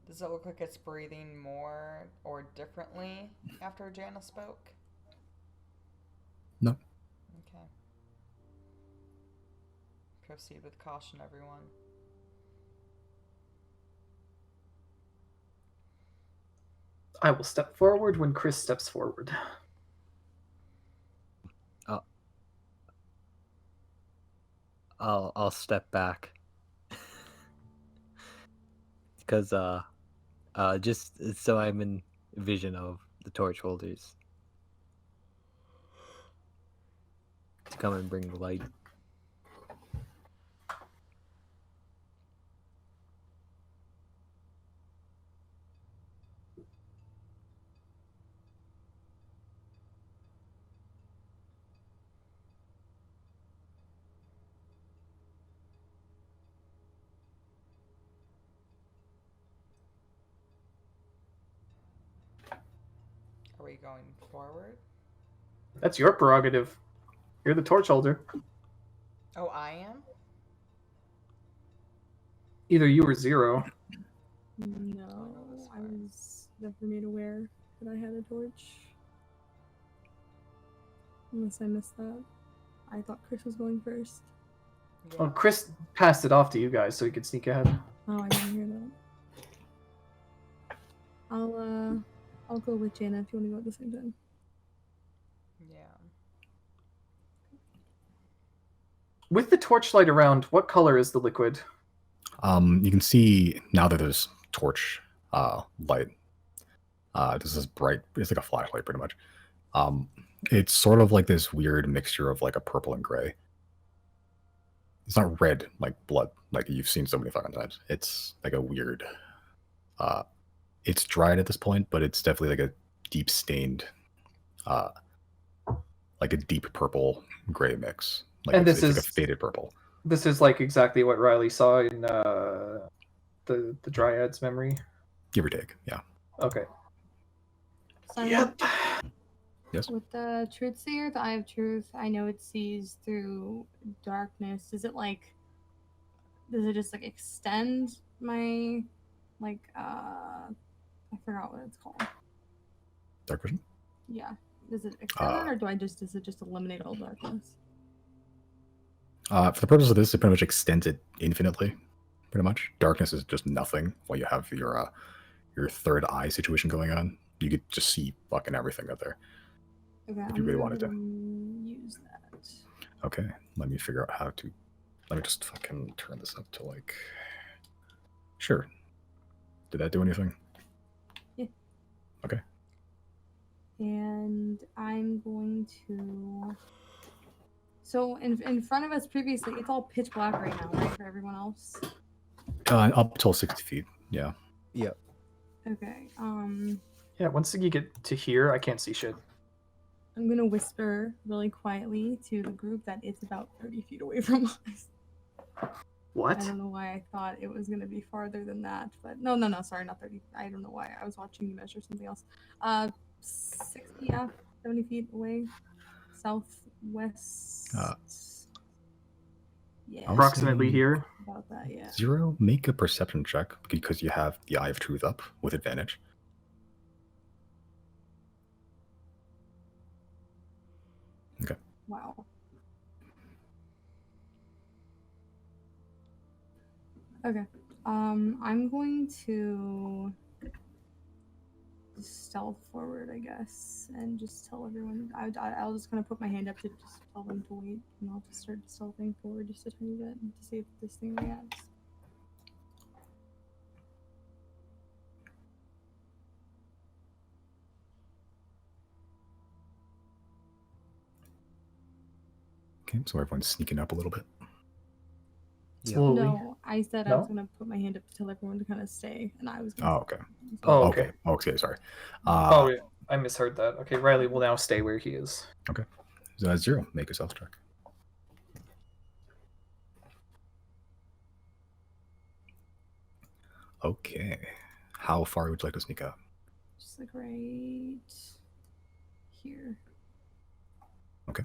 Does it look like it's breathing more or differently after Jana spoke? No. Okay. Proceed with caution, everyone. I will step forward when Chris steps forward. I'll step back because just so I'm in vision of the torch holders to come and bring the light. Are we going forward? That's your prerogative. You're the torch holder. Oh, I am? Either you or Zero. No, I was never made aware that I had a torch. Unless I missed that. I thought Chris was going first. Yeah. Well, Chris passed it off to you guys so he could sneak ahead. Oh, I didn't hear that. I'll go with Jana if you want to go at the same time. Yeah. With the torchlight around, what color is the liquid? You can see now that there's torch light. This is bright. It's like a flashlight, pretty much. It's sort of like this weird mixture of like a purple and gray. It's not red like blood, like you've seen so many fucking times. It's like a weird. It's dried at this point, but it's definitely like a deep stained, like a deep purple gray mix. Like And it's this like a is- faded purple. This is like exactly what Riley saw in the Dryad's memory. Give or take, yeah. Okay. Simon, Yes. with the Truth Seer, the Eye of Truth, I know it sees through darkness. Does it just like extend my I forgot what it's called. Dark vision. Yeah. Does it extend it, or does it just eliminate all darkness? For the purpose of this, it pretty much extends it infinitely. Pretty much, darkness is just nothing. While you have your third eye situation going on, you could just see fucking everything out there. Okay, If you really wanted to. use that. Okay, let me figure out how to. Let me just fucking turn this up to like. Sure. Did that do anything? Yeah. Okay. And I'm going to. So in front of us previously, it's all pitch black right now, right, for everyone else? Up till 60 feet. Yeah. Yep. Okay. Yeah, once you get to here, I can't see shit. I'm gonna whisper really quietly to the group that it's about 30 feet away from us. What? I don't know why I thought it was gonna be farther than that, but no, sorry, not 30. I don't know why. I was watching you measure something else. 60, yeah, 70 feet away, southwest. Yeah, Approximately here. about that. Yeah. Zero, make a perception check because you have the Eye of Truth up with advantage. Okay. Wow. Okay. I'm going to stealth forward, I guess, and just tell everyone. I'll just kind of put my hand up to just tell them to wait, and I'll just start stealthing forward just a tiny bit to see if this thing reacts. Okay, so everyone's sneaking up a little bit. Yep. Slowly. No, I said I was No? gonna put my hand up to tell everyone to kind of stay, and I was gonna. Oh, okay. Oh, Okay. Okay, sorry. Oh, yeah, I misheard that. Okay, Riley will now stay where he is. So Zero, make a stealth check. Okay. How far would you like to sneak up? Just like right here. Okay.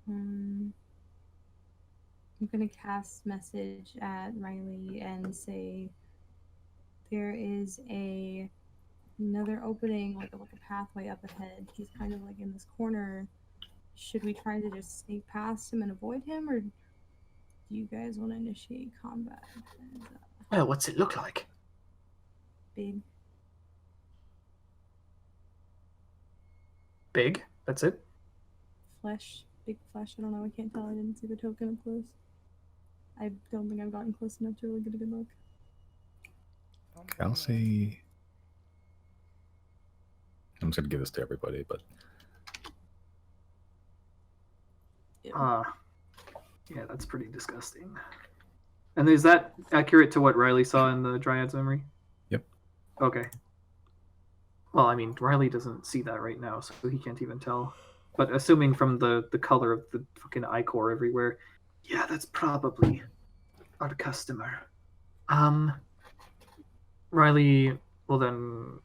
I'm gonna cast message at Riley and say there is another opening, like a pathway up ahead. He's kind of like in this corner. Should we try to just sneak past him and avoid him, or do you guys want to initiate combat? And, Well, what's it look like? big. Big? That's it? Flesh, big flesh. I don't know. I can't tell. I didn't see the token up close. I don't think I've gotten close enough to really get a good look. Okay, I'll say. I'm just gonna give this to everybody, but Yeah, that's pretty disgusting. And is that accurate to what Riley saw in the Dryad's memory? Yep. Okay. Well, I mean, Riley doesn't see that right now, so he can't even tell. But assuming from the color of the fucking ichor everywhere, yeah, that's probably our customer. Riley will then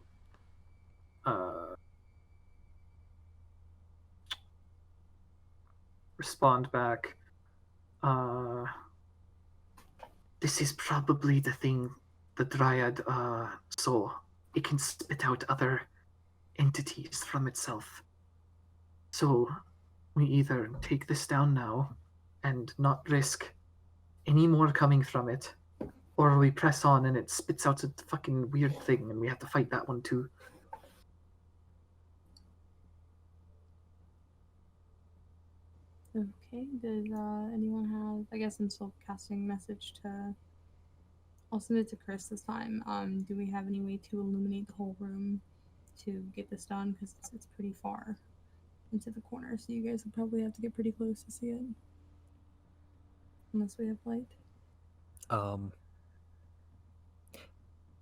respond back. This is probably the thing the Dryad saw. It can spit out other entities from itself. So we either take this down now and not risk any more coming from it, or we press on and it spits out a fucking weird thing and we have to fight that one too. Okay, does anyone have, I guess I'm still casting message to, I'll send it to Chris this time. Do we have any way to illuminate the whole room to get this done? Because it's pretty far into the corner, so you guys would probably have to get pretty close to see it. Unless we have light.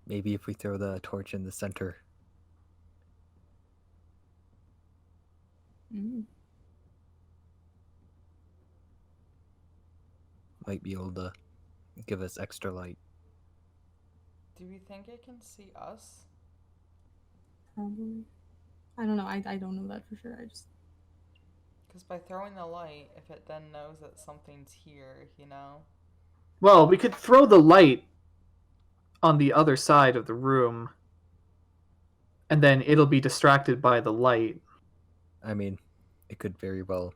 Maybe if we throw the torch in the center. Might be able to give us extra light. Do we think it can see us? Probably. I don't know. I don't know that for sure. I just. Because by throwing the light, if it then knows that something's here, you know? Well, we could throw the light on the other side of the room, and then it'll be distracted by the light. I mean, it could very well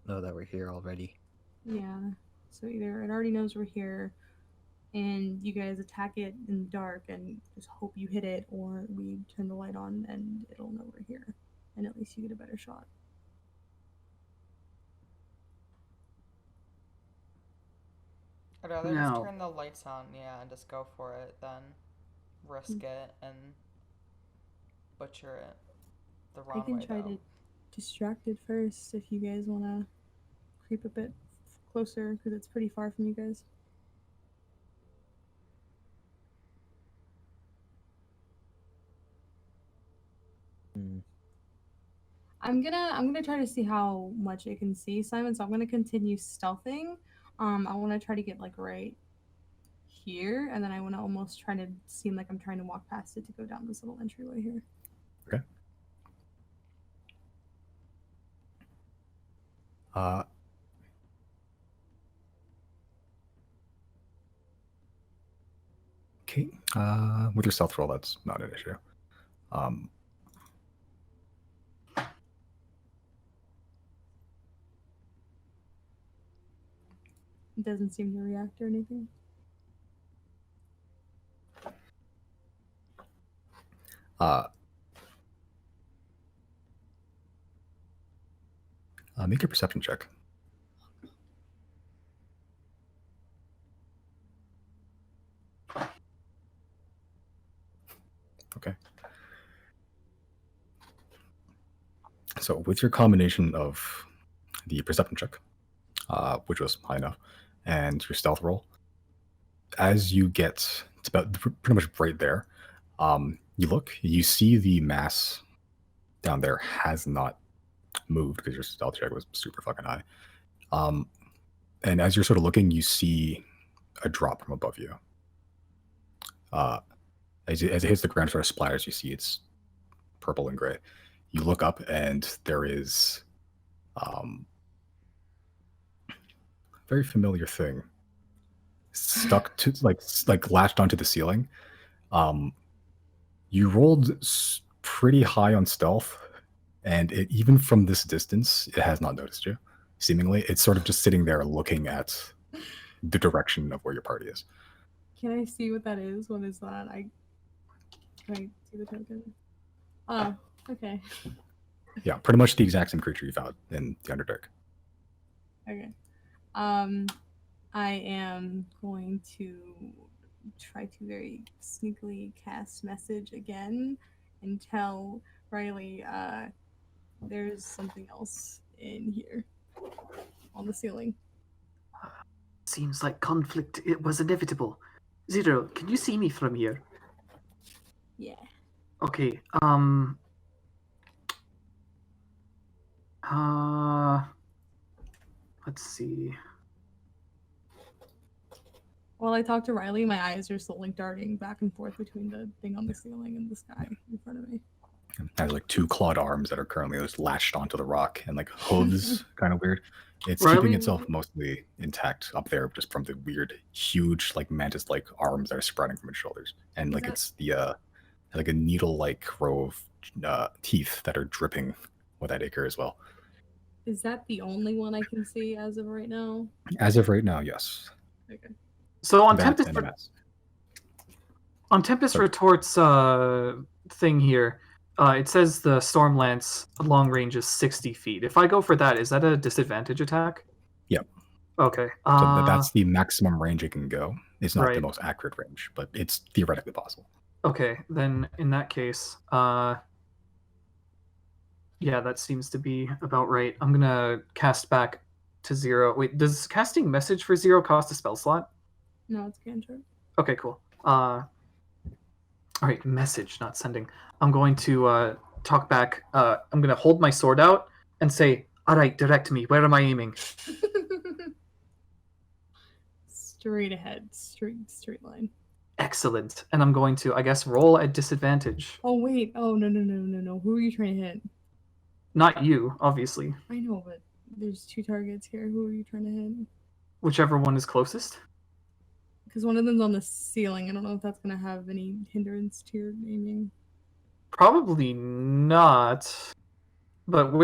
know that we're here already. Yeah. So either it already knows we're here, and you guys attack it in the dark and just hope you hit it, or we turn the light on and it'll know we're here, and at least you get a better shot. I'd rather No. just turn the lights on, yeah, and just go for it than risk it and butcher it the wrong way. I can try to distract it first if you guys want to creep a bit closer, because it's pretty far from you guys. I'm gonna try to see how much it can see, Simon. So I'm gonna continue stealthing. I want to try to get like right here, and then I want to almost try to seem like I'm trying to walk past it to go down this little entryway here. Okay. Okay. With your stealth roll, that's not an issue. It doesn't seem to react or anything. Make a perception check. Okay. So with your combination of the perception check, which was high enough, and your stealth roll, as you get it's about pretty much right there, you look, you see the mass down there has not moved because your stealth check was super fucking high. And as you're sort of looking, you see a drop from above you. As it hits the ground, sort of splatters, you see it's purple and gray. You look up, and there is very familiar thing stuck to like latched onto the ceiling. You rolled pretty high on stealth, and it, even from this distance, it has not noticed you. Seemingly, it's sort of just sitting there looking at the direction of where your party is. Can I see what that is? What is that? Can I see the token? Oh, okay. Yeah, pretty much the exact same creature you found in the Underdark. Okay. I am going to try to very sneakily cast message again and tell Riley there's something else in here on the ceiling. Seems like conflict. It was inevitable. Zero, can you see me from here? Yeah. Okay. Let's see. While I talk to Riley, my eyes are still like darting back and forth between the thing on the ceiling and the sky in front of me. It has like 2 clawed arms that are currently just latched onto the rock, and like hooves, kind of weird. It's keeping Riley- itself mostly intact up there, just from the weird, huge, like mantis-like arms that are spreading from its shoulders, and like that- it's the like a needle-like row of teeth that are dripping with that ichor as well. Is that the only one I can see as of right now? As of right now, yes. Okay. So on That Tempest, and a mask. on Tempest Sorry. Retort's thing here, it says the Storm Lance long range is 60 feet. If I go for that, is that a disadvantage attack? Yep. Okay. So that's the maximum range it can go. It's not the Right. most accurate range, but it's theoretically possible. Okay, then in that case, yeah, that seems to be about right. I'm gonna cast back to 0. Wait, does casting message for 0 cost a spell slot? No, it's cantrip. Okay, cool. All right, message, not sending. I'm going to talk back. I'm going to hold my sword out and say, all right, direct me. Where am I aiming? Straight ahead, straight line. Excellent. And I'm going to, I guess, roll at disadvantage. Oh wait, oh no. Who are you trying to hit? Not you, obviously. I know, but there's 2 targets here. Who are you trying to hit? Whichever one is closest. Because one of them's on the ceiling. I don't know if that's gonna have any hindrance to your aiming. Probably not. But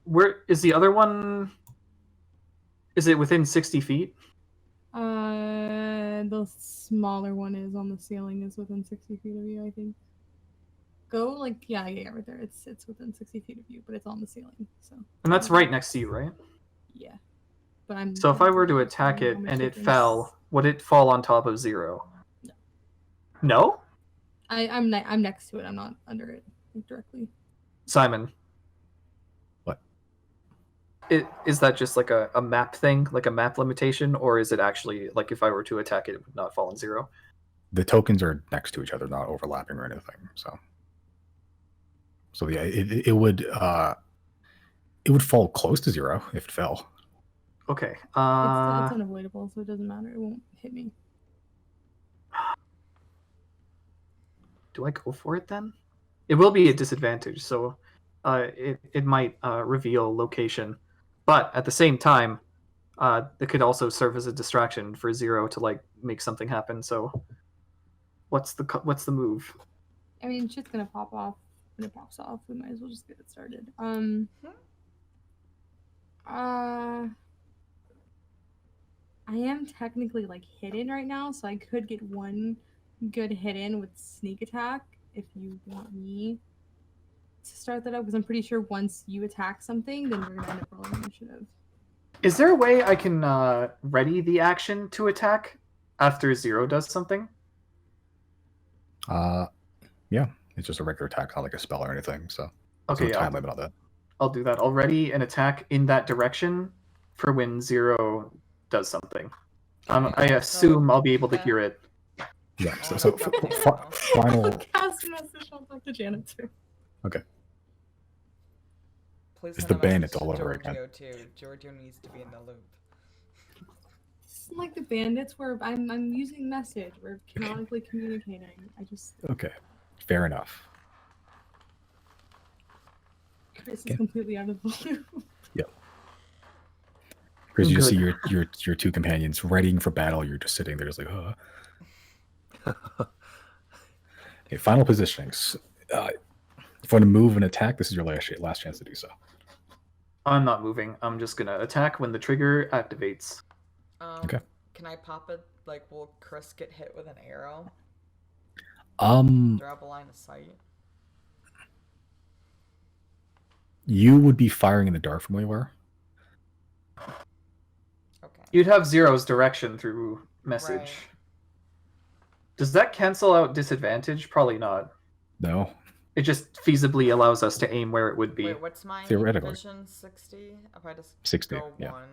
where is the other one? Is it within 60 feet? The smaller one is on the ceiling. Is within 60 feet of you, I think. Go like yeah, right there. It's within 60 feet of you, but it's on the ceiling. So. And that's right next to you, right? Yeah, but I'm. So if I were to attack it and it fell, would it fall on top of 0? No. No? I'm next to it. I'm not under it directly. Simon. What? Is that just like a map thing, like a map limitation, or is it actually like if I were to attack it, it would not fall on 0? The tokens are next to each other, not overlapping or anything. So yeah, it would fall close to 0 if it fell. Okay. It's unavoidable, so it doesn't matter. It won't hit me. Do I go for it then? It will be a disadvantage, so it might reveal location, but at the same time, it could also serve as a distraction for 0 to like make something happen. So, what's the move? I mean, shit's gonna pop off when it pops off. We might as well just get it started. I am technically like hidden right now, so I could get one good hit in with sneak attack if you want me to start that up, because I'm pretty sure once you attack something, then we're gonna end up rolling initiative. Is there a way I can ready the action to attack after 0 does something? Yeah, it's just a regular attack, not like a spell or anything. So Okay, there's no time limit on that. I'll do that. I'll ready an attack in that direction for when 0 does something. I assume I'll be able to hear it. Yeah. So final. Cast a message. I'll talk to Janet too. Okay. Please It's send the a message bandits to all over again. Giorgio too. Giorgio needs to be in the loop. It's like the bandits where I'm using message. We're canonically communicating. I just Okay. Fair enough. Chris is completely out of the loop. Chris, you just see Good. your 2 companions readying for battle. You're just sitting there, just like, Okay, final positionings. If you want to move and attack, this is your last chance to do so. I'm not moving. I'm just gonna attack when the trigger activates. Okay. Can I pop it? Like, will Chris get hit with an arrow? Um, Do I have a line of sight? you would be firing in the dark from where you were. Okay. You'd have 0's direction through message. Right. Does that cancel out disadvantage? Probably not. No. It just feasibly allows us to aim where it would be. Wait, what's my Theoretically. vision? 60? If I just 60, go yeah. 1.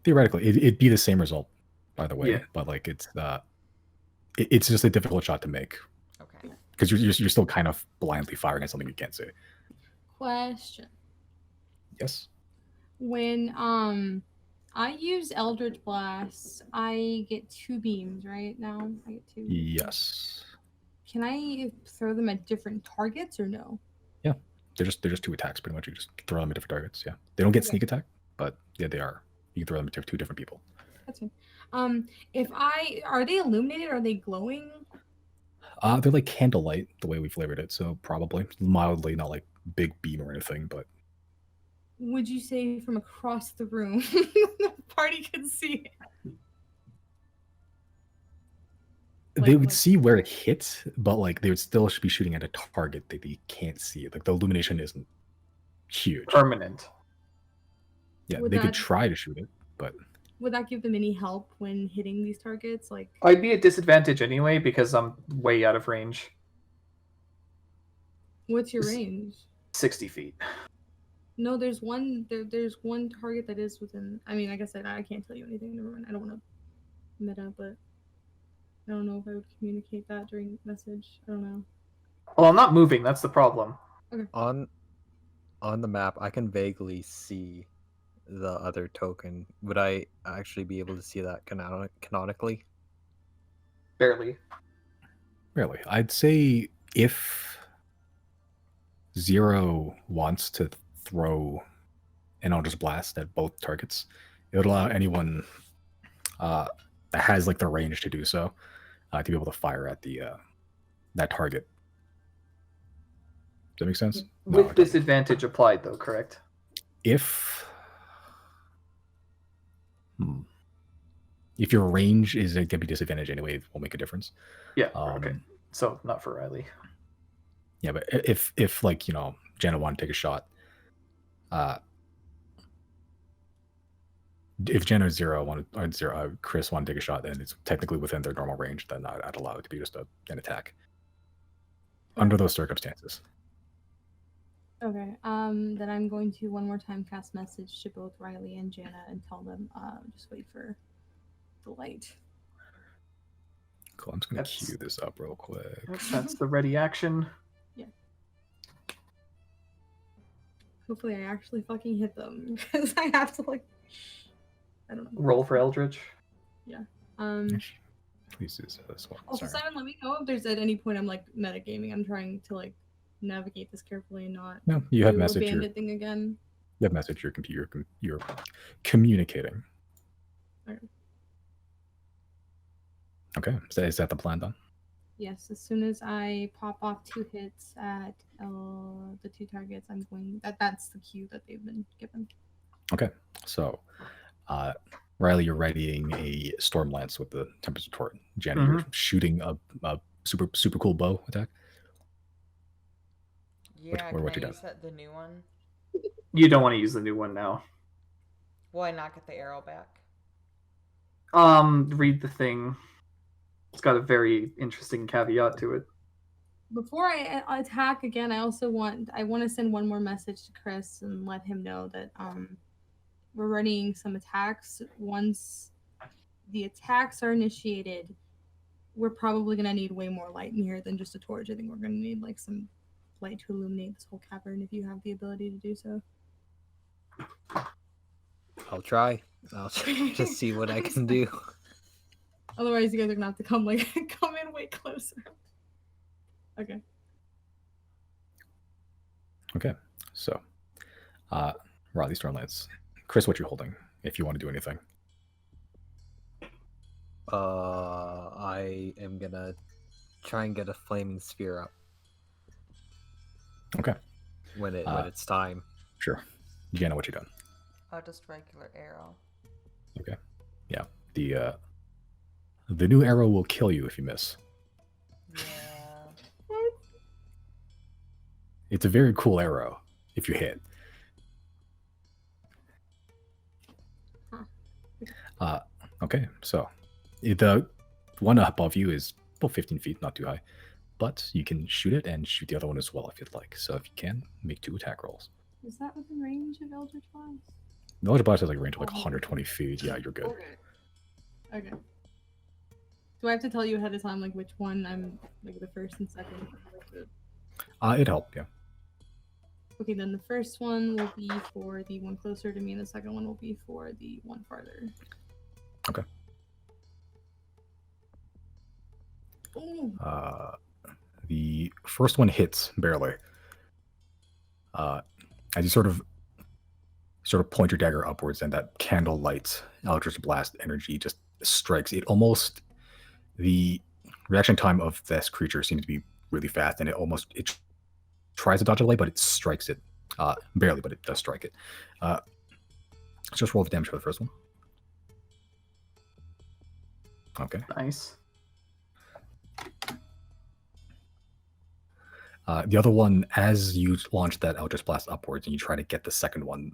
Theoretically, it'd be the same result, by the way. Yeah. But like it's just a difficult shot to make Okay. because you're still kind of blindly firing at something you can't see. Question. Yes. When I use Eldritch Blast, I get 2 beams, right? Now I get 2. Yes. Can I throw them at different targets or no? Yeah, they're just 2 attacks pretty much. You just throw them at different targets. Yeah, they don't get Okay. sneak attack, but yeah, they are. You can throw them at 2 different people. That's fine. Are they illuminated? Are they glowing? They're like candlelight the way we flavored it, so probably mildly, not like big beam or anything, but Would you say from across the room, the party could see it? they would see where it hits, but like they would still be shooting at a target that they can't see. Like the illumination isn't huge. Permanent. Yeah, Would they could that- try to shoot it, but Would that give them any help when hitting these targets? Like, I'd be at disadvantage anyway because I'm way out of range. what's your This- range? 60 feet. No, there's one. There's one target that is within. I mean, I guess I can't tell you anything. Never mind. I don't want to meta, but I don't know if I would communicate that during message. I don't know. Well, I'm not moving. That's the problem. On the map, I can vaguely see the other token. Would I actually be able to see that canonically? Barely. really, I'd say if Zero wants to throw an Eldritch Blast at both targets, it would allow anyone that has like the range to do so to be able to fire at the that target. Does that make sense? No, With it doesn't. disadvantage applied, though, correct? If your range is going to be disadvantage anyway, it won't make a difference. Yeah. Okay. So not for Riley. Yeah, but if like Jenna wanted to take a shot, if Jenna Chris wanted to take a shot, then it's technically within their normal range. Then I'd allow it to be just an attack under those circumstances. Okay. Then I'm going to one more time cast message to both Riley and Jana and tell them just wait for the light. Cool. I'm just gonna That's- cue this up real quick. That's the ready action. Hopefully, I actually fucking hit them because I have to like. I don't know. Roll for Eldritch. Please use this one. Also, Sorry. Simon, let me know if there's at any point I'm like metagaming. I'm trying to like navigate this carefully and not No, you have do a message. bandit thing again. You have message. Your computer. You're communicating. Okay. Okay. Is that the plan then? Yes, as soon as I pop off 2 hits at the 2 targets, I'm going. That's the cue that they've been given. Okay. So, Riley, you're readying a Storm Lance with the Tempest Retort. Jenny, you're shooting a super cool bow attack. Yeah, what can you I got? use the new one? You don't want to use the new one now. Will I not get the arrow back? Read the thing. It's got a very interesting caveat to it. Before I attack again, I want to send one more message to Chris and let him know that we're running some attacks. Once the attacks are initiated, we're probably gonna need way more light in here than just a torch. I think we're gonna need like some light to illuminate this whole cavern if you have the ability to do so. I'll try. I'll just see what I can do. Otherwise, you guys are gonna have to come in way closer. Okay. Okay. So, Riley Stormlance. Chris, what you holding? If you want to do anything. I am gonna try and get a flaming sphere up. Okay. When it's time. Sure. Jenna, what you done? Just regular arrow. Okay. Yeah. The new arrow will kill you if you miss. Yeah. It's a very cool arrow if you hit. Okay, so the one above you is about 15 feet, not too high, but you can shoot it and shoot the other one as well if you'd like. So if you can, make 2 attack rolls. Is that within range of Eldritch Blast? The Eldritch Blast has like a range of like 120 feet. Yeah, you're good. Okay. Do I have to tell you ahead of time like which one I'm like the first and second? It helped, yeah. Okay, then the first one will be for the one closer to me, and the second one will be for the one farther. Okay. Ooh. first one hits barely. As you sort of point your dagger upwards, and that candlelight eldritch blast energy just strikes. It almost, the reaction time of this creature seems to be really fast, and it tries to dodge a light, but it strikes it barely, but it does strike it. Let's just roll the damage for the first one. Okay. Nice. The other one, as you launch that eldritch blast upwards and you try to get the second one,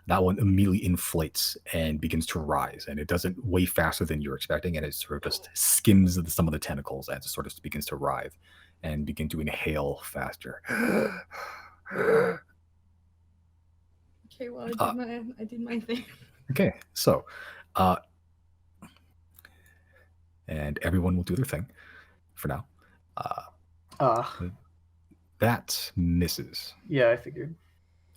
that one immediately inflates and begins to rise, and it does it way faster than you're expecting, and it sort of just skims some of the tentacles as it sort of begins to writhe and begin to inhale faster. Okay, well, I did my thing. Okay, so, and everyone will do their thing for now. That misses. Yeah, I figured.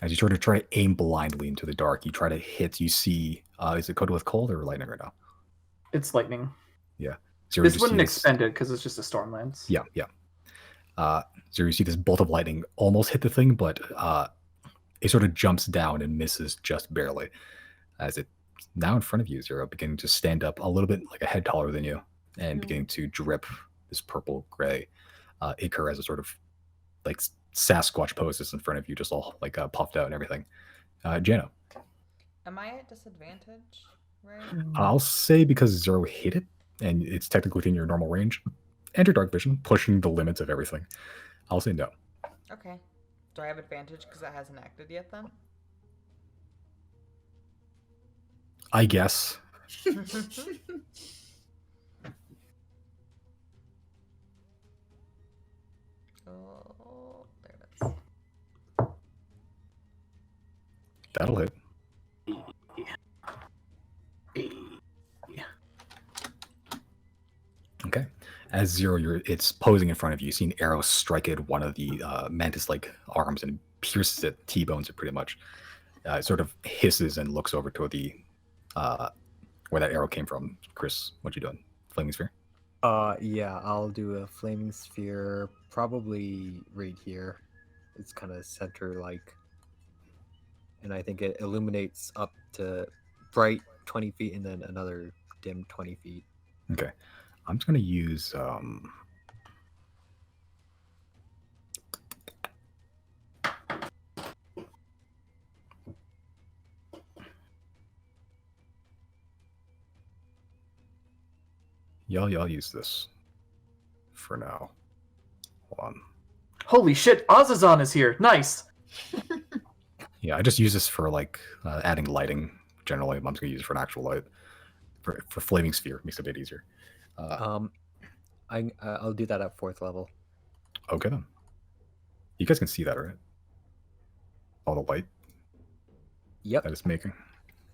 As you sort of try to aim blindly into the dark, you try to hit. You see, is it coated with cold or lightning right now? It's lightning. Yeah. This wouldn't expend it because it's just a Stormlands. Yeah, yeah. So you see this bolt of lightning almost hit the thing, but it sort of jumps down and misses just barely. As it now in front of you, Zero, beginning to stand up a little bit like a head taller than you, and beginning to drip this purple gray ichor as a sort of like Sasquatch poses in front of you, just all like puffed out and everything. Jano. Am I at disadvantage? Right. I'll say because Zero hit it, and it's technically within your normal range, and your dark vision, pushing the limits of everything. I'll say no. Okay. Do I have advantage because that hasn't acted yet then? I guess. Oh, there it is. That'll hit. Okay. As Zero, it's posing in front of you. You see an arrow strike at one of the mantis-like arms and pierces it, T-bones it pretty much. It sort of hisses and looks over toward the where that arrow came from. Chris, what you doing? Flaming sphere? Yeah, I'll do a flaming sphere probably right here. It's kind of center-like. And I think it illuminates up to bright 20 feet and then another dim 20 feet. Okay. I'm just going to use... Y'all use this for now. Hold on. Holy shit, Azazan is here. Nice. Yeah, I just use this for like adding lighting. Generally, I'm just gonna use it for an actual light. For flaming sphere, makes it a bit easier. I'll do that at 4th level. Okay then. You guys can see that, right? All the light. Yep. That it's making.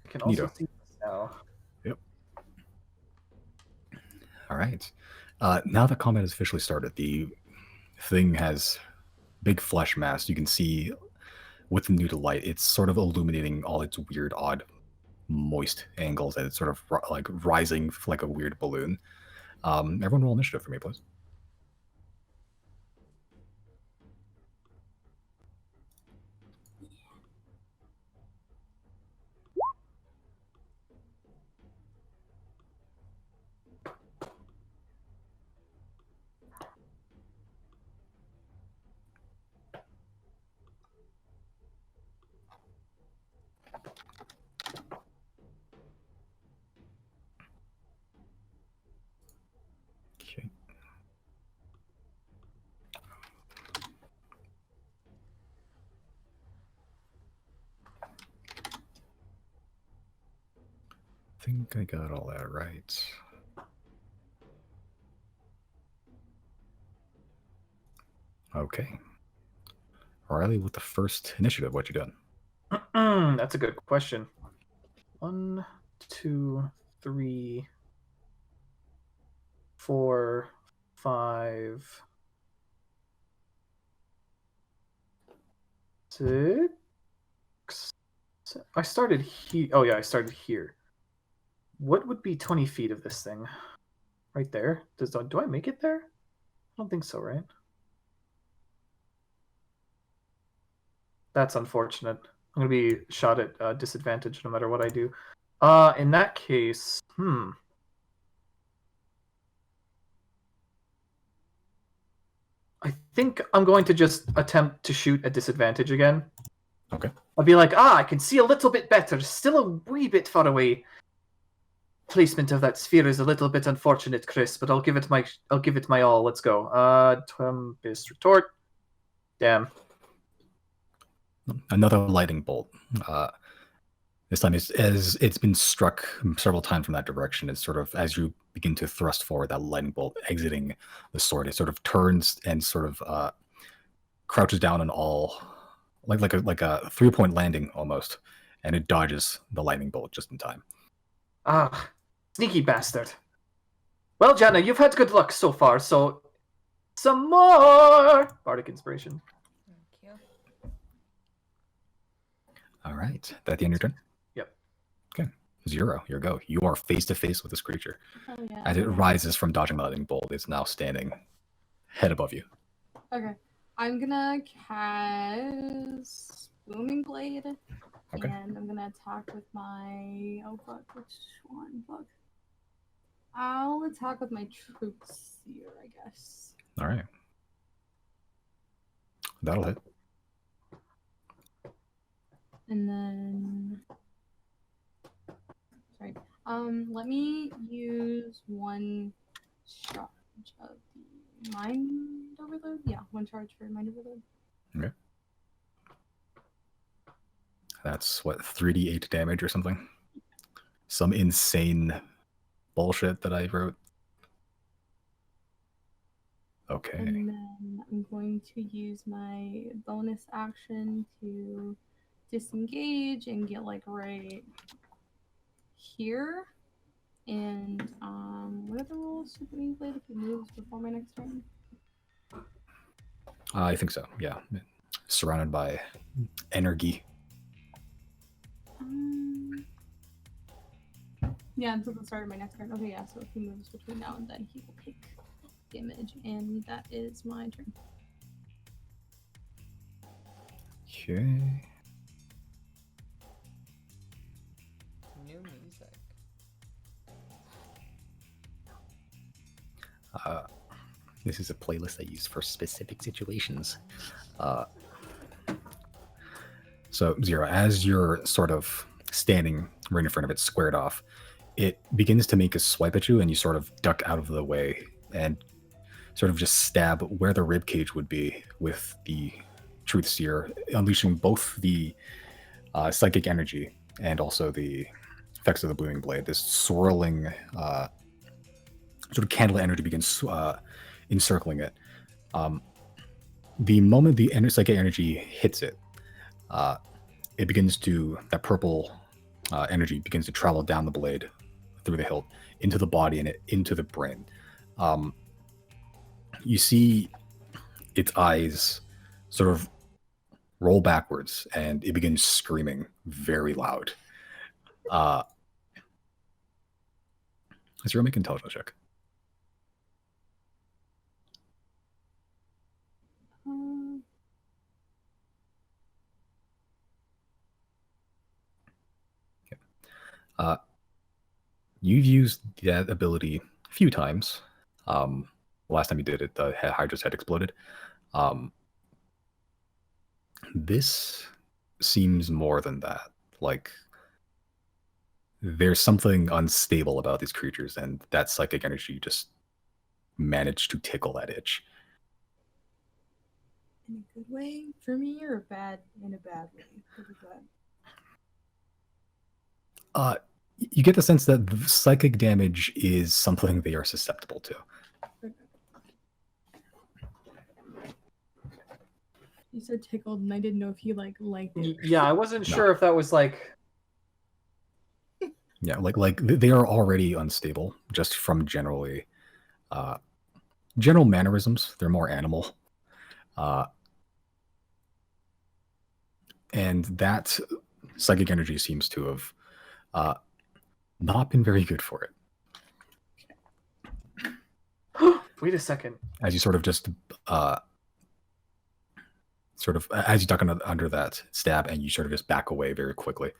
I can also Neato. see this now. Yep. All right. Now that combat has officially started, the thing has big flesh mass. You can see with the new to light, it's sort of illuminating all its weird, odd, moist angles, and it's sort of like rising like a weird balloon. Everyone roll initiative for me, please. Okay. I think I got all that right. Okay. Riley, with the first initiative, what you done? That's a good question. 1, 2, 3, 4, 5, 6. I started here. Oh yeah, I started here. What would be 20 feet of this thing? Right there. Do I make it there? I don't think so, right? That's unfortunate. I'm gonna be shot at disadvantage no matter what I do. In that case, I think I'm going to just attempt to shoot at disadvantage again. Okay. I'll be like, I can see a little bit better. Still a wee bit far away. Placement of that sphere is a little bit unfortunate, Chris, but I'll give it my all. Let's go. Tempest retort. Damn. Another lightning bolt. This time, as it's been struck several times from that direction, it's sort of, as you begin to thrust forward, that lightning bolt exiting the sword, it sort of turns and sort of crouches down on all, like a 3-point landing almost, and it dodges the lightning bolt just in time. Ah, sneaky bastard. Well, Jana, you've had good luck so far, so some more bardic inspiration. Thank you. All right, that the end of your turn? Yep. Okay, Zero, your go. You are face to face with this creature. Oh, yeah. As it rises from dodging the lightning bolt, it's now standing head above you. Okay. I'm gonna cast Booming Blade. Okay. And I'm gonna attack with my which one? Fuck. I'll attack with my Truth Seer, I guess. All right. That'll hit. And then sorry. Let me use one charge of the Mind Overload. Yeah, one charge for Mind Overload. Okay. That's what, 3d8 damage or something? Some insane bullshit that I wrote. Okay. And then I'm going to use my bonus action to disengage and get like right here. And what are the rules for Booming Blade if it moves before my next turn? I think so, yeah. Surrounded by energy. Yeah, until the start of my next turn. Okay, yeah, so if he moves between now and then, he will take damage, and that is my turn. Okay. New music. This is a playlist I use for specific situations. So, Zero, as you're sort of standing right in front of it, squared off, it begins to make a swipe at you, and you sort of duck out of the way and sort of just stab where the rib cage would be with the Truth Seer, unleashing both the psychic energy and also the effects of the Booming Blade. This swirling sort of candle energy begins encircling it. The moment the psychic energy hits it, it begins to, that purple energy begins to travel down the blade, through the hilt, into the body, and into the brain. You see its eyes sort of roll backwards, and it begins screaming very loud. Zero, make an intelligence check. You've used that ability a few times. Last time you did it, the Hydra's head exploded. This seems more than that. Like, there's something unstable about these creatures, and that psychic energy just managed to tickle that itch. In a good way for me, or in a bad way? What is that? You get the sense that the psychic damage is something they are susceptible to. You said tickled, and I didn't know if you liked it. Yeah, I wasn't sure if that was like. Yeah, like they are already unstable just from general mannerisms. They're more animal, and that psychic energy seems to have not been very good for it. Wait a second. As you sort of just sort of as you duck under that stab, and you sort of just back away very quickly,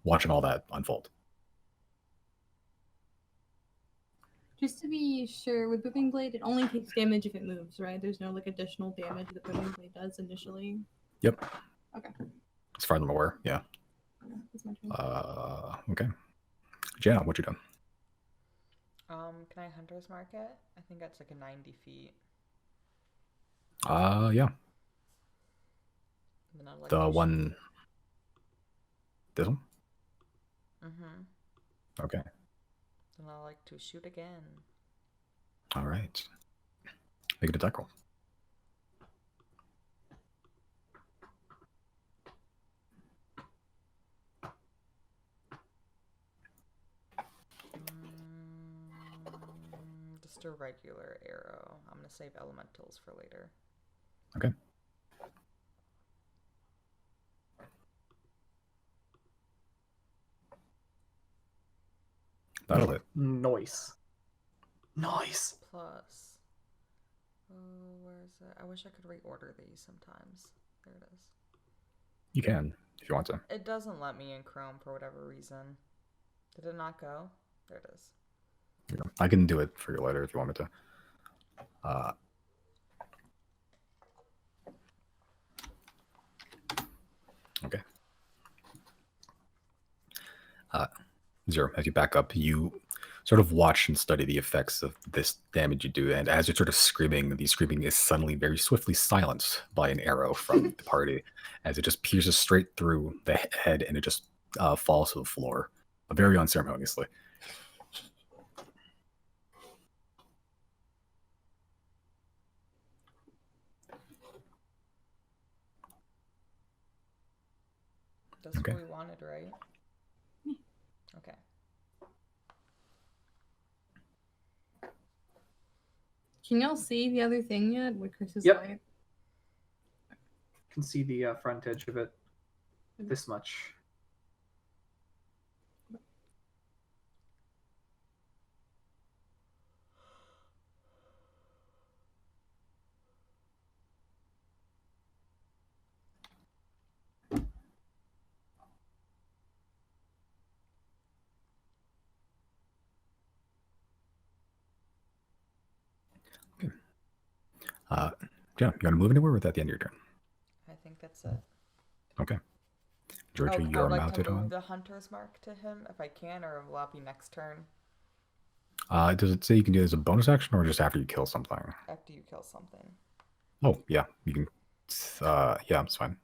watching all that unfold. Just to be sure, with Whipping Blade, it only takes damage if it moves, right? There's no like additional damage that Whipping Blade does initially. Yep. Okay. As far as I'm aware, yeah. That's my turn. Okay. Jenna, what you done? Can I Hunter's Mark it? I think that's like a 90 feet. Yeah. And then I'd like The to one. This one? Mm-hmm. Okay. Then I like to shoot again. All right. Make it a attack roll. Just a regular arrow. I'm gonna save elementals for later. Okay. That'll hit. Nice. Nice. Plus, where is it? I wish I could reorder these sometimes. There it is. You can if you want to. It doesn't let me in Chrome for whatever reason. Did it not go? There it is. I can do it for you later if you want me to. Okay. Zero, as you back up, you sort of watch and study the effects of this damage you do, and as you're sort of screaming, the screaming is suddenly very swiftly silenced by an arrow from the party, as it just pierces straight through the head and it just falls to the floor, very unceremoniously. That's Okay. what we wanted, right? Okay. Can y'all see the other thing yet? With Chris's Yep. light? Can see the front edge of it. This much. Jenna, you want to move anywhere, or is that the end of your turn? I think that's it. Okay. Georgia, I you're would like mounted to move on. the Hunter's Mark to him if I can, or will that be next turn Does it say you can do it as a bonus action or just after you kill something? after you kill something? Oh, yeah, you can. Yeah, it's fine.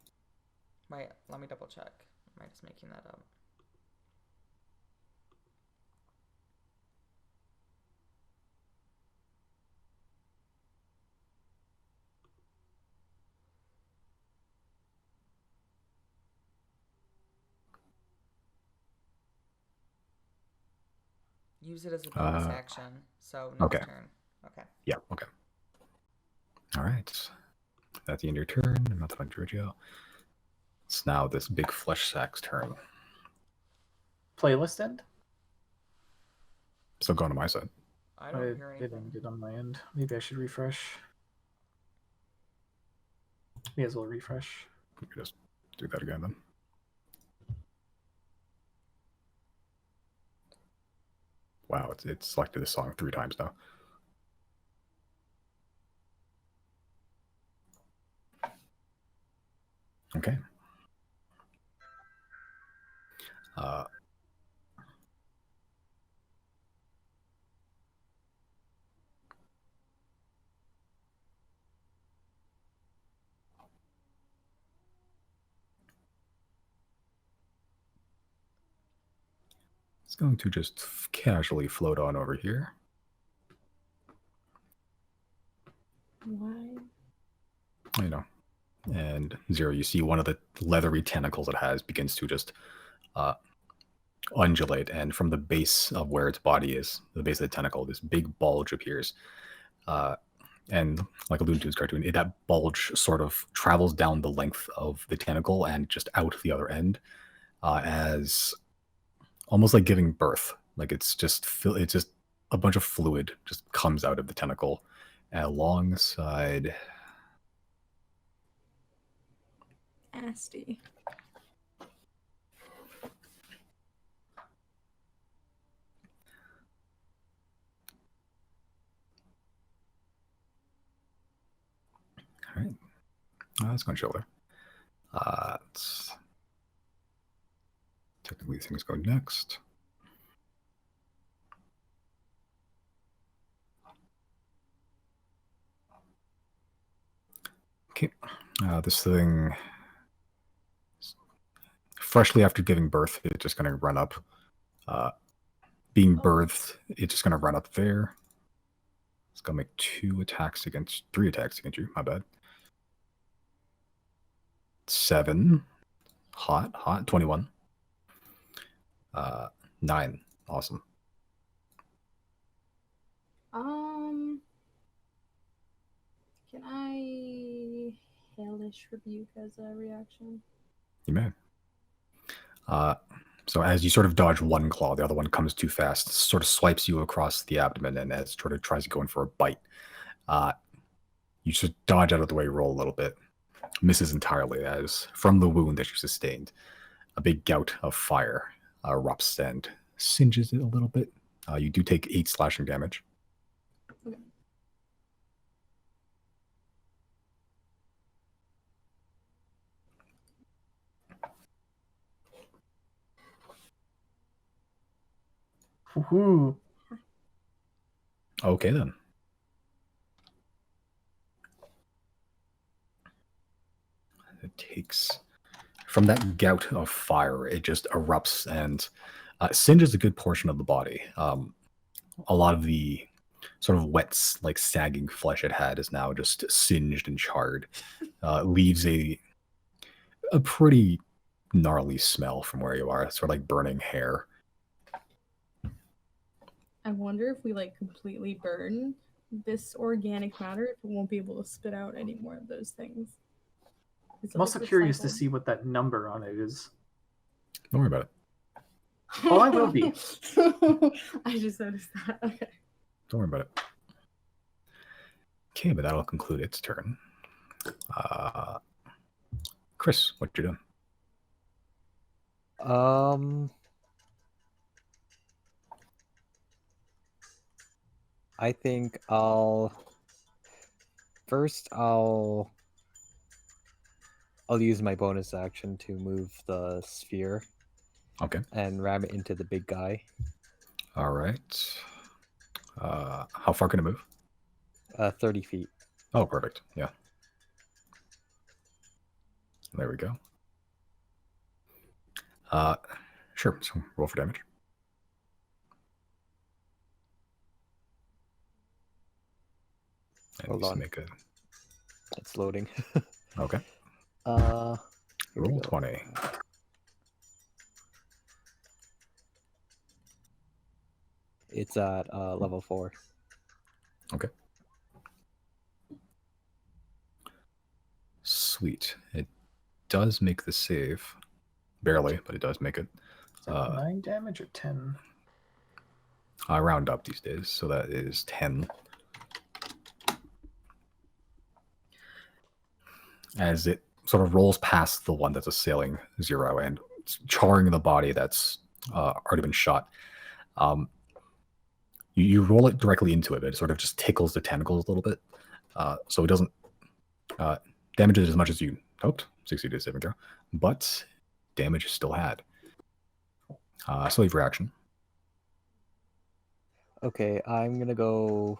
Wait, let me double check. Am I just making that up? Use it as a bonus action, so next okay. turn. Okay. Yeah, okay. All right. That's the end of your turn. Mounted on Giorgio. It's now this big flesh sack's turn. Playlist end? Still going to my side. I don't hear It anything. ended on my end. Maybe I should refresh. May as well refresh. We can just do that again then. Wow, it's selected this song 3 times now. Okay. It's going to just casually float on over here. Why? You know, and Zero, you see one of the leathery tentacles it has begins to just undulate, and from the base of where its body is, the base of the tentacle, this big bulge appears. And like alluded to his cartoon, that bulge sort of travels down the length of the tentacle and just out the other end, as almost like giving birth. Like it's just a bunch of fluid just comes out of the tentacle alongside. Nasty. All right. That's going to chill there. Technically, things go next. Okay. This thing, freshly after giving birth, it's just going to run up. Being birthed, it's just going to run up there. It's going to make 3 attacks against you. My bad. 7. Hot. 21. 9. Awesome. Can I hellish rebuke as a reaction? You may. So as you sort of dodge one claw, the other one comes too fast, sort of swipes you across the abdomen, and as sort of tries to go in for a bite. You just dodge out of the way, roll a little bit. Misses entirely, as from the wound that you sustained, a big gout of fire erupts and singes it a little bit. You do take 8 slashing damage. Okay. Ooh. Okay, then. It takes... From that gout of fire, it just erupts and singes a good portion of the body. A lot of the sort of wet, like sagging flesh it had is now just singed and charred. Leaves a pretty gnarly smell from where you are. It's sort of like burning hair. I wonder if we like completely burn this organic matter, if it won't be able to spit out any more of those things. I'm also curious to see what that number on it is. Don't worry about it. Oh, I will be. I just noticed that. Okay. Don't worry about it. Okay, but that'll conclude its turn. Chris, what you doing? I think I'll use my bonus action to move the sphere. Okay. And ram it into the big guy. All right. How far can it move? 30 feet. Oh, perfect. Yeah. There we go. Sure. So roll for damage. And Hold on. Make a... It's loading. Okay. Roll 20. It's at level 4. Okay. Sweet. It does make the save. Barely, but it does make it. 9 damage or 10? I round up these days, so that is 10. As it sort of rolls past the one that's assailing 0 and charring the body that's already been shot. You roll it directly into it. It sort of just tickles the tentacles a little bit. So it doesn't damage it as much as you hoped. 60 saving throw. But damage is still had. Slave reaction. Okay, I'm going to go...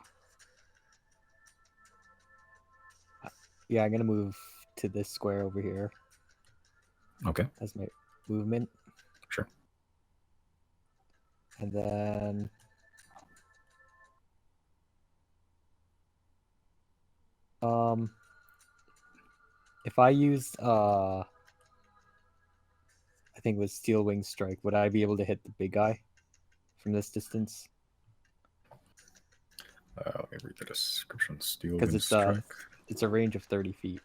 Yeah, I'm going to move to this square over here. Okay. As my movement. Sure. And then... if I use I think it was Steel Wing Strike, would I be able to hit the big guy from this distance? Let me read the description. Steel Because Wing Strike. It's a range of 30 feet.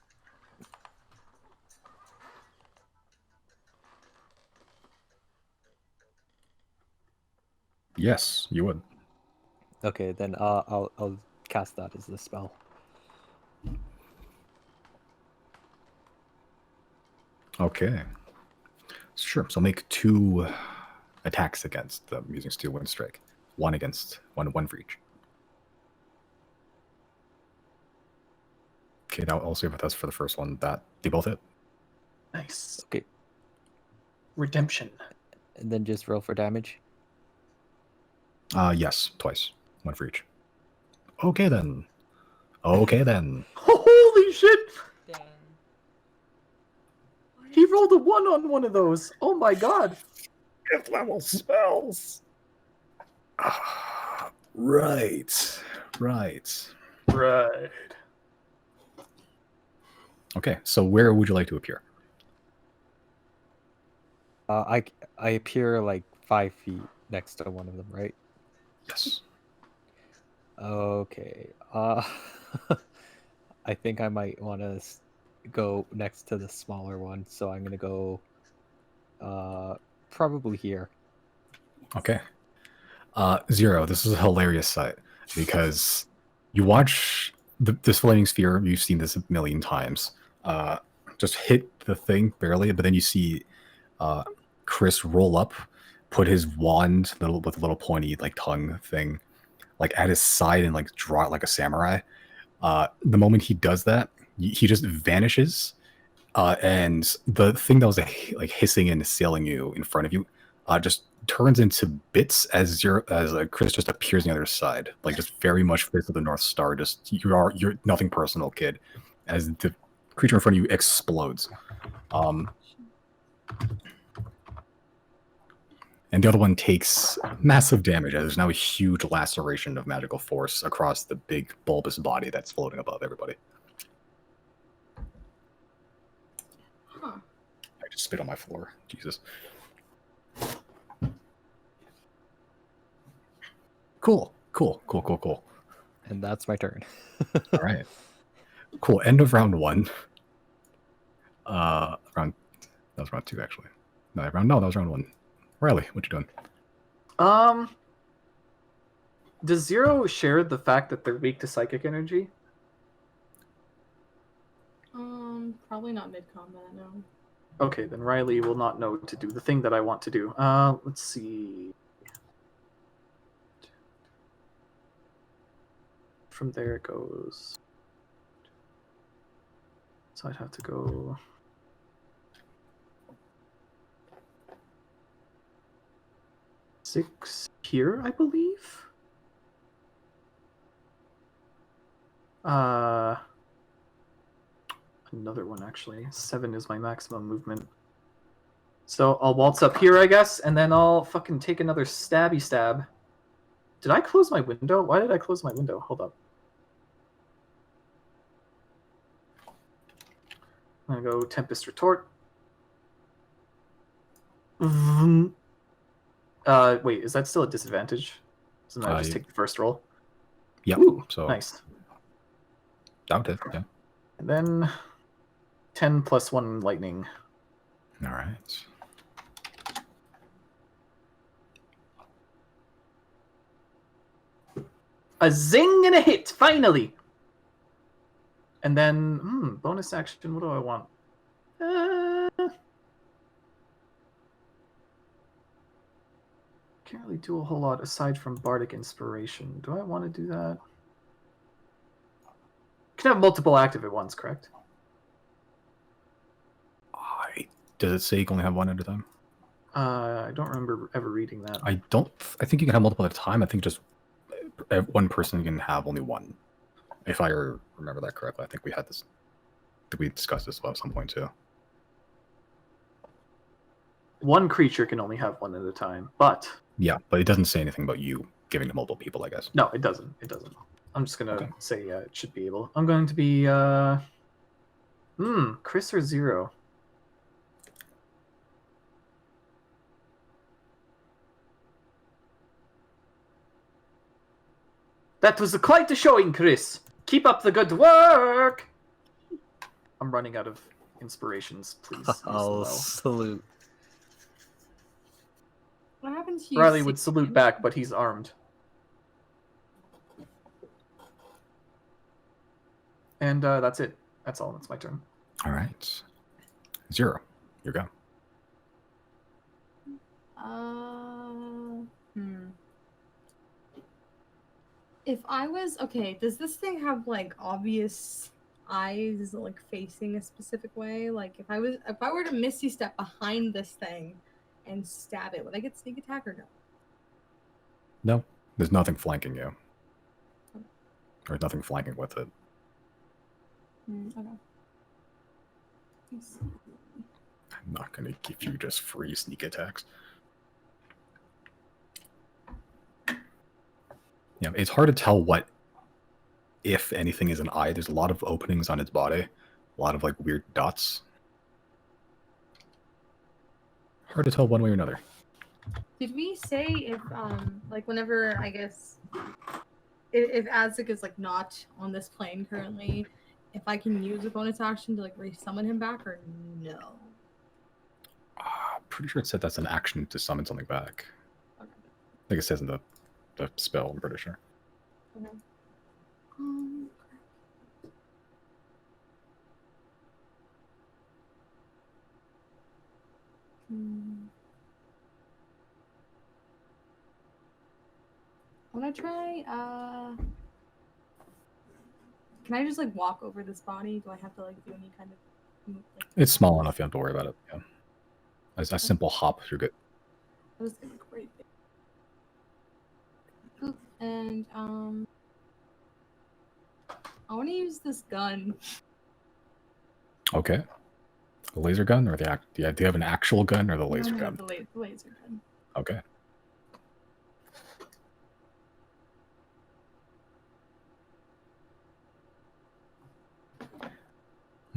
Yes, you would. Okay, then I'll cast that as the spell. Okay. Sure. So make 2 attacks against them using Steel Wind Strike. One for each. Okay, now I'll save with us for the first one. That they both hit. Nice. Okay. Redemption. And then just roll for damage. Yes, twice. One for each. Okay then. Okay then. Holy shit! Dang. He rolled a 1 on one of those. Oh my god. 5th level spells. Right. Right. Okay, so where would you like to appear? I appear like 5 feet next to one of them, right? Yes. Okay. I think I might want to go next to the smaller one, so I'm gonna go probably here. Okay. Zero, this is a hilarious sight because you watch this flaming sphere, you've seen this a million times, just hit the thing barely, but then you see Chris roll up, put his wand with a little pointy like tongue thing like at his side and like draw it like a samurai. The moment he does that, he just vanishes, and the thing that was like hissing and assailing you in front of you just turns into bits as Chris just appears on the other side, like just very much Fist of the North Star. Just you're nothing personal, kid, as the creature in front of you explodes. And the other one takes massive damage as there's now a huge laceration of magical force across the big bulbous body that's floating above everybody. Huh. I just spit on my floor. Jesus. Cool. And that's my turn. All right. Cool. End of round 1. That was round 2 actually. That was round 1. Riley, what you doing? Does Zero share the fact that they're weak to psychic energy? Probably not mid-combat, no. Okay, then Riley will not know to do the thing that I want to do. Let's see. From there it goes. So I'd have to go. Six here, I believe. Another one actually. 7 is my maximum movement. So I'll waltz up here, I guess, and then I'll fucking take another stabby stab. Did I close my window? Why did I close my window? Hold up. I'm gonna go Tempest Retort. Wait, is that still a disadvantage? So then I just take the first roll. Yep. Ooh, So nice. doubt it. Yeah. And then 10 plus 1 lightning. All right. A zing and a hit, finally! And then, bonus action, what do I want? Can't really do a whole lot aside from Bardic Inspiration. Do I want to do that? Can have multiple active at once, correct? Does it say you can only have one at a time? I don't remember ever reading that. I think you can have multiple at a time. I think just one person can have only one. If I remember that correctly, I think we had this. I think we discussed this at some point too. One creature can only have one at a time, but Yeah, but it doesn't say anything about you giving to multiple people, I guess. no, it doesn't. It doesn't. I'm just gonna say it should be able. I'm going to be Chris or Zero. That was quite a showing, Chris. Keep up the good work. I'm running out of inspirations. Please. use them I'll well. salute. What happened to you? Riley would salute back, but he's armed. And that's it. That's all. That's my turn. All right. 0. Your go. If I was okay, does this thing have like obvious eyes? Is it like facing a specific way? Like if I were to misty step behind this thing and stab it, would I get sneak attack or no? No, there's nothing flanking you. Or nothing flanking with it. Okay. Let's see. I'm not going to give you just free sneak attacks. Yeah, it's hard to tell what, if anything, is an eye. There's a lot of openings on its body, a lot of like weird dots. Hard to tell one way or another. Did we say if like whenever I guess if Azik is like not on this plane currently, if I can use a bonus action to like re-summon him back or no? Pretty sure it said that's an action to summon something back. Okay. I think it says in the spell, I'm pretty sure. Okay. I want to try, can I just, like, walk over this body? Do I have to, like, do any kind of... Like... It's small enough, you don't have to worry about it, yeah. A simple hop, you're good. That was great. And, I want to use this gun. Okay. The laser gun, or do you have an actual gun, or the laser No, gun? The laser gun. Okay.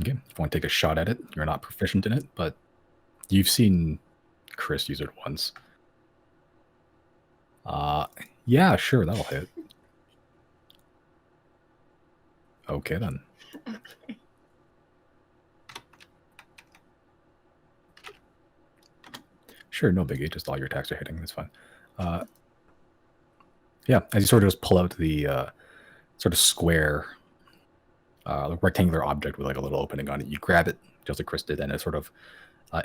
Okay, if you want to take a shot at it, you're not proficient in it, but you've seen Chris use it once. Yeah, sure, that'll hit. Okay, then. Okay. Sure, no biggie, just all your attacks are hitting, that's fine. Yeah, as you sort of just pull out the sort of square, rectangular object with like a little opening on it, you grab it, just like Chris did, and it sort of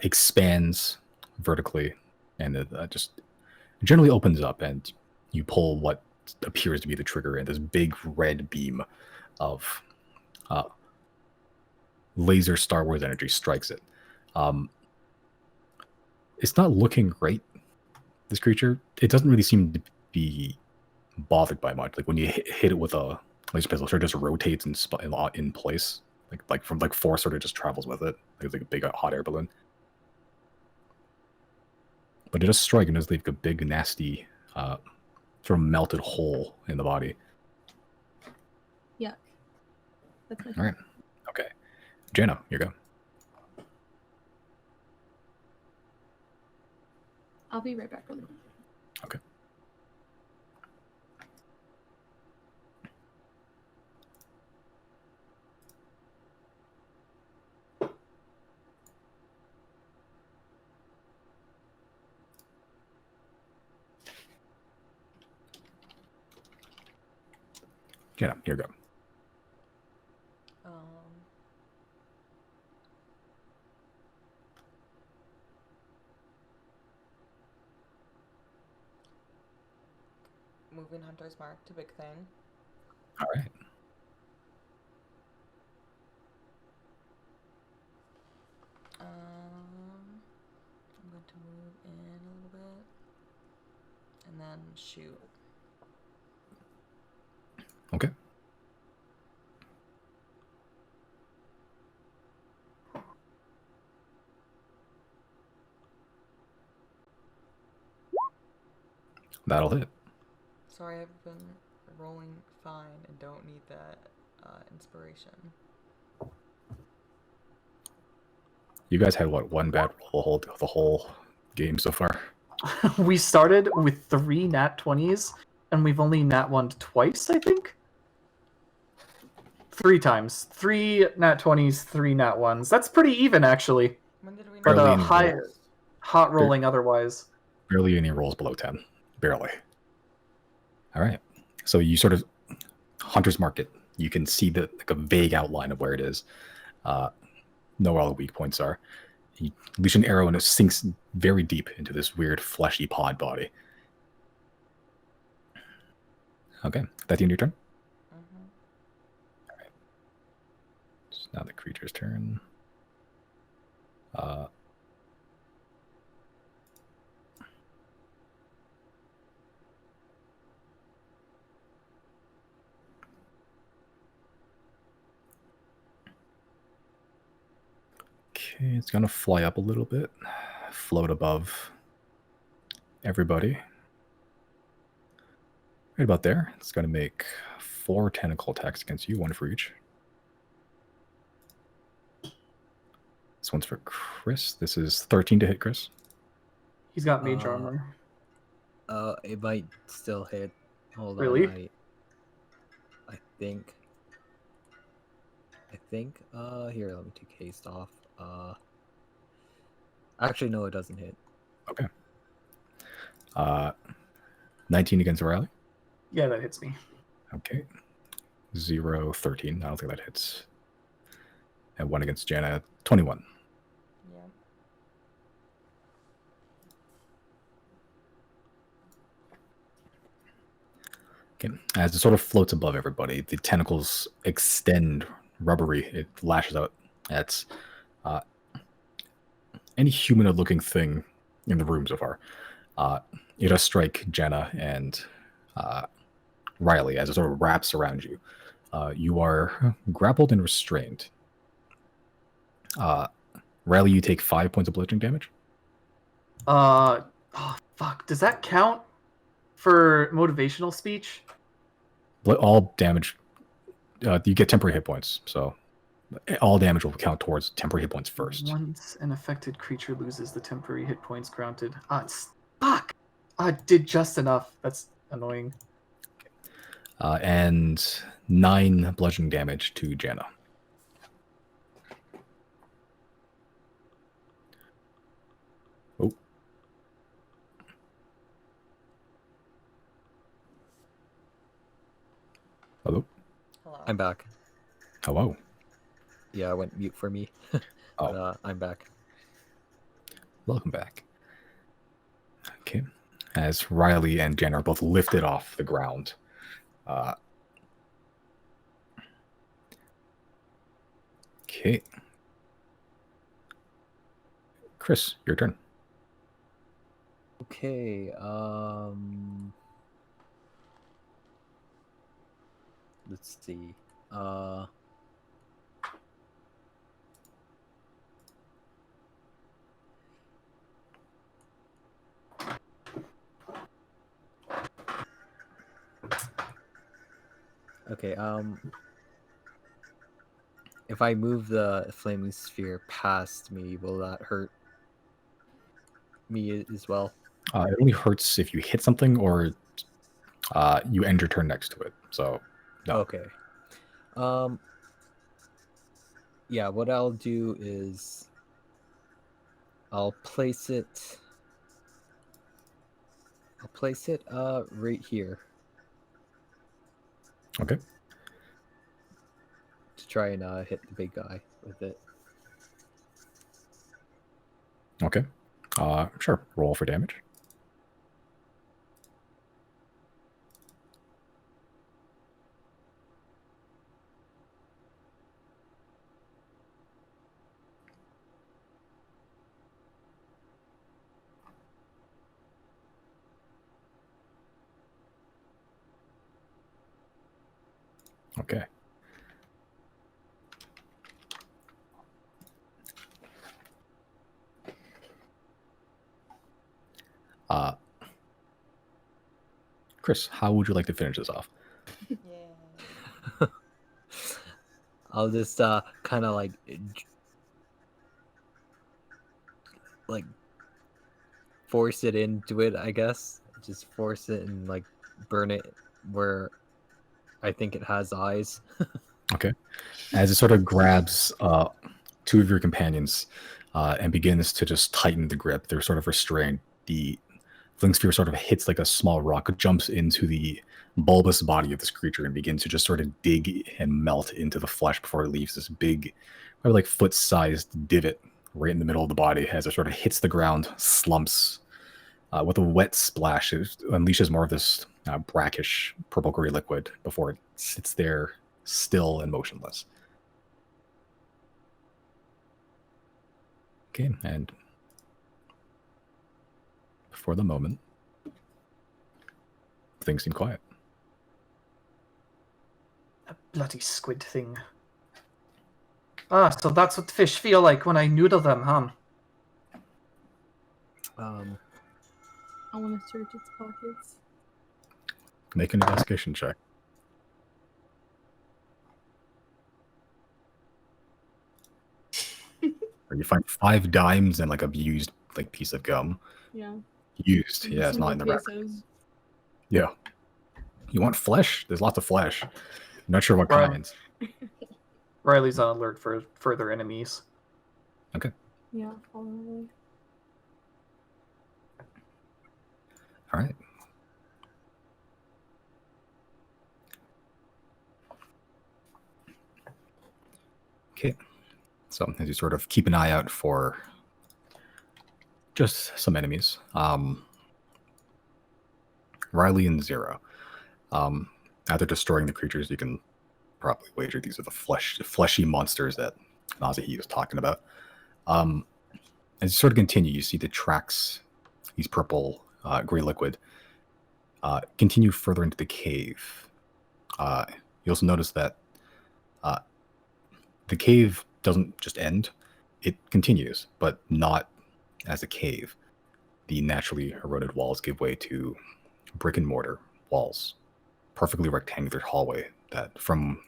expands vertically, and it just generally opens up, and you pull what appears to be the trigger, and this big red beam of laser Star Wars energy strikes it. It's not looking great, this creature. It doesn't really seem to be bothered by much. Like when you hit it with a laser pistol, it sort of just rotates in place. Like from like force sort of just travels with it. Like it's like a big hot air balloon. But it does strike and does leave a big nasty sort of melted hole in the body. Yuck. That's my All right. Okay. Jana, you go. I'll be right back. Really. Okay. Jana, here you go. Moving Hunter's Mark to Big Thing. All right. I'm going to move in a little bit. And then shoot. Okay. That'll hit. Sorry, I've been rolling fine and don't need that inspiration. You guys had what, one bad roll the whole game so far? We started with 3 nat 20s, and we've only nat 1'd twice, I think? 3 times. 3 nat 20s, 3 nat 1s. That's pretty even, actually. When did we But Barely any high, rolls. hot rolling otherwise. Barely any rolls below 10. Barely. All right. So you sort of Hunter's Market. You can see like a vague outline of where it is. Know where all the weak points are. You leash an arrow and it sinks very deep into this weird fleshy pod body. Okay, that's the end of your turn. Mhm. It's now the creature's turn. Okay, it's gonna fly up a little bit, float above everybody. Right about there. It's gonna make 4 tentacle attacks against you, 1 for each. This one's for Chris. This is 13 to hit, Chris. He's got mage Uh, armor. It might still hit. Hold Really? on. I think. Here, let me take haste off. Actually, no, it doesn't hit. Okay. 19 against Riley. Yeah, that hits me. Okay. 0, 13. I don't think that hits. And 1 against Jana, 21. Yeah. Okay. As it sort of floats above everybody, the tentacles extend rubbery. It lashes out at any humanoid-looking thing in the room so far. It does strike Jenna and Riley as it sort of wraps around you. You are grappled and restrained. Riley, you take 5 points of bludgeoning damage. Oh fuck! Does that count for motivational speech? All damage, you get temporary hit points, so all damage will count towards temporary hit points first. Once an affected creature loses the temporary hit points granted. Fuck! I did just enough. That's annoying. And 9 bludgeoning damage to Jana. Oh. Hello? Hello. I'm back. Hello. Yeah, I went mute for me. Oh. But, I'm back. Welcome back. Okay. As Riley and Jen are both lifted off the ground. Okay. Chris, your turn. Okay, let's see. Okay, if I move the flaming sphere past me, will that hurt me as well? It only hurts if you hit something or you end your turn next to it. So, no. Okay. Yeah, what I'll do is I'll place it right here. Okay. To try and hit the big guy with it. Okay. Sure. Roll for damage. Okay. Chris, how would you like to finish this off? Yeah. I'll just kind of like force it into it, I guess. Just force it and like burn it where I think it has eyes. Okay. As it sort of grabs 2 of your companions and begins to just tighten the grip, they're sort of restrained. The fling sphere sort of hits like a small rock, jumps into the bulbous body of this creature and begins to just sort of dig and melt into the flesh before it leaves this big, probably like foot-sized divot right in the middle of the body as it sort of hits the ground, slumps with a wet splash. It unleashes more of this brackish purple gray liquid before it sits there still and motionless. Okay, and for the moment, things seem quiet. A bloody squid thing. Ah, so that's what fish feel like when I noodle them, huh? I want to search its pockets. Make an investigation check. Or you find 5 dimes and like a used like piece of gum. Yeah. Used, And yeah, it's some not in the record. pesos. Yeah. You want flesh? There's lots of flesh. I'm not sure what Right. kinds. Riley's on alert for further enemies. Okay. Yeah, probably. All right. Okay. So as you sort of keep an eye out for just some enemies, Riley and Zero. After destroying the creatures, you can probably wager these are the fleshy monsters that Nazi was talking about. As you sort of continue, you see the tracks, these purple gray liquid, continue further into the cave. You also notice that the cave doesn't just end, it continues, but not as a cave. The naturally eroded walls give way to brick and mortar walls, perfectly rectangular hallway that, from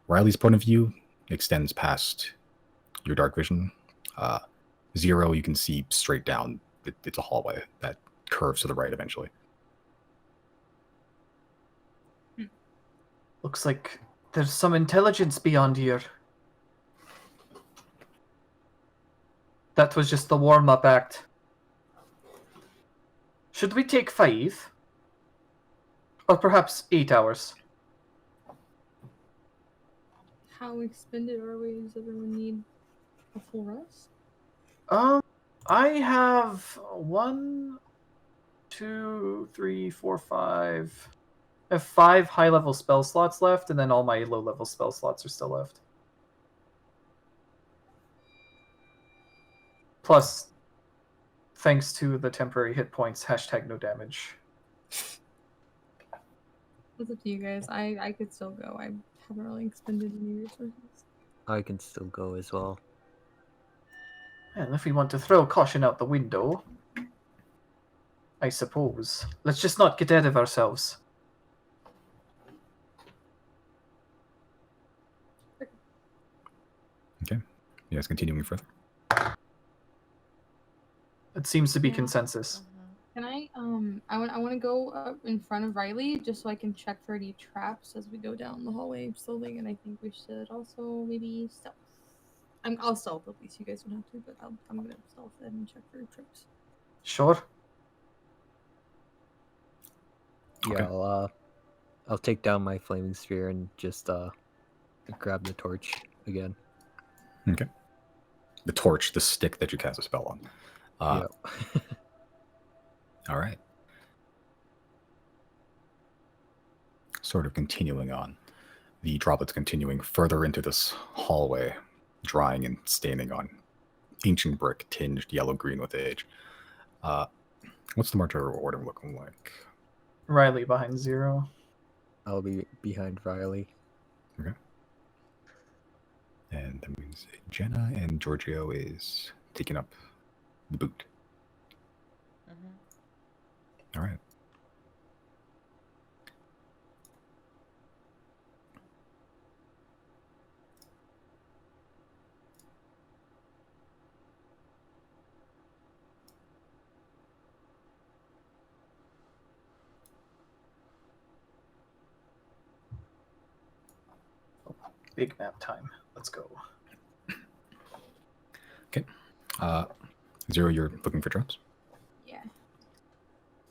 Riley's point of view, extends past your dark vision. Zero, you can see straight down. It's a hallway that curves to the right eventually. Looks like there's some intelligence beyond here. That was just the warm-up act. Should we take 5? Or perhaps 8 hours? How expended are we? Does everyone need a full rest? I have 1, 2, 3, 4, 5. I have 5 high-level spell slots left, and then all my low-level spell slots are still left. Plus, thanks to the temporary hit points, # no damage. It's up to you guys. I could still go. I haven't really expended any resources. I can still go as well. And if we want to throw caution out the window, I suppose. Let's just not get ahead of ourselves. Okay. You guys continuing further? It seems to be Yeah. consensus. Can I want to go up in front of Riley just so I can check for any traps as we go down the hallway slowly, and I think we should also maybe stealth. I'll stealth at least. You guys don't have to, but I'm gonna stealth and check for traps. Sure. Yeah, I'll take down my flaming sphere and just grab the torch again. Okay. The torch, the stick that you cast a spell on. Yep. All right. Sort of continuing on. The droplets continuing further into this hallway, drying and staining on ancient brick tinged yellow-green with age. What's the marcher order looking like? Riley behind 0. I'll be behind Riley. Okay. And that means Jenna and Giorgio is taking up the boot. All right. Big map time. Let's go. Okay. Zero, you're looking for traps? Yeah.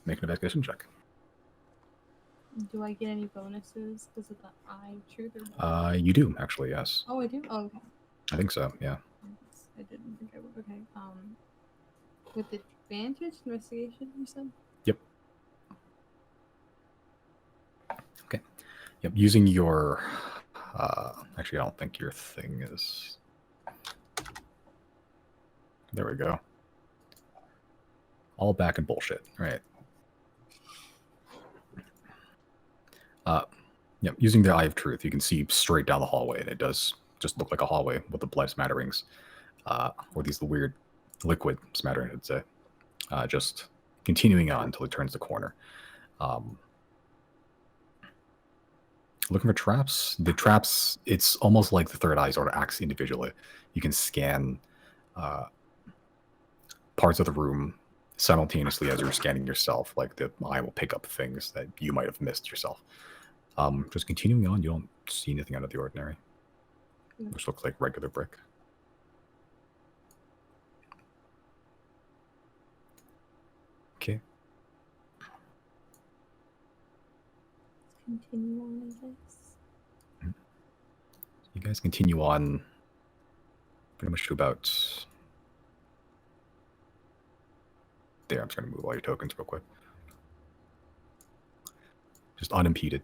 Make an investigation check. Do I get any bonuses because of the eye truth? Or You do, actually, yes. oh, I do. Oh, okay. I think so, yeah. I didn't think I would. Okay. With advantage investigation, you said? Yep. Okay. Yep. Using your. Actually, I don't think your thing is. There we go. All back and bullshit. Right. Yep. Using the Eye of Truth, you can see straight down the hallway, and it does just look like a hallway with the blood smatterings, or these weird liquid smattering, I'd say. Just continuing on until it turns the corner. Looking for traps. The traps, it's almost like the third eye sort of acts individually. You can scan parts of the room simultaneously as you're scanning yourself. Like the eye will pick up things that you might have missed yourself. Just continuing on, you don't see anything out of the ordinary. Which looks like regular brick. Okay. Continue on, I guess. You guys continue on pretty much to about there. I'm just going to move all your tokens real quick. Just unimpeded.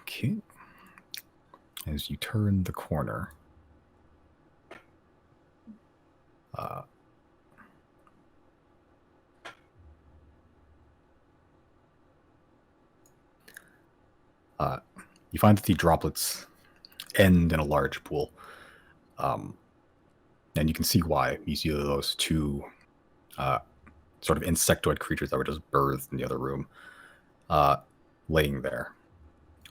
Okay. As you turn the corner, you find that the droplets end in a large pool. And you can see why. You see those two sort of insectoid creatures that were just birthed in the other room laying there.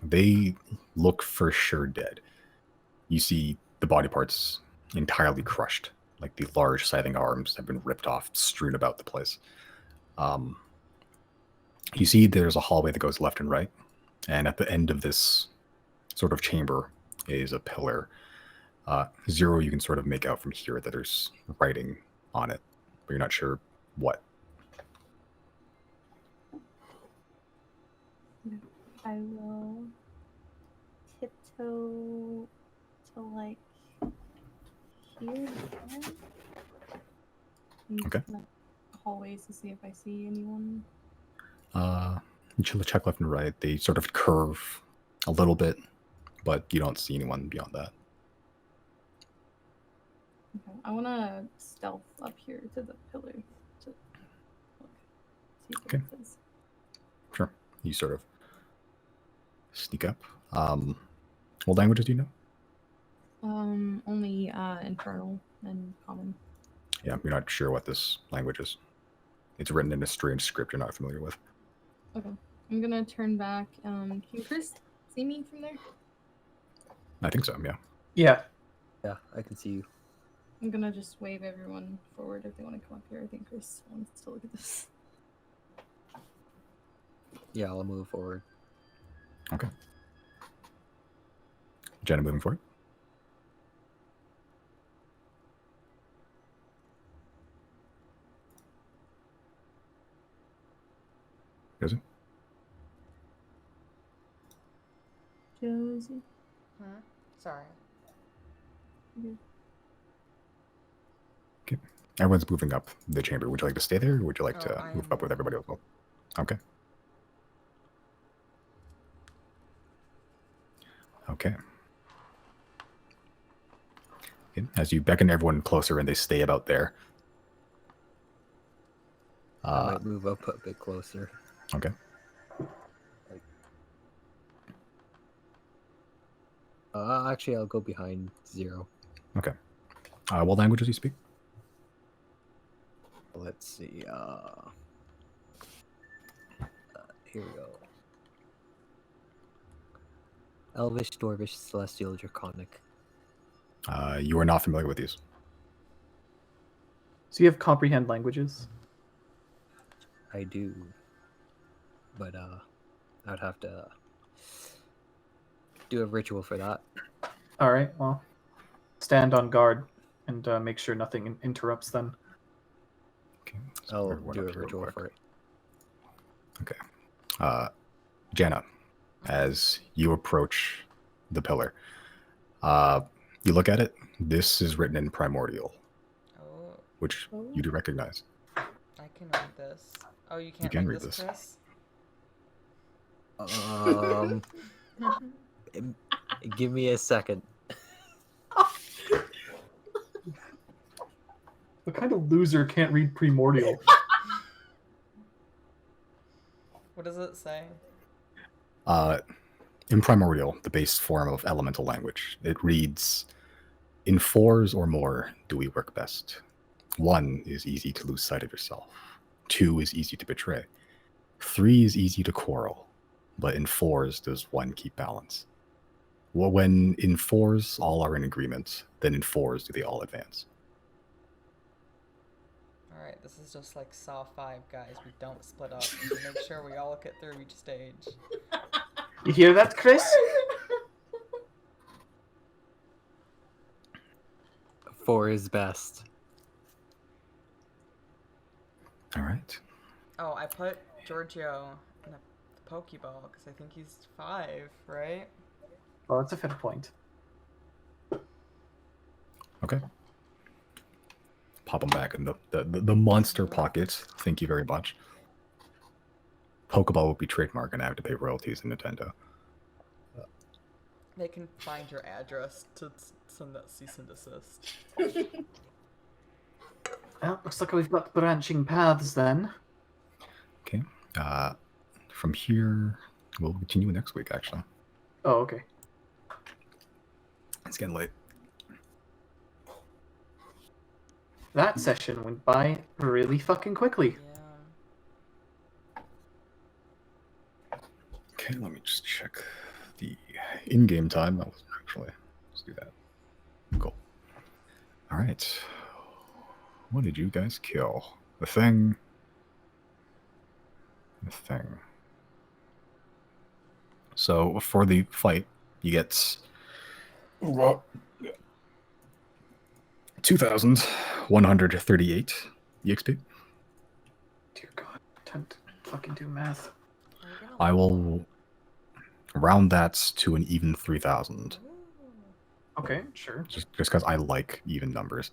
They look for sure dead. You see the body parts entirely crushed, like the large scything arms have been ripped off, strewn about the place. You see there's a hallway that goes left and right, and at the end of this sort of chamber is a pillar. Zero, you can sort of make out from here that there's writing on it, but you're not sure what. I will tiptoe to like here. Okay. Hallways to see if I see anyone. You should check left and right. They sort of curve a little bit, but you don't see anyone beyond that. Okay. I want to stealth up here to the pillar to look, see what Okay. it says. Sure. You sort of sneak up. What languages do you know? Only infernal and common. Yeah, you're not sure what this language is. It's written in a strange script you're not familiar with. Okay. I'm gonna turn back. Can Chris see me from there? I think so, yeah. Yeah. Yeah, I can see you. I'm gonna just wave everyone forward if they want to come up here. I think Chris wants to look at this. Yeah, I'll move forward. Okay. Jenna moving forward. Josie? Josie. Sorry. Okay. Everyone's moving up the chamber. Would you like to stay there, or would you like to I move am up with everybody else? Okay. Okay. Okay. As you beckon everyone closer and they stay about there. I might move up a bit closer. Okay. Actually, I'll go behind Zero. Okay. What languages do you speak? Let's see. Here we go. Elvish, Dwarvish, Celestial, Draconic. You are not familiar with these. So you have comprehend languages? I do. But I'd have to do a ritual for that. All right. Well, stand on guard and make sure nothing interrupts them. Okay. So I'll everyone do up a here real ritual quick. for it. Okay. Jana, as you approach the pillar, you look at it. This is written in primordial, Oh, which you do recognize. I can read this. Oh, you can't can read read this, this. Chris? Give me a second. What kind of loser can't read primordial? What does it say? In primordial, the base form of elemental language, it reads, "In fours or more do we work best. 1 is easy to lose sight of yourself. 2 is easy to betray. 3 is easy to quarrel. But in fours does 1 keep balance. Well, when in fours all are in agreement, then in fours do they all advance." Alright, this is just like Saw 5, guys. We don't split up. We make sure we all get through each stage. You hear that, Chris? 4 is best. All right. Oh, I put Giorgio in a Pokeball because I think he's 5, right? Well, that's a fair point. Okay. Pop them back in the monster pockets. Thank you very much. Pokeball will be trademark, and I have to pay royalties to Nintendo. They can find your address to send that cease and desist. Well, looks like we've got branching paths then. Okay. From here, we'll continue next week, actually. Oh, okay. It's getting late. That session went by really fucking quickly. Yeah. Okay, let me just check the in-game time. That wasn't actually. Let's do that. Cool. All right. What did you guys kill? The thing. The thing. So for the fight, you get 2,138 EXP. Dear God, time to fucking do math. Are we gonna I level will round that to an even 3,000. up? Ooh. Okay, sure. Just because I like even numbers.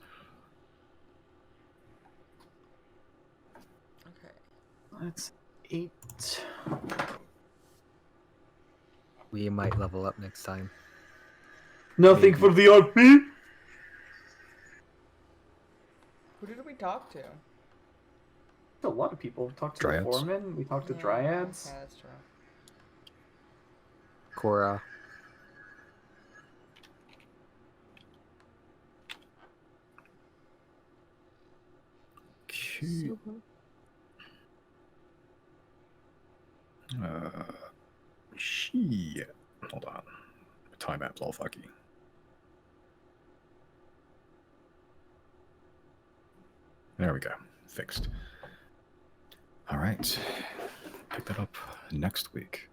Okay. That's 8. We might level up next time. Nothing Maybe. for the RP? Who did we talk to? A lot of people. We talked to Dryads. the foreman, we talked to Yeah, dryads. Okay, that's true. Cora. Okay. Shit. Hold on. My time app's all fucky. There we go. Fixed. All right. Pick that up next week.